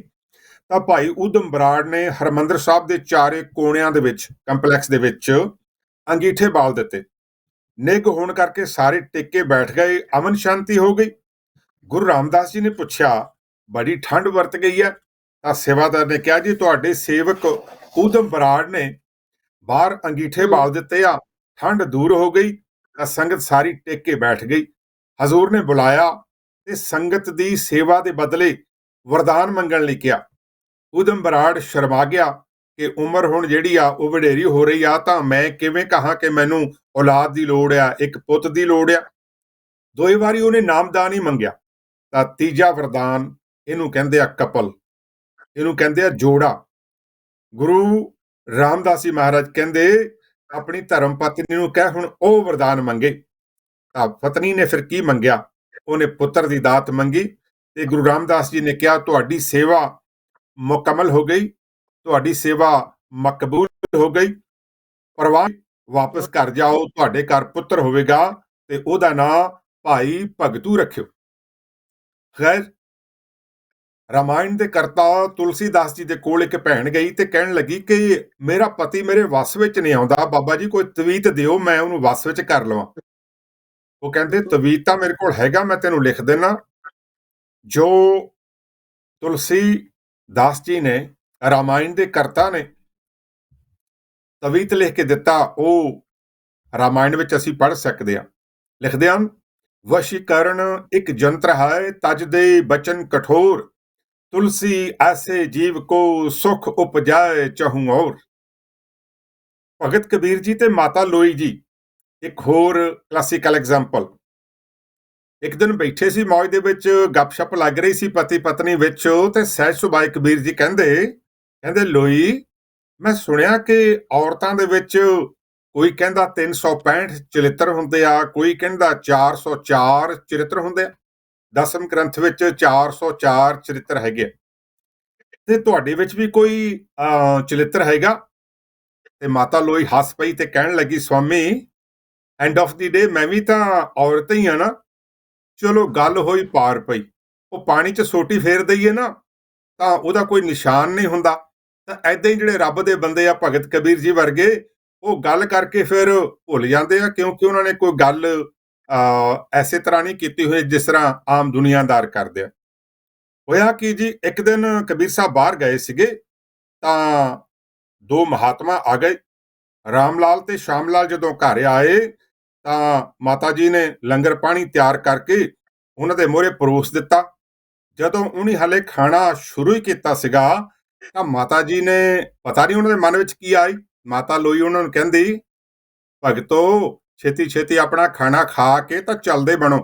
ਤਾਂ ਭਾਈ ਊਧਮ ਬਰਾੜ ਨੇ ਹਰਿਮੰਦਰ ਸਾਹਿਬ ਦੇ ਚਾਰੇ ਕੋਣਿਆਂ ਦੇ ਵਿੱਚ, ਕੰਪਲੈਕਸ ਦੇ ਵਿੱਚ ਅੰਗੀਠੇ ਬਾਲ ਦਿੱਤੇ। ਨਿੱਘ ਹੋਣ ਕਰਕੇ ਸਾਰੇ ਟਿੱਕੇ ਬੈਠ ਗਏ, ਅਮਨ ਸ਼ਾਂਤੀ ਹੋ ਗਈ। ਗੁਰੂ ਰਾਮਦਾਸ ਜੀ ਨੇ ਪੁੱਛਿਆ, ਬੜੀ ਠੰਡ ਵਰਤ ਗਈ ਹੈ? ਤਾਂ ਸੇਵਾਦਾਰ ਨੇ ਕਿਹਾ, ਜੀ ਤੁਹਾਡੇ ਸੇਵਕ ਊਧਮ ਬਰਾੜ ਨੇ ਬਾਹਰ ਅੰਗੀਠੇ ਬਾਲ ਦਿੱਤੇ ਆ, ਠੰਡ ਦੂਰ ਹੋ ਗਈ। ਤਾਂ ਸੰਗਤ ਸਾਰੀ ਟਿਕ ਕੇ ਬੈਠ ਗਈ। ਹਜ਼ੂਰ ਨੇ ਬੁਲਾਇਆ ਤੇ ਸੰਗਤ ਦੀ ਸੇਵਾ ਦੇ ਬਦਲੇ ਵਰਦਾਨ ਮੰਗਣ ਲਈ ਕਿਹਾ। ਊਧਮ ਬਰਾੜ ਸ਼ਰਮਾ ਗਿਆ ਕਿ ਉਮਰ ਹੁਣ ਜਿਹੜੀ ਆ ਉਹ ਵਡੇਰੀ ਹੋ ਰਹੀ ਆ, ਤਾਂ ਮੈਂ ਕਿਵੇਂ ਕਹਾਂ ਕਿ ਮੈਨੂੰ ਔਲਾਦ ਦੀ ਲੋੜ ਆ, ਇੱਕ ਪੁੱਤ ਦੀ ਲੋੜ ਆ। ਦੋਏ ਵਾਰੀ ਉਹਨੇ ਨਾਮਦਾਨ ਹੀ ਮੰਗਿਆ। ਤਾਂ ਤੀਜਾ ਵਰਦਾਨ, ਇਹਨੂੰ ਕਹਿੰਦੇ ਆ ਕਪਲ, ਇਹਨੂੰ ਕਹਿੰਦੇ ਆ ਜੋੜਾ। ਗੁਰੂ ਰਾਮਦਾਸ ਜੀ ਮਹਾਰਾਜ ਕਹਿੰਦੇ, ਆਪਣੀ ਧਰਮ ਪਤਨੀ ਨੂੰ ਕਹਿ ਹੁਣ ਉਹ ਵਰਦਾਨ ਮੰਗੇ। ਤਾਂ ਪਤਨੀ ਨੇ ਫਿਰ ਕੀ ਮੰਗਿਆ? ਉਹਨੇ ਪੁੱਤਰ ਦੀ ਦਾਤ ਮੰਗੀ। ਤੇ ਗੁਰੂ ਰਾਮਦਾਸ ਜੀ ਨੇ ਕਿਹਾ, ਤੁਹਾਡੀ ਸੇਵਾ ਮੁਕੰਮਲ ਹੋ ਗਈ, ਤੁਹਾਡੀ ਸੇਵਾ ਮਕਬੂਲ ਹੋ ਗਈ, ਪਰਵਾਹ ਵਾਪਸ ਘਰ ਜਾਓ, ਤੁਹਾਡੇ ਘਰ ਪੁੱਤਰ ਹੋਵੇਗਾ ਤੇ ਉਹਦਾ ਨਾਂ ਭਾਈ ਭਗਤੂ ਰੱਖਿਓ। ਖੈਰ, ਰਾਮਾਇਣ ਦੇ ਕਰਤਾ ਤੁਲਸੀਦਾਸ ਜੀ ਦੇ ਕੋਲ ਇੱਕ ਭੈਣ ਗਈ ਤੇ ਕਹਿਣ ਲੱਗੀ ਕਿ ਮੇਰਾ ਪਤੀ ਮੇਰੇ ਵੱਸ ਵਿੱਚ ਨਹੀਂ ਆਉਂਦਾ, ਬਾਬਾ ਜੀ ਕੋਈ ਤਵੀਤ ਦਿਓ, ਮੈਂ ਉਹਨੂੰ ਵੱਸ ਵਿੱਚ ਕਰ ਲਵਾਂ। ਉਹ ਕਹਿੰਦੇ, ਤਵੀਤ ਤਾਂ ਮੇਰੇ ਕੋਲ ਹੈਗਾ, ਮੈਂ ਤੈਨੂੰ ਲਿਖ ਦੇਣਾ। ਜੋ ਤੁਲਸੀ ਦਾਸ ਜੀ ਨੇ, ਰਾਮਾਇਣ ਦੇ ਕਰਤਾ ਨੇ, ਤਵੀਤ ਲਿਖ ਕੇ ਦਿੱਤਾ, ਉਹ ਰਾਮਾਇਣ ਵਿੱਚ ਅਸੀਂ ਪੜ੍ਹ ਸਕਦੇ ਹਾਂ। ਲਿਖਦੇ ਹਨ, ਵਸ਼ੀਕਰਨ ਇੱਕ ਜੰਤਰ ਹੈ, ਤਜ ਦੇ ਬਚਨ ਕਠੋਰ, ਤੁਲਸੀ ਐਸੇ ਜੀਵ ਕੋ ਸੁਖ ਉਪਜਾਏ ਚਹੂ ਔਰ। ਭਗਤ ਕਬੀਰ ਜੀ ਤੇ ਮਾਤਾ ਲੋਈ ਜੀ ਇੱਕ ਹੋਰ ਕਲਾਸੀਕਲ ਐਗਜ਼ਾਮਪਲ। ਇੱਕ ਦਿਨ ਬੈਠੇ ਸੀ ਮੌਜ ਦੇ ਵਿੱਚ, ਗੱਪਸ਼ਪ ਲੱਗ ਰਹੀ ਸੀ ਪਤੀ ਪਤਨੀ ਵਿੱਚ, ਤੇ ਸਹਿਜ ਸੁਭਾਏ ਕਬੀਰ ਜੀ ਕਹਿੰਦੇ ਲੋਈ, ਮੈਂ ਸੁਣਿਆ ਕਿ ਔਰਤਾਂ ਦੇ ਵਿੱਚ ਕੋਈ ਕਹਿੰਦਾ 365 ਚਰਿੱਤਰ ਹੁੰਦੇ ਆ, ਕੋਈ ਕਹਿੰਦਾ 404 ਚਰਿੱਤਰ ਹੁੰਦੇ ਆ। ਦਸਮ ਗ੍ਰੰਥ ਵਿੱਚ 404 ਚਰਿੱਤਰ ਹੈਗੇ, ਤੇ ਤੁਹਾਡੇ ਵਿੱਚ ਵੀ ਕੋਈ ਚਰਿੱਤਰ ਹੈਗਾ? ਤੇ ਮਾਤਾ ਲੋਈ ਹੱਸ ਪਈ ਤੇ ਕਹਿਣ ਲੱਗੀ, ਸਵਾਮੀ, ਐਂਡ ਆਫ ਦੀ ਡੇ ਮੈਂ ਵੀ ਤਾਂ ਔਰਤ ਹੀ ਆ ਨਾ। ਚਲੋ ਗੱਲ ਹੋਈ ਪਾਰ ਪਈ। ਉਹ ਪਾਣੀ 'ਚ ਸੋਟੀ ਫੇਰ ਦਈਏ ਨਾ ਤਾਂ ਉਹਦਾ ਕੋਈ ਨਿਸ਼ਾਨ ਨਹੀਂ ਹੁੰਦਾ। ਤਾਂ ਐਦਾਂ ਹੀ ਜਿਹੜੇ ਰੱਬ ਦੇ ਬੰਦੇ ਆ, ਭਗਤ ਕਬੀਰ ਜੀ ਵਰਗੇ, ਉਹ ਗੱਲ ਕਰਕੇ ਫਿਰ ਭੁੱਲ ਜਾਂਦੇ ਆ, ਕਿਉਂਕਿ ਉਹਨਾਂ ਨੇ ਕੋਈ ਗੱਲ ਐਸੇ ਤਰ੍ਹਾਂ ਨਹੀਂ ਕੀਤੀ ਹੋਈ ਜਿਸ ਤਰ੍ਹਾਂ ਆਮ ਦੁਨੀਆਦਾਰ ਕਰਦੇ ਆ। ਹੋਇਆ ਕਿ ਜੀ, ਇੱਕ ਦਿਨ ਕਬੀਰ ਸਾਹਿਬ ਬਾਹਰ ਗਏ ਸੀਗੇ, ਤਾਂ ਦੋ ਮਹਾਤਮਾ ਆ ਗਏ। ਰਾਮ ਲਾਲ ਤੇ ਸ਼ਾਮ ਲਾਲ ਜਦੋਂ ਘਰ ਆਏ ਤਾਂ ਮਾਤਾ ਜੀ ਨੇ ਲੰਗਰ ਪਾਣੀ ਤਿਆਰ ਕਰਕੇ ਉਹਨਾਂ ਦੇ ਮੂਹਰੇ ਪਰੋਸ ਦਿੱਤਾ। ਜਦੋਂ ਉਹਨੇ ਹਲੇ ਖਾਣਾ ਸ਼ੁਰੂ ਹੀ ਕੀਤਾ ਸੀਗਾ ਤਾਂ ਮਾਤਾ ਜੀ ਨੇ, ਪਤਾ ਨਹੀਂ ਉਹਨਾਂ ਦੇ ਮਨ ਵਿੱਚ ਕੀ ਆਈ, ਮਾਤਾ ਲੋਈ ਉਹਨਾਂ ਨੂੰ ਕਹਿੰਦੀ, ਭਗਤੋ ਛੇਤੀ ਛੇਤੀ ਆਪਣਾ ਖਾਣਾ ਖਾ ਕੇ ਤਾਂ ਚੱਲਦੇ ਬਣੋ।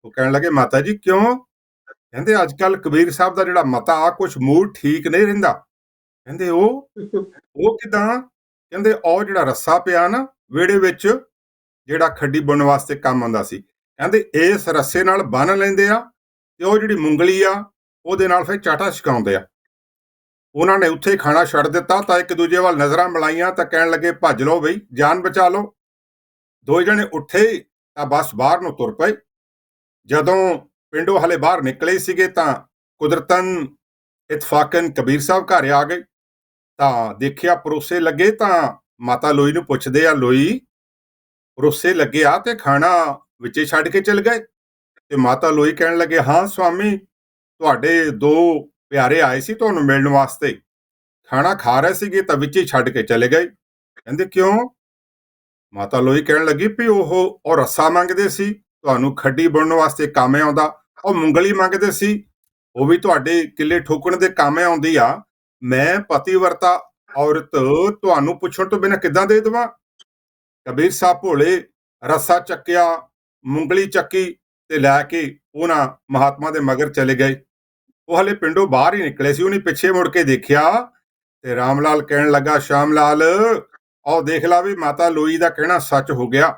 ਉਹ ਕਹਿਣ ਲੱਗੇ, ਮਾਤਾ ਜੀ ਕਿਉਂ? ਕਹਿੰਦੇ, ਅੱਜ ਕੱਲ ਕਬੀਰ ਸਾਹਿਬ ਦਾ ਜਿਹੜਾ ਮਤਾ ਆ, ਕੁਛ ਮੂਡ ਠੀਕ ਨਹੀਂ ਰਹਿੰਦਾ। ਕਹਿੰਦੇ, ਉਹ ਕਿਦਾਂ? ਕਹਿੰਦੇ, ਉਹ ਜਿਹੜਾ ਰੱਸਾ ਪਿਆ ਨਾ ਵਿਹੜੇ ਵਿੱਚ, ਜਿਹੜਾ ਖੱਡੀ ਬੁਣਨ ਵਾਸਤੇ ਕੰਮ ਆਉਂਦਾ ਸੀ, ਕਹਿੰਦੇ ਇਸ ਰੱਸੇ ਨਾਲ ਬੰਨ ਲੈਂਦੇ ਆ ਤੇ ਉਹ ਜਿਹੜੀ ਮੁੰਗਲੀ ਆ ਉਹਦੇ ਨਾਲ ਫਿਰ ਚਾਟਾ ਛਕਾਉਂਦੇ ਆ। ਉਹਨਾਂ ਨੇ ਉੱਥੇ ਖਾਣਾ ਛੱਡ ਦਿੱਤਾ ਤਾਂ ਇੱਕ ਦੂਜੇ ਵੱਲ ਨਜ਼ਰਾਂ ਮਿਲਾਈਆਂ ਤਾਂ ਕਹਿਣ ਲੱਗੇ, ਭੱਜ ਲਓ ਬਈ, ਜਾਨ ਬਚਾ ਲਓ। ਦੋ ਜਣੇ ਉੱਠੇ ਤਾਂ ਬਸ ਬਾਹਰ ਨੂੰ ਤੁਰ ਪਏ। ਜਦੋਂ ਪਿੰਡੋਂ ਹਲੇ ਬਾਹਰ ਨਿਕਲੇ ਸੀਗੇ ਤਾਂ ਕੁਦਰਤਨ ਇਤਫਾਕਨ ਕਬੀਰ ਸਾਹਿਬ ਘਰ ਆ ਗਏ। ਤਾਂ ਦੇਖਿਆ ਪਰੋਸੇ ਲੱਗੇ, ਤਾਂ ਮਾਤਾ ਲੋਈ ਨੂੰ ਪੁੱਛਦੇ ਆ, ਲੋਈ ਪਰੋਸੇ ਲੱਗੇ ਆ ਤੇ ਖਾਣਾ ਵਿੱਚੇ ਛੱਡ ਕੇ ਚਲ ਗਏ? ਤੇ ਮਾਤਾ ਲੋਈ ਕਹਿਣ ਲੱਗੇ, ਹਾਂ ਸਵਾਮੀ, ਤੁਹਾਡੇ ਦੋ ਪਿਆਰੇ ਆਏ ਸੀ ਤੁਹਾਨੂੰ ਮਿਲਣ ਵਾਸਤੇ, ਖਾਣਾ ਖਾ ਰਹੇ ਸੀਗੇ ਤਾਂ ਵਿੱਚੇ ਛੱਡ ਕੇ ਚਲੇ ਗਏ। ਕਹਿੰਦੇ, ਕਿਉਂ? ਮਾਤਾ ਲੋਈ ਕਹਿਣ ਲੱਗੀ, ਵੀ ਉਹ ਰੱਸਾ ਮੰਗਦੇ ਸੀ, ਤੁਹਾਨੂੰ ਖੱਡੀ ਬੁਣਨ ਵਾਸਤੇ ਕੰਮ ਆਉਂਦਾ। ਉਹ ਮੁੰਗਲੀ ਮੰਗਦੇ ਸੀ, ਉਹ ਵੀ ਤੁਹਾਡੇ ਕਿੱਲੇ ਠੋਕਣ ਦੇ ਕੰਮ ਆਉਂਦੀ ਆ। ਮੈਂ ਪਤੀਵਰਤਾ ਔਰਤ ਤੁਹਾਨੂੰ ਪੁੱਛਣ ਤੋਂ ਬਿਨਾਂ ਕਿੱਦਾਂ ਦੇ ਦੇਵਾਂ? ਕਬੀਰ ਸਾਹਿਬ ਭੋਲੇ ਰੱਸਾ ਚੱਕਿਆ, ਮੁੰਗਲੀ ਚੱਕੀ ਤੇ ਲੈ ਕੇ ਉਹਨਾਂ ਮਹਾਤਮਾ ਦੇ ਮਗਰ ਚਲੇ ਗਏ। ਉਹ ਹਲੇ ਪਿੰਡੋਂ ਬਾਹਰ ਹੀ ਨਿਕਲੇ ਸੀ। ਉਹਨੇ ਪਿੱਛੇ ਮੁੜ ਕੇ ਦੇਖਿਆ ਤੇ ਰਾਮ ਲਾਲ ਕਹਿਣ ਲੱਗਾ, ਸ਼ਾਮ ਲਾਲ ਆਓ ਦੇਖ ਲਾ ਵੀ ਮਾਤਾ ਲੋਈ ਦਾ ਕਹਿਣਾ ਸੱਚ ਹੋ ਗਿਆ।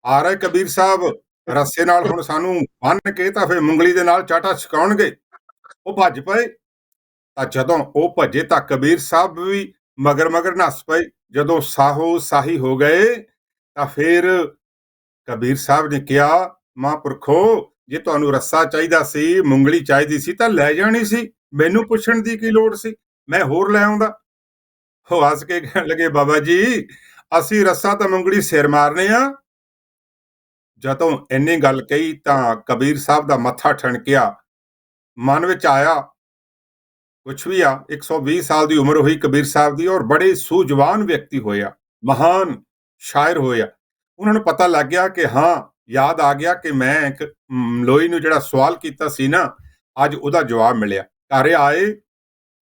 ਆ ਰਹੇ ਕਬੀਰ ਸਾਹਿਬ ਰੱਸੇ ਨਾਲ ਹੁਣ ਸਾਨੂੰ ਬੰਨ ਕੇ ਤਾਂ ਫਿਰ ਮੁੰਗਲੀ ਦੇ ਨਾਲ ਚਾਟਾ ਛਕਾਉਣਗੇ। ਉਹ ਭੱਜ ਪਏ। ਤਾਂ ਜਦੋਂ ਉਹ ਭੱਜੇ ਤਾਂ ਕਬੀਰ ਸਾਹਿਬ ਵੀ ਮਗਰ ਮਗਰ ਨੱਸ ਪਏ। ਜਦੋਂ ਸਾਹੋ ਸਾਹੀ ਹੋ ਗਏ ਤਾਂ ਫਿਰ ਕਬੀਰ ਸਾਹਿਬ ਨੇ ਕਿਹਾ, ਮਹਾਂਪੁਰਖੋ ਜੇ ਤੁਹਾਨੂੰ ਰੱਸਾ ਚਾਹੀਦਾ ਸੀ, ਮੁੰਗਲੀ ਚਾਹੀਦੀ ਸੀ ਤਾਂ ਲੈ ਜਾਣੀ ਸੀ, ਮੈਨੂੰ ਪੁੱਛਣ ਦੀ ਕੀ ਲੋੜ ਸੀ, ਮੈਂ ਹੋਰ ਲੈ ਆਉਂਦਾ। ਉਹ ਹੱਸ ਕੇ ਕਹਿਣ ਲੱਗੇ, ਬਾਬਾ ਜੀ ਅਸੀਂ ਰੱਸਾ ਤਾਂ ਮੁੰਗਲੀ ਸਿਰ ਮਾਰਨੇ ਆ। ਜਦੋਂ ਇੰਨੀ ਗੱਲ ਕਹੀ ਤਾਂ ਕਬੀਰ ਸਾਹਿਬ ਦਾ ਮੱਥਾ ਠਣਕਿਆ, ਮਨ ਵਿੱਚ ਆਇਆ ਕੁਛ ਵੀ ਆ, 120 ਸਾਲ ਦੀ ਉਮਰ ਹੋਈ ਕਬੀਰ ਸਾਹਿਬ ਦੀ ਔਰ ਬੜੇ ਸੂਝਵਾਨ ਵਿਅਕਤੀ ਹੋਇਆ, ਮਹਾਨ ਸ਼ਾਇਰ ਹੋਇਆ। ਉਹਨਾਂ ਨੂੰ ਪਤਾ ਲੱਗ ਗਿਆ ਕਿ ਹਾਂ, ਯਾਦ ਆ ਗਿਆ ਕਿ ਮੈਂ ਇੱਕ ਲੋਈ ਨੂੰ ਜਿਹੜਾ ਸਵਾਲ ਕੀਤਾ ਸੀ ਨਾ, ਅੱਜ ਉਹਦਾ ਜਵਾਬ ਮਿਲਿਆ। ਘਰ ਆਏ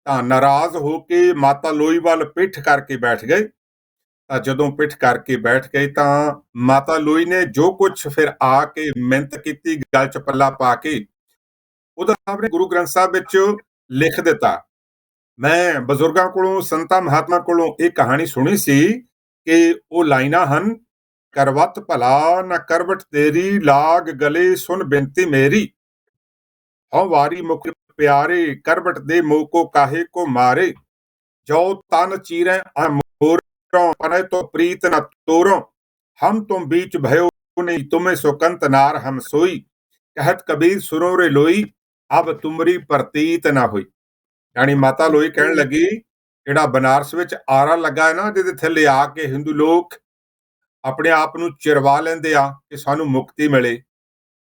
ਤਾਂ ਨਾਰਾਜ਼ ਹੋ ਕੇ ਮਾਤਾ ਲੋਈ ਵੱਲ ਪਿੱਠ ਕਰਕੇ ਬੈਠ ਗਏ। ਤਾਂ ਜਦੋਂ ਪਿੱਠ ਕਰਕੇ ਬੈਠ ਗਏ ਤਾਂ ਮਾਤਾ ਲੋਈ ਨੇ ਜੋ ਕੁਝ ਫਿਰ ਆ ਕੇ ਮਿਹਨਤ ਕੀਤੀ, ਗਲ ਚ ਪੱਲਾ ਪਾ ਕੇ ਉਹਦਾ ਆਪਣੇ ਗੁਰੂ ਗ੍ਰੰਥ ਸਾਹਿਬ ਵਿੱਚ ਲਿਖ ਦਿੱਤਾ। ਮੈਂ ਬਜ਼ੁਰਗਾਂ ਕੋਲੋਂ, ਸੰਤਾਂ ਮਹਾਤਮਾ ਕੋਲੋਂ ਇਹ ਕਹਾਣੀ ਸੁਣੀ ਸੀ ਕਿ ਉਹ ਲਾਈਨਾਂ ਹਨ, ਕਰਵਤ ਭਲਾ ਨਾ ਕਰਵਟ ਤੇਰੀ, ਲਾਗ ਗਲੇ ਸੁਣ ਬੇਨਤੀ ਮੇਰੀ, ਹਉ ਵਾਰੀ ਮੁਖ ਪਿਆਰੇ, ਕਰਵਟ ਦੇ ਮੋਹ ਕੋ ਕਾਹੇ ਕੋ ਮਾਰੇ, ਜੋ ਤਨ ਚੀਰੇ मोरों पने तो प्रीत न तोरों, हम तुम बीच भयो नहीं, तुम्हें सुकंत नार हम सोई, कहत कबीर सुनो रे लोई, अब तुमरी प्रतीत ना होई। यानी माता लोई कहन लगी, ਜਿਹੜਾ ਬਨਾਰਸ ਵਿੱਚ ਆਰਾ ਲੱਗਾ ਹੈ ਨਾ, ਜਿਹਦੇ ਥੱਲੇ ਆ ਕੇ ਹਿੰਦੂ ਲੋਕ ਆਪਣੇ ਆਪ ਨੂੰ ਚਿਰਵਾ ਲੈਂਦੇ ਆ ਕਿ ਸਾਨੂੰ ਮੁਕਤੀ ਮਿਲੇ।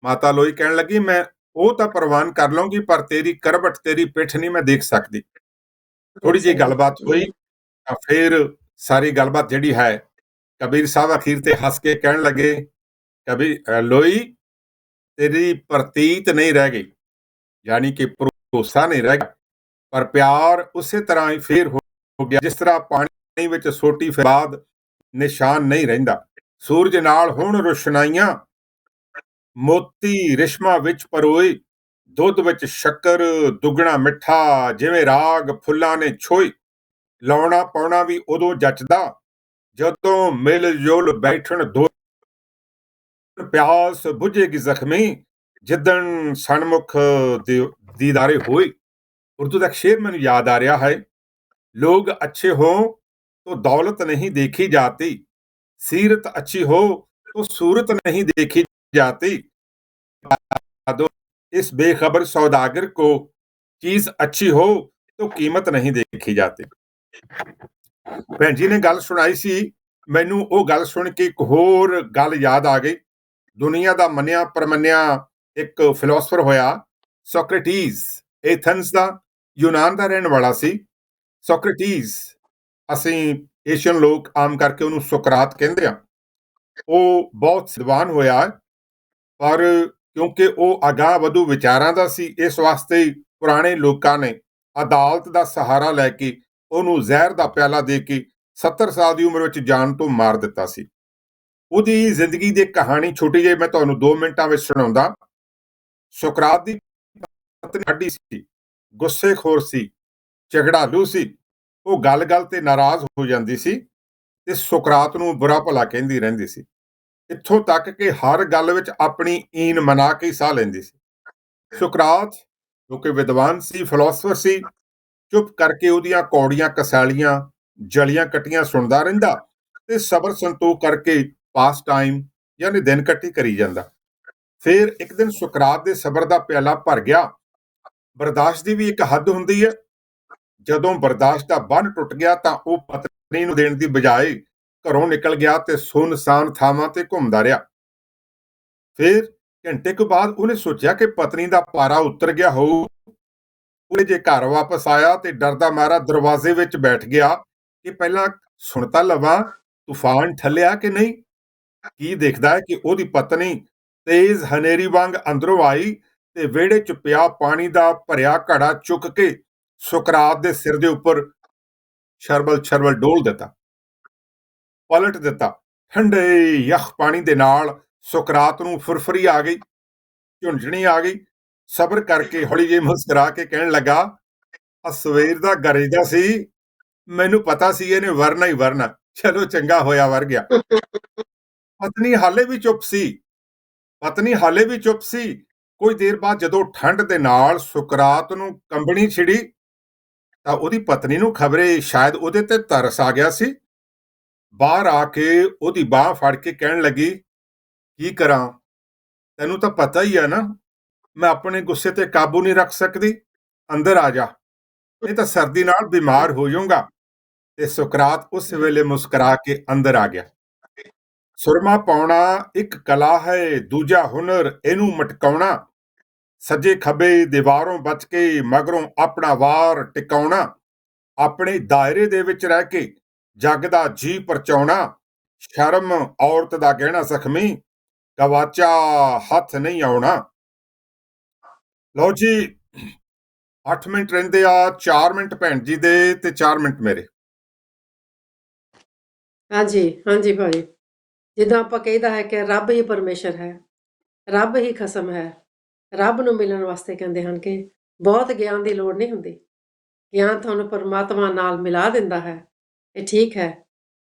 ਮਾਤਾ ਲੋਈ ਕਹਿਣ ਲੱਗੀ, ਮੈਂ ਉਹ ਤਾਂ ਪ੍ਰਵਾਨ ਕਰ ਲਵਾਂਗੀ, ਪਰ ਤੇਰੀ ਕਰਵਟ, ਤੇਰੀ ਪਿੱਠ ਨਹੀਂ ਮੈਂ ਦੇਖ ਸਕਦੀ। ਥੋੜੀ ਜਿਹੀ ਗੱਲਬਾਤ ਹੋਈ ਤਾਂ ਫਿਰ ਸਾਰੀ ਗੱਲਬਾਤ ਜਿਹੜੀ ਹੈ, ਕਬੀਰ ਸਾਹਿਬ ਅਖੀਰ ਤੇ ਹੱਸ ਕੇ ਕਹਿਣ ਲੱਗੇ, ਕਬੀਰ ਲੋਈ ਤੇਰੀ ਪ੍ਰਤੀਤ ਨਹੀਂ ਰਹਿ ਗਈ, ਯਾਨੀ ਕਿ ਭਰੋਸਾ ਨਹੀਂ ਰਹਿ ਗਿਆ, ਪਰ ਪਿਆਰ ਉਸੇ ਤਰ੍ਹਾਂ ਹੀ ਫੇਰ ਹੋ ਗਿਆ ਜਿਸ ਤਰ੍ਹਾਂ ਪਾਣੀ ਵਿੱਚ ਸੋਟੀ ਫਿਰ ਬਾਅਦ ਨਿਸ਼ਾਨ ਨਹੀਂ ਰਹਿੰਦਾ। ਸੂਰਜ ਨਾਲ ਹੁਣ ਰੁਸ਼ਨਾਈਆਂ, ਮੋਤੀ ਰਿਸ਼ਮਾ ਵਿੱਚ ਪਰੋਏ, ਦੁੱਧ ਵਿੱਚ ਸ਼ੱਕਰ ਦੁੱਗਣਾ ਮਿੱਠਾ, ਜਿਵੇਂ ਰਾਗ ਫੁੱਲਾਂ ਨੇ ਛੋਏ, ਲਾਉਣਾ ਪਾਉਣਾ ਵੀ ਉਦੋਂ ਜੱਚਦਾ ਜਦੋਂ ਮਿਲ ਜੁਲ ਬੈਠਣ ਦੋ, ਪਿਆਸ ਬੁਝੇਗੀ ਜ਼ਖਮੀ ਜਿੱਦਣ ਸਨਮੁਖ ਦੀਦਾਰੇ ਹੋਏ। ਉਰਦੂ ਦਾ ਸ਼ੇਰ ਮੈਨੂੰ ਯਾਦ ਆ ਰਿਹਾ ਹੈ, ਲੋग अच्छे हो तो दौलत नहीं देखी जाती, सीरत अच्छी हो तो सूरत नहीं देखी जाती, इस बेखबर सौदागर को चीज अच्छी हो तो कीमत नहीं देखी जाती। ਭੈਣ ਜੀ ਨੇ ਗੱਲ ਸੁਣਾਈ ਸੀ, ਮੈਨੂੰ ਉਹ ਗੱਲ ਸੁਣ ਕੇ ਇੱਕ ਹੋਰ ਗੱਲ ਯਾਦ ਆ ਗਈ। ਦੁਨੀਆ ਦਾ ਮੰਨਿਆ ਪਰਮੰਨਿਆ ਇੱਕ ਫਿਲਾਸਫਰ ਹੋਇਆ ਸੋਕਰੇਟੀਜ਼, ਐਥਨਸ ਦਾ, ਯੂਨਾਨ ਦਾ ਰਹਿਣ ਵਾਲਾ ਸੀ। ਸੋਕਰੇਟੀਜ਼, ਅਸੀਂ ਏਸ਼ੀਅਨ ਲੋਕ ਆਮ ਕਰਕੇ ਉਹਨੂੰ ਸੁਕਰਾਤ ਕਹਿੰਦੇ ਆ। ਉਹ ਬਹੁਤ ਵਿਦਵਾਨ ਹੋਇਆ, ਪਰ ਕਿਉਂਕਿ ਉਹ ਅਗਾਂਹ ਵਧੂ ਵਿਚਾਰਾਂ ਦਾ ਸੀ, ਇਸ ਵਾਸਤੇ ਪੁਰਾਣੇ ਲੋਕਾਂ ਨੇ ਅਦਾਲਤ ਦਾ ਸਹਾਰਾ ਲੈ ਕੇ ਉਹਨੂੰ ਜ਼ਹਿਰ ਦਾ ਪਿਆਲਾ ਦੇ ਕੇ 70 ਸਾਲ ਦੀ ਉਮਰ ਵਿੱਚ ਜਾਨ ਤੋਂ ਮਾਰ ਦਿੱਤਾ ਸੀ। ਉਹਦੀ ਜ਼ਿੰਦਗੀ ਦੀ ਕਹਾਣੀ ਛੋਟੀ ਜਿਹੀ ਮੈਂ ਤੁਹਾਨੂੰ 2 ਮਿੰਟਾਂ ਵਿੱਚ ਸੁਣਾਉਂਦਾ। ਸੁਕਰਾਤ ਦੀ ਪਤਨੀ ਹੱਡੀ ਸੀ, ਗੁੱਸੇਖੋਰ ਸੀ, ਝਗੜਾਲੂ ਸੀ। ਉਹ ਗੱਲ-ਗੱਲ ਤੇ ਨਾਰਾਜ਼ ਹੋ ਜਾਂਦੀ ਸੀ ਤੇ ਸੁਕਰਾਤ ਨੂੰ ਬੁਰਾ ਭਲਾ ਕਹਿੰਦੀ ਰਹਿੰਦੀ ਸੀ, ਇੱਥੋਂ ਤੱਕ ਕਿ ਹਰ ਗੱਲ ਵਿੱਚ ਆਪਣੀ ਈਨ ਮਨਾ ਕੇ ਸਾਹ ਲੈਂਦੀ ਸੀ। ਸੁਕਰਾਤ ਜੋ ਕਿ ਵਿਦਵਾਨ ਸੀ, ਫਿਲਾਸਫਰ ਸੀ, ਚੁੱਪ ਕਰਕੇ ਉਹਦੀਆਂ ਕੌੜੀਆਂ ਕਸਾਲੀਆਂ ਜਲੀਆਂ ਕੱਟੀਆਂ ਸੁਣਦਾ ਰਹਿੰਦਾ ਤੇ ਸਬਰ ਸੰਤੋਖ ਕਰਕੇ ਪਾਸ ਟਾਈਮ ਯਾਨੀ ਦਿਨ ਕੱਟੀ ਕਰੀ ਜਾਂਦਾ। ਫਿਰ ਇੱਕ ਦਿਨ ਸੁਕਰਾਤ ਦੇ ਸਬਰ ਦਾ ਪਿਆਲਾ ਭਰ ਗਿਆ। ਬਰਦਾਸ਼ਤ ਦੀ ਵੀ ਇੱਕ ਹੱਦ ਹੁੰਦੀ ਹੈ। ਜਦੋਂ ਬਰਦਾਸ਼ਤ ਦਾ ਬੰਨ ਟੁੱਟ ਗਿਆ ਤਾਂ ਉਹ ਪਤਨੀ ਨੂੰ ਦੇਣ ਦੀ ਬਜਾਏ ਘਰੋਂ ਨਿਕਲ ਗਿਆ ਤੇ ਸੁੰਨਸਾਨ ਥਾਵਾਂ ਤੇ ਘੁੰਮਦਾ ਰਿਹਾ। ਫਿਰ ਘੰਟੇ ਕੁ ਬਾਅਦ ਉਹਨੇ ਸੋਚਿਆ ਕਿ ਪਤਨੀ ਦਾ ਪਾਰਾ ਉਤਰ ਗਿਆ ਹੋਊ। ਉਹ ਜੇ ਘਰ ਵਾਪਸ ਆਇਆ ਤੇ ਡਰਦਾ ਮਾਰਾ ਦਰਵਾਜ਼ੇ ਵਿੱਚ ਬੈਠ ਗਿਆ ਕਿ ਪਹਿਲਾਂ ਸੁਣ ਤਾਂ ਲਵਾਂ ਤੂਫਾਨ ਠੱਲਿਆ ਕਿ ਨਹੀਂ। ਕੀ ਦੇਖਦਾ ਹੈ ਕਿ ਉਹਦੀ ਪਤਨੀ ਤੇਜ਼ ਹਨੇਰੀ ਵਾਂਗ ਅੰਦਰੋਂ ਆਈ ਤੇ ਵਿਹੜੇ 'ਚ ਪਿਆ ਪਾਣੀ ਦਾ ਭਰਿਆ ਘੜਾ ਚੁੱਕ ਕੇ ਸੁਕਰਾਤ ਦੇ ਸਿਰ ਦੇ ਉੱਪਰ ਛਰਬਲ ਡੋਲ ਦਿੱਤਾ, ਪਲਟ ਦਿੱਤਾ। ਠੰਡੇ ਯਖ ਪਾਣੀ ਦੇ ਨਾਲ ਸੁਕਰਾਤ ਨੂੰ ਫੁਰਫਰੀ ਆ ਗਈ, ਝੁੰਝਣੀ ਆ ਗਈ। ਸਬਰ ਕਰਕੇ ਹੌਲੀ ਜਿਹੀ ਮੁਸਕਰਾ ਕੇ ਕਹਿਣ ਲੱਗਾ, ਆ ਸਵੇਰ ਦਾ ਗਰਜਦਾ ਸੀ, ਮੈਨੂੰ ਪਤਾ ਸੀ ਇਹਨੇ ਵਰਨਾ ਹੀ ਵਰਨਾ, ਚਲੋ ਚੰਗਾ ਹੋਇਆ ਵਰ ਗਿਆ। ਪਤਨੀ ਹਾਲੇ ਵੀ ਚੁੱਪ ਸੀ। ਪਤਨੀ ਹਾਲੇ ਵੀ ਚੁੱਪ ਸੀ। ਕੁਝ ਦੇਰ ਬਾਅਦ ਜਦੋਂ ਠੰਡ ਦੇ ਨਾਲ ਸੁਕਰਾਤ ਨੂੰ ਕੰਬਣੀ ਛਿੜੀ ਤਾਂ ਉਹਦੀ ਪਤਨੀ ਨੂੰ ਖਬਰੇ ਸ਼ਾਇਦ ਉਹਦੇ ਤੇ ਤਰਸ ਆ ਗਿਆ ਸੀ। ਬਾਹਰ ਆ ਕੇ ਉਹਦੀ ਬਾਹ ਫੜ ਕੇ ਕਹਿਣ ਲੱਗੀ, ਕੀ ਕਰਾਂ, ਤੈਨੂੰ ਤਾਂ ਪਤਾ ਹੀ ਆ ਨਾ, ਮੈਂ ਆਪਣੇ ਗੁੱਸੇ ਤੇ ਕਾਬੂ ਨਹੀਂ ਰੱਖ ਸਕਦੀ, ਅੰਦਰ ਆ ਜਾ, ਨਹੀਂ ਤਾਂ ਸਰਦੀ ਨਾਲ ਬਿਮਾਰ ਹੋ ਜਾਊਂਗਾ। ਤੇ ਸੁਕਰਾਤ ਉਸ ਵੇਲੇ ਮੁਸਕਰਾ ਕੇ ਅੰਦਰ ਆ ਗਿਆ। ਸੁਰਮਾ ਪਾਉਣਾ ਇੱਕ ਕਲਾ ਹੈ, ਦੂਜਾ ਹੁਨਰ ਇਹਨੂੰ ਮਟਕਾਉਣਾ। ਸੱਜੇ ਖੱਬੇ ਦੀਵਾਰੋਂ ਬਚ ਕੇ ਮਗਰੋਂ ਆਪਣਾ ਵਾਰ ਟਿਕਾਉਣਾ। ਆਪਣੇ ਦਾਇਰੇ ਦੇ ਵਿੱਚ ਰਹਿ ਕੇ ਜੱਗ ਦਾ ਜੀ ਪਰਚਾਉਣਾ। ਸ਼ਰਮ ਔਰਤ ਦਾ ਗਹਿਣਾ ਜ਼ਖਮੀ, ਗਵਾਚਾ ਹੱਥ ਨਹੀਂ ਆਉਣਾ। ਲਓ ਜੀ, 8 ਮਿੰਟ ਰਹਿੰਦੇ ਆ, 4 ਮਿੰਟ ਭੈਣ ਜੀ ਦੇ ਤੇ 4 ਮਿੰਟ ਮੇਰੇ। ਹਾਂਜੀ ਹਾਂਜੀ ਭਾਜੀ, ਜਿੱਦਾਂ ਆਪਾਂ ਕਹੀਦਾ ਹੈ ਕਿ ਰੱਬ ਹੀ ਪਰਮੇਸ਼ਰ ਹੈ, ਰੱਬ ਹੀ ਖਸਮ ਹੈ। ਰੱਬ ਨੂੰ ਮਿਲਣ ਵਾਸਤੇ ਕਹਿੰਦੇ ਹਨ ਕਿ ਬਹੁਤ ਗਿਆਨ ਦੀ ਲੋੜ ਨਹੀਂ ਹੁੰਦੀ। ਗਿਆਨ ਤੁਹਾਨੂੰ ਪਰਮਾਤਮਾ ਨਾਲ ਮਿਲਾ ਦਿੰਦਾ ਹੈ। ਇਹ ਠੀਕ ਹੈ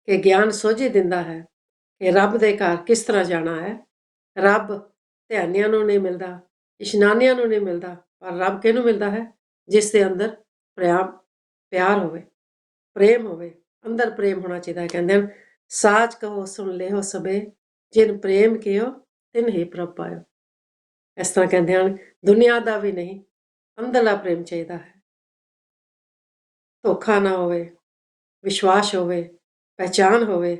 ਕਿ ਗਿਆਨ ਸੋਝੀ ਦਿੰਦਾ ਹੈ ਕਿ ਰੱਬ ਦੇ ਘਰ ਕਿਸ ਤਰ੍ਹਾਂ ਜਾਣਾ ਹੈ। ਰੱਬ ਧਿਆਨੀਆਂ ਨੂੰ ਨਹੀਂ ਮਿਲਦਾ, ਇਸ਼ਨਾਨੀਆਂ ਨੂੰ ਨਹੀਂ ਮਿਲਦਾ, ਪਰ ਰੱਬ ਕਿਹਨੂੰ ਮਿਲਦਾ ਹੈ? ਜਿਸ ਦੇ ਅੰਦਰ ਪਿਆਰ ਹੋਵੇ, ਪ੍ਰੇਮ ਹੋਵੇ। ਅੰਦਰ ਪ੍ਰੇਮ ਹੋਣਾ ਚਾਹੀਦਾ ਹੈ। ਕਹਿੰਦੇ ਹਨ, ਸਾਚ ਕਹੋ ਸੁਣ ਲਿਓ ਸਭੇ, ਜਿਨ ਪ੍ਰੇਮ ਕਿਓ ਤਿਨ ਹੀ ਪ੍ਰਭ ਪਾਇਓ। ਇਸ ਤਰ੍ਹਾਂ ਕਹਿੰਦੇ ਹਨ, ਦੁਨੀਆ ਦਾ ਵੀ ਨਹੀਂ, ਅੰਦਰਲਾ ਪ੍ਰੇਮ ਚਾਹੀਦਾ ਹੈ। ਧੋਖਾ ਨਾ ਹੋਵੇ, ਵਿਸ਼ਵਾਸ ਹੋਵੇ, ਪਹਿਚਾਨ ਹੋਵੇ।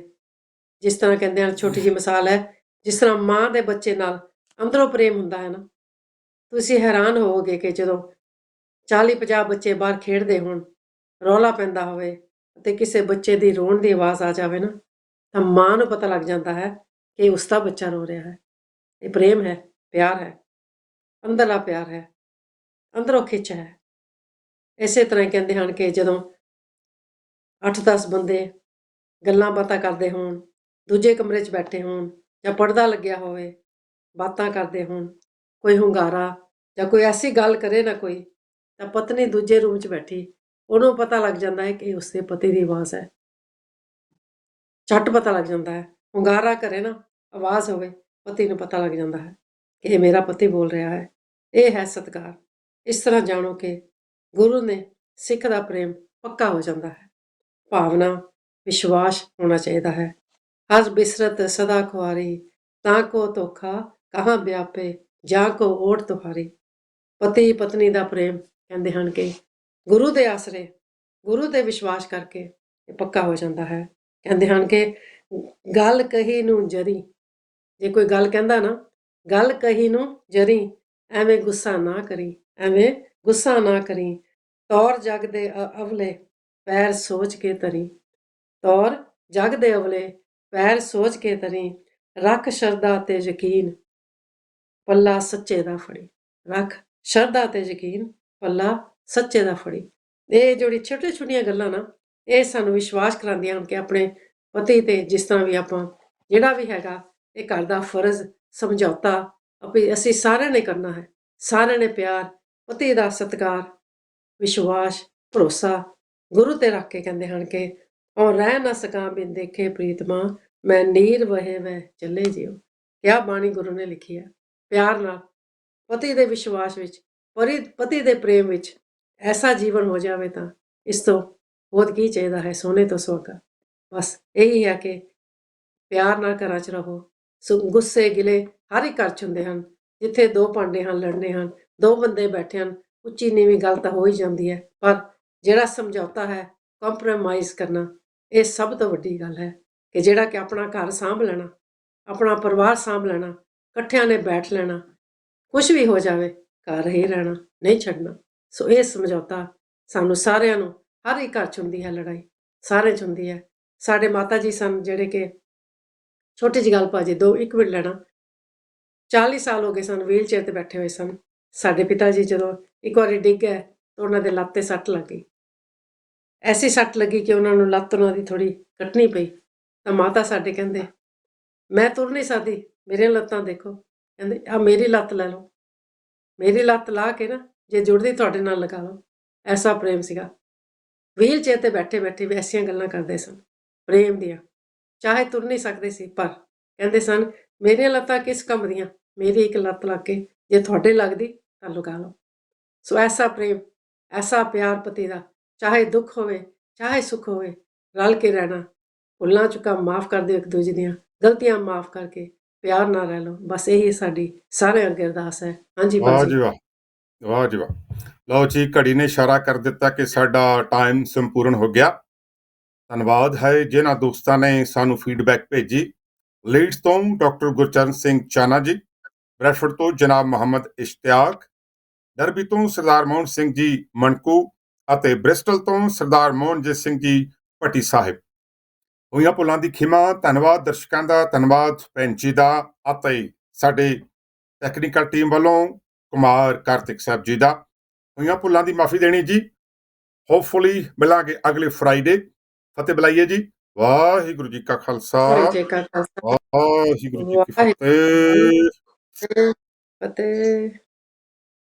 ਜਿਸ ਤਰ੍ਹਾਂ ਕਹਿੰਦੇ ਹਨ, ਛੋਟੀ ਜਿਹੀ ਮਿਸਾਲ ਹੈ, ਜਿਸ ਤਰ੍ਹਾਂ ਮਾਂ ਦੇ ਬੱਚੇ ਨਾਲ ਅੰਦਰੋਂ ਪ੍ਰੇਮ ਹੁੰਦਾ ਹੈ ਨਾ, ਤੁਸੀਂ ਹੈਰਾਨ ਹੋਵੋਗੇ ਕਿ ਜਦੋਂ 40-50 ਬੱਚੇ ਬਾਹਰ ਖੇਡਦੇ ਹੋਣ, ਰੌਲਾ ਪੈਂਦਾ ਹੋਵੇ ਅਤੇ ਕਿਸੇ ਬੱਚੇ ਦੀ ਰੋਣ ਦੀ ਆਵਾਜ਼ ਆ ਜਾਵੇ ਨਾ, ਤਾਂ ਮਾਂ ਨੂੰ ਪਤਾ ਲੱਗ ਜਾਂਦਾ ਹੈ ਕਿ ਉਸ ਦਾ ਬੱਚਾ ਰੋ ਰਿਹਾ ਹੈ। ਇਹ ਪ੍ਰੇਮ ਹੈ, ਪਿਆਰ ਹੈ, ਅੰਦਰਲਾ ਪਿਆਰ ਹੈ, ਅੰਦਰੋਂ ਖਿੱਚ ਹੈ। ਇਸੇ ਤਰ੍ਹਾਂ ਹੀ ਕਹਿੰਦੇ ਹਨ ਕਿ ਜਦੋਂ 8-10 ਬੰਦੇ ਗੱਲਾਂ ਬਾਤਾਂ ਕਰਦੇ ਹੋਣ, ਦੂਜੇ ਕਮਰੇ 'ਚ ਬੈਠੇ ਹੋਣ ਜਾਂ ਪਰਦਾ ਲੱਗਿਆ ਹੋਵੇ, ਬਾਤਾਂ ਕਰਦੇ ਹੋਣ, ਕੋਈ ਹੁੰਗਾਰਾ ਜਾਂ ਕੋਈ ਐਸੀ ਗੱਲ ਕਰੇ ਨਾ ਕੋਈ, ਤਾਂ ਪਤਨੀ ਦੂਜੇ ਰੂਮ 'ਚ ਬੈਠੀ, ਉਹਨੂੰ ਪਤਾ ਲੱਗ ਜਾਂਦਾ ਹੈ ਕਿ ਉਸਦੇ ਪਤੀ ਦੀ ਆਵਾਜ਼ ਹੈ। ਝੱਟ ਪਤਾ ਲੱਗ ਜਾਂਦਾ ਹੈ। ਹੁੰਗਾਰਾ ਕਰੇ ਨਾ, ਆਵਾਜ਼ ਹੋਵੇ, ਪਤੀ ਨੂੰ ਪਤਾ ਲੱਗ ਜਾਂਦਾ ਹੈ ਕਿ ਇਹ ਮੇਰਾ ਪਤੀ ਬੋਲ ਰਿਹਾ ਹੈ। ਇਹ ਹੈ ਸਤਿਕਾਰ। ਇਸ ਤਰ੍ਹਾਂ ਜਾਣੋ ਕਿ ਗੁਰੂ ਨੇ ਸਿੱਖ ਦਾ ਪ੍ਰੇਮ ਪੱਕਾ ਹੋ ਜਾਂਦਾ ਹੈ। ਭਾਵਨਾ, ਵਿਸ਼ਵਾਸ ਹੋਣਾ ਚਾਹੀਦਾ ਹੈ। ਹਰ ਬਿਸਰਤ ਸਦਾ ਖੁਆਰੀ, ਤਾਂ ਕੋ ਧੋਖਾ ਕਹਾਂ ਵਿਆਪੇ, ਜਾਂ ਕੋ ਓਟ ਤੁਹਾਰੀ। ਪਤੀ ਪਤਨੀ ਦਾ ਪ੍ਰੇਮ ਕਹਿੰਦੇ ਹਨ ਕਿ ਗੁਰੂ ਦੇ ਆਸਰੇ, ਗੁਰੂ ਤੇ ਵਿਸ਼ਵਾਸ ਕਰਕੇ ਇਹ ਪੱਕਾ ਹੋ ਜਾਂਦਾ ਹੈ। ਕਹਿੰਦੇ ਹਨ ਕਿ ਗੱਲ ਕਹੀ ਨੂੰ ਜਰੀ, ਜੇ ਕੋਈ ਗੱਲ ਕਹਿੰਦਾ ਨਾ, ਗੱਲ ਕਹੀ ਨੂੰ ਜਰੀ, ਐਵੇਂ ਗੁੱਸਾ ਨਾ ਕਰੀ, ਐਵੇਂ ਗੁੱਸਾ ਨਾ ਕਰੀ। ਤੌਰ ਜਗ ਦੇ ਅਵਲੇ, ਪੈਰ ਸੋਚ ਕੇ ਧਰੀ। ਤੌਰ ਜਗ ਦੇ ਅਵਲੇ, ਪੈਰ ਸੋਚ ਕੇ ਧਰੀ। ਰੱਖ ਸ਼ਰਧਾ ਤੇ ਯਕੀਨ, ਪੱਲਾ ਸੱਚੇ ਦਾ ਫੜੀ। ਰੱਖ ਸ਼ਰਧਾ ਤੇ ਯਕੀਨ, ਪੱਲਾ ਸੱਚੇ ਦਾ ਫੜੀ। ਇਹ ਜਿਹੜੀ ਛੋਟੀਆਂ ਛੋਟੀਆਂ ਗੱਲਾਂ ਨਾ, ਇਹ ਸਾਨੂੰ ਵਿਸ਼ਵਾਸ ਕਰਾਉਂਦੀਆਂ ਹਨ ਕਿ ਆਪਣੇ ਪਤੀ ਤੇ ਜਿਸ ਤਰ੍ਹਾਂ ਵੀ ਆਪਾਂ ਜਿਹੜਾ ਵੀ ਹੈਗਾ, ਇਹ ਘਰ ਦਾ ਫਰਜ਼ ਸਮਝੌਤਾ ਅਸੀਂ ਸਾਰਿਆਂ ਨੇ ਕਰਨਾ ਹੈ। ਸਾਰਿਆਂ ਨੇ ਪਿਆਰ, ਪਤੀ ਦਾ ਸਤਿਕਾਰ, ਵਿਸ਼ਵਾਸ, ਭਰੋਸਾ ਗੁਰੂ ਤੇ ਰੱਖ ਕੇ ਕਹਿੰਦੇ ਹਨ ਕਿ ਔਰ ਰਹਿ ਨਾ ਸਕਾਂ ਬਿਨ ਦੇਖੇ ਪ੍ਰੀਤਮਾ, ਮੈਂ ਨੀਰ ਵਹੇ ਵਹਿ ਚੱਲੇ ਜਿਉ। ਕਿਆ ਬਾਣੀ ਗੁਰੂ ਨੇ ਲਿਖੀ ਹੈ। ਪਿਆਰ ਨਾਲ, ਪਤੀ ਦੇ ਵਿਸ਼ਵਾਸ ਵਿੱਚ, ਪਤੀ ਦੇ ਪ੍ਰੇਮ ਵਿੱਚ ਐਸਾ ਜੀਵਨ ਹੋ ਜਾਵੇ ਤਾਂ ਇਸ ਤੋਂ ਬਹੁਤ ਕੀ ਚਾਹੀਦਾ ਹੈ, ਸੋਨੇ ਤੋਂ ਸੁਹਾਗਾ। ਬਸ ਇਹੀ ਹੈ ਕਿ ਪਿਆਰ ਨਾਲ ਘਰਾਂ 'ਚ ਰਹੋ। ਗੁੱਸੇ ਗਿਲੇ ਹਰ ਇੱਕ ਘਰ 'ਚ ਹੁੰਦੇ ਹਨ। ਜਿੱਥੇ ਦੋ ਭਾਂਡੇ ਹਨ, ਲੜਨੇ ਹਨ, ਦੋ ਬੰਦੇ ਬੈਠੇ ਹਨ, ਉੱਚੀ ਨੀਵੀਂ ਗੱਲ ਤਾਂ ਹੋ ਹੀ ਜਾਂਦੀ ਹੈ, ਪਰ ਜਿਹੜਾ ਸਮਝੌਤਾ ਹੈ, ਕੰਪਰੋਮਾਈਜ਼ ਕਰਨਾ, ਇਹ ਸਭ ਤੋਂ ਵੱਡੀ ਗੱਲ ਹੈ ਕਿ ਜਿਹੜਾ ਕਿ ਆਪਣਾ ਘਰ ਸਾਂਭ ਲੈਣਾ, ਆਪਣਾ ਪਰਿਵਾਰ ਸਾਂਭ ਲੈਣਾ, ਇਕੱਠਿਆਂ ਨੇ ਬੈਠ ਲੈਣਾ, ਕੁਛ ਵੀ ਹੋ ਜਾਵੇ ਘਰ ਹੀ ਰਹਿਣਾ, ਨਹੀਂ ਛੱਡਣਾ। ਸੋ ਇਹ ਸਮਝੌਤਾ ਸਾਨੂੰ ਸਾਰਿਆਂ ਨੂੰ, ਹਰ ਇੱਕ ਘਰ 'ਚ ਹੁੰਦੀ ਹੈ ਲੜਾਈ, ਸਾਰੇ 'ਚ ਹੁੰਦੀ ਹੈ। ਸਾਡੇ ਮਾਤਾ ਜੀ ਸਨ ਜਿਹੜੇ ਕਿ, ਛੋਟੀ ਜਿਹੀ ਗੱਲ ਭਾਜੀ, 1 ਮਿੰਟ ਲੈਣਾ, 40 ਸਾਲ ਹੋ ਗਏ ਸਨ ਵੀਲ ਚੇਅਰ 'ਤੇ ਬੈਠੇ ਹੋਏ ਸਨ। ਸਾਡੇ ਪਿਤਾ ਜੀ ਜਦੋਂ ਇੱਕ ਵਾਰੀ ਡਿੱਗ ਗਏ ਤਾਂ ਉਹਨਾਂ ਦੇ ਲੱਤ 'ਤੇ ਸੱਟ ਲੱਗ ਗਈ। ਐਸੀ ਸੱਟ ਲੱਗੀ ਕਿ ਉਹਨਾਂ ਨੂੰ ਲੱਤ ਉਹਨਾਂ ਦੀ ਥੋੜ੍ਹੀ ਕੱਟਣੀ ਪਈ। ਤਾਂ ਮਾਤਾ ਸਾਡੇ ਕਹਿੰਦੇ, ਮੈਂ ਤੁਰ ਨਹੀਂ ਸਕਦੀ, ਮੇਰੀਆਂ ਲੱਤਾਂ ਦੇਖੋ। ਕਹਿੰਦੇ ਆ ਮੇਰੀ ਲੱਤ ਲੈ ਲਓ। ਮੇਰੀ ਲੱਤ ਲਾ ਕੇ ਨਾ ਜੇ ਜੁੜਦੀ ਤੁਹਾਡੇ ਨਾਲ ਲਗਾ ਲਓ, ਐਸਾ ਪ੍ਰੇਮ ਸੀਗਾ। ਵੀਲ ਚੇਅਰ ਤੇ ਬੈਠੇ-ਬੈਠੇ ਵੀ ਐਸੀਆਂ ਗੱਲਾਂ ਕਰਦੇ ਸਨ ਪ੍ਰੇਮ ਦੀਆਂ। ਚਾਹੇ ਤੁਰ ਨਹੀਂ ਸਕਦੇ ਸੀ, ਪਰ ਕਹਿੰਦੇ ਸਨ, ਮੇਰੀਆਂ ਲੱਤਾਂ ਕਿਸ ਕੰਮ ਦੀਆਂ, ਮੇਰੀ ਇੱਕ ਲੱਤ ਲੱਗ ਕੇ ਜੇ ਤੁਹਾਡੇ ਲੱਗਦੀ ਤਾਂ ਲਗਾ ਲਓ। ਸੋ ਐਸਾ ਪ੍ਰੇਮ, ਐਸਾ ਪਿਆਰ ਪਤੀ ਦਾ, ਚਾਹੇ ਦੁੱਖ ਹੋਵੇ, ਚਾਹੇ ਸੁੱਖ ਹੋਵੇ, ਰਲ ਕੇ ਰਹਿਣਾ, ਭੁੱਲਾਂ ਚੁੱਕਾਂ ਮਾਫ਼ ਕਰ ਦਿਓ ਇੱਕ ਦੂਜੇ ਦੀਆਂ, ਗਲਤੀਆਂ ਮਾਫ਼ ਕਰਕੇ ਪਿਆਰ ਨਾਲ ਰਹਿ ਲਓ। ਬਸ ਇਹੀ ਸਾਡੀ ਸਾਰਿਆਂ ਅੱਗੇ ਅਰਦਾਸ ਹੈ। ਹਾਂਜੀ ਵਾਹ ਬਾਜੀ। ਜੀ ਵਾਹ, ਵਾਹ ਜੀ ਵਾਹ। ਲਓ ਜੀ, ਘੜੀ ਨੇ ਇਸ਼ਾਰਾ ਕਰ ਦਿੱਤਾ ਕਿ ਸਾਡਾ ਟਾਈਮ ਸੰਪੂਰਨ ਹੋ ਗਿਆ। ਧੰਨਵਾਦ ਹੈ ਜਿਨ੍ਹਾਂ ਦੋਸਤਾਂ ਨੇ ਸਾਨੂੰ ਫੀਡਬੈਕ ਭੇਜੀ। ਲੀਡਸ ਤੋਂ ਡਾਕਟਰ ਗੁਰਚਰਨ ਸਿੰਘ ਚਾਨਾ ਜੀ, ਬਰੈਡਫੋਰਡ ਤੋਂ ਜਨਾਬ ਮੁਹੰਮਦ ਇਸ਼ਤਿਆਕ, ਡਰਬੀ ਤੋਂ ਸਰਦਾਰ ਮੋਹਨ ਸਿੰਘ ਜੀ ਮਣਕੂ ਅਤੇ ਬ੍ਰਿਸਟਲ ਤੋਂ ਸਰਦਾਰ ਮੋਹਨਜੀਤ ਸਿੰਘ ਜੀ ਭੱਟੀ ਸਾਹਿਬ। ਹੋਈਆਂ ਭੁੱਲਾਂ ਦੀ ਖਿਮਾ। ਧੰਨਵਾਦ ਦਰਸ਼ਕਾਂ ਦਾ, ਧੰਨਵਾਦ ਭੈਣ ਜੀ ਦਾ ਅਤੇ ਸਾਡੇ ਟੈਕਨੀਕਲ ਟੀਮ ਵੱਲੋਂ ਕੁਮਾਰ ਕਾਰਤਿਕ ਸਾਹਿਬ ਜੀ ਦਾ। ਹੋਈਆਂ ਭੁੱਲਾਂ ਦੀ ਮਾਫੀ ਦੇਣੀ ਜੀ। ਹੋਪਫੁਲੀ ਮਿਲਾਂਗੇ ਅਗਲੇ ਫਰਾਈਡੇ। ਫਤਿਹ ਬੁਲਾਈਏ ਜੀ। ਵਾਹਿਗੁਰੂ ਜੀ ਕਾ ਖਾਲਸਾ, ਵਾਹਿਗੁਰੂ ਜੀ ਕਾ ਖਾਲਸਾ, ਵਾਹਿਗੁਰੂ ਜੀ ਕੀ ਵਾਹਿਗੁਰੂ ਫਤਿਹ। ਫਤਿਹ।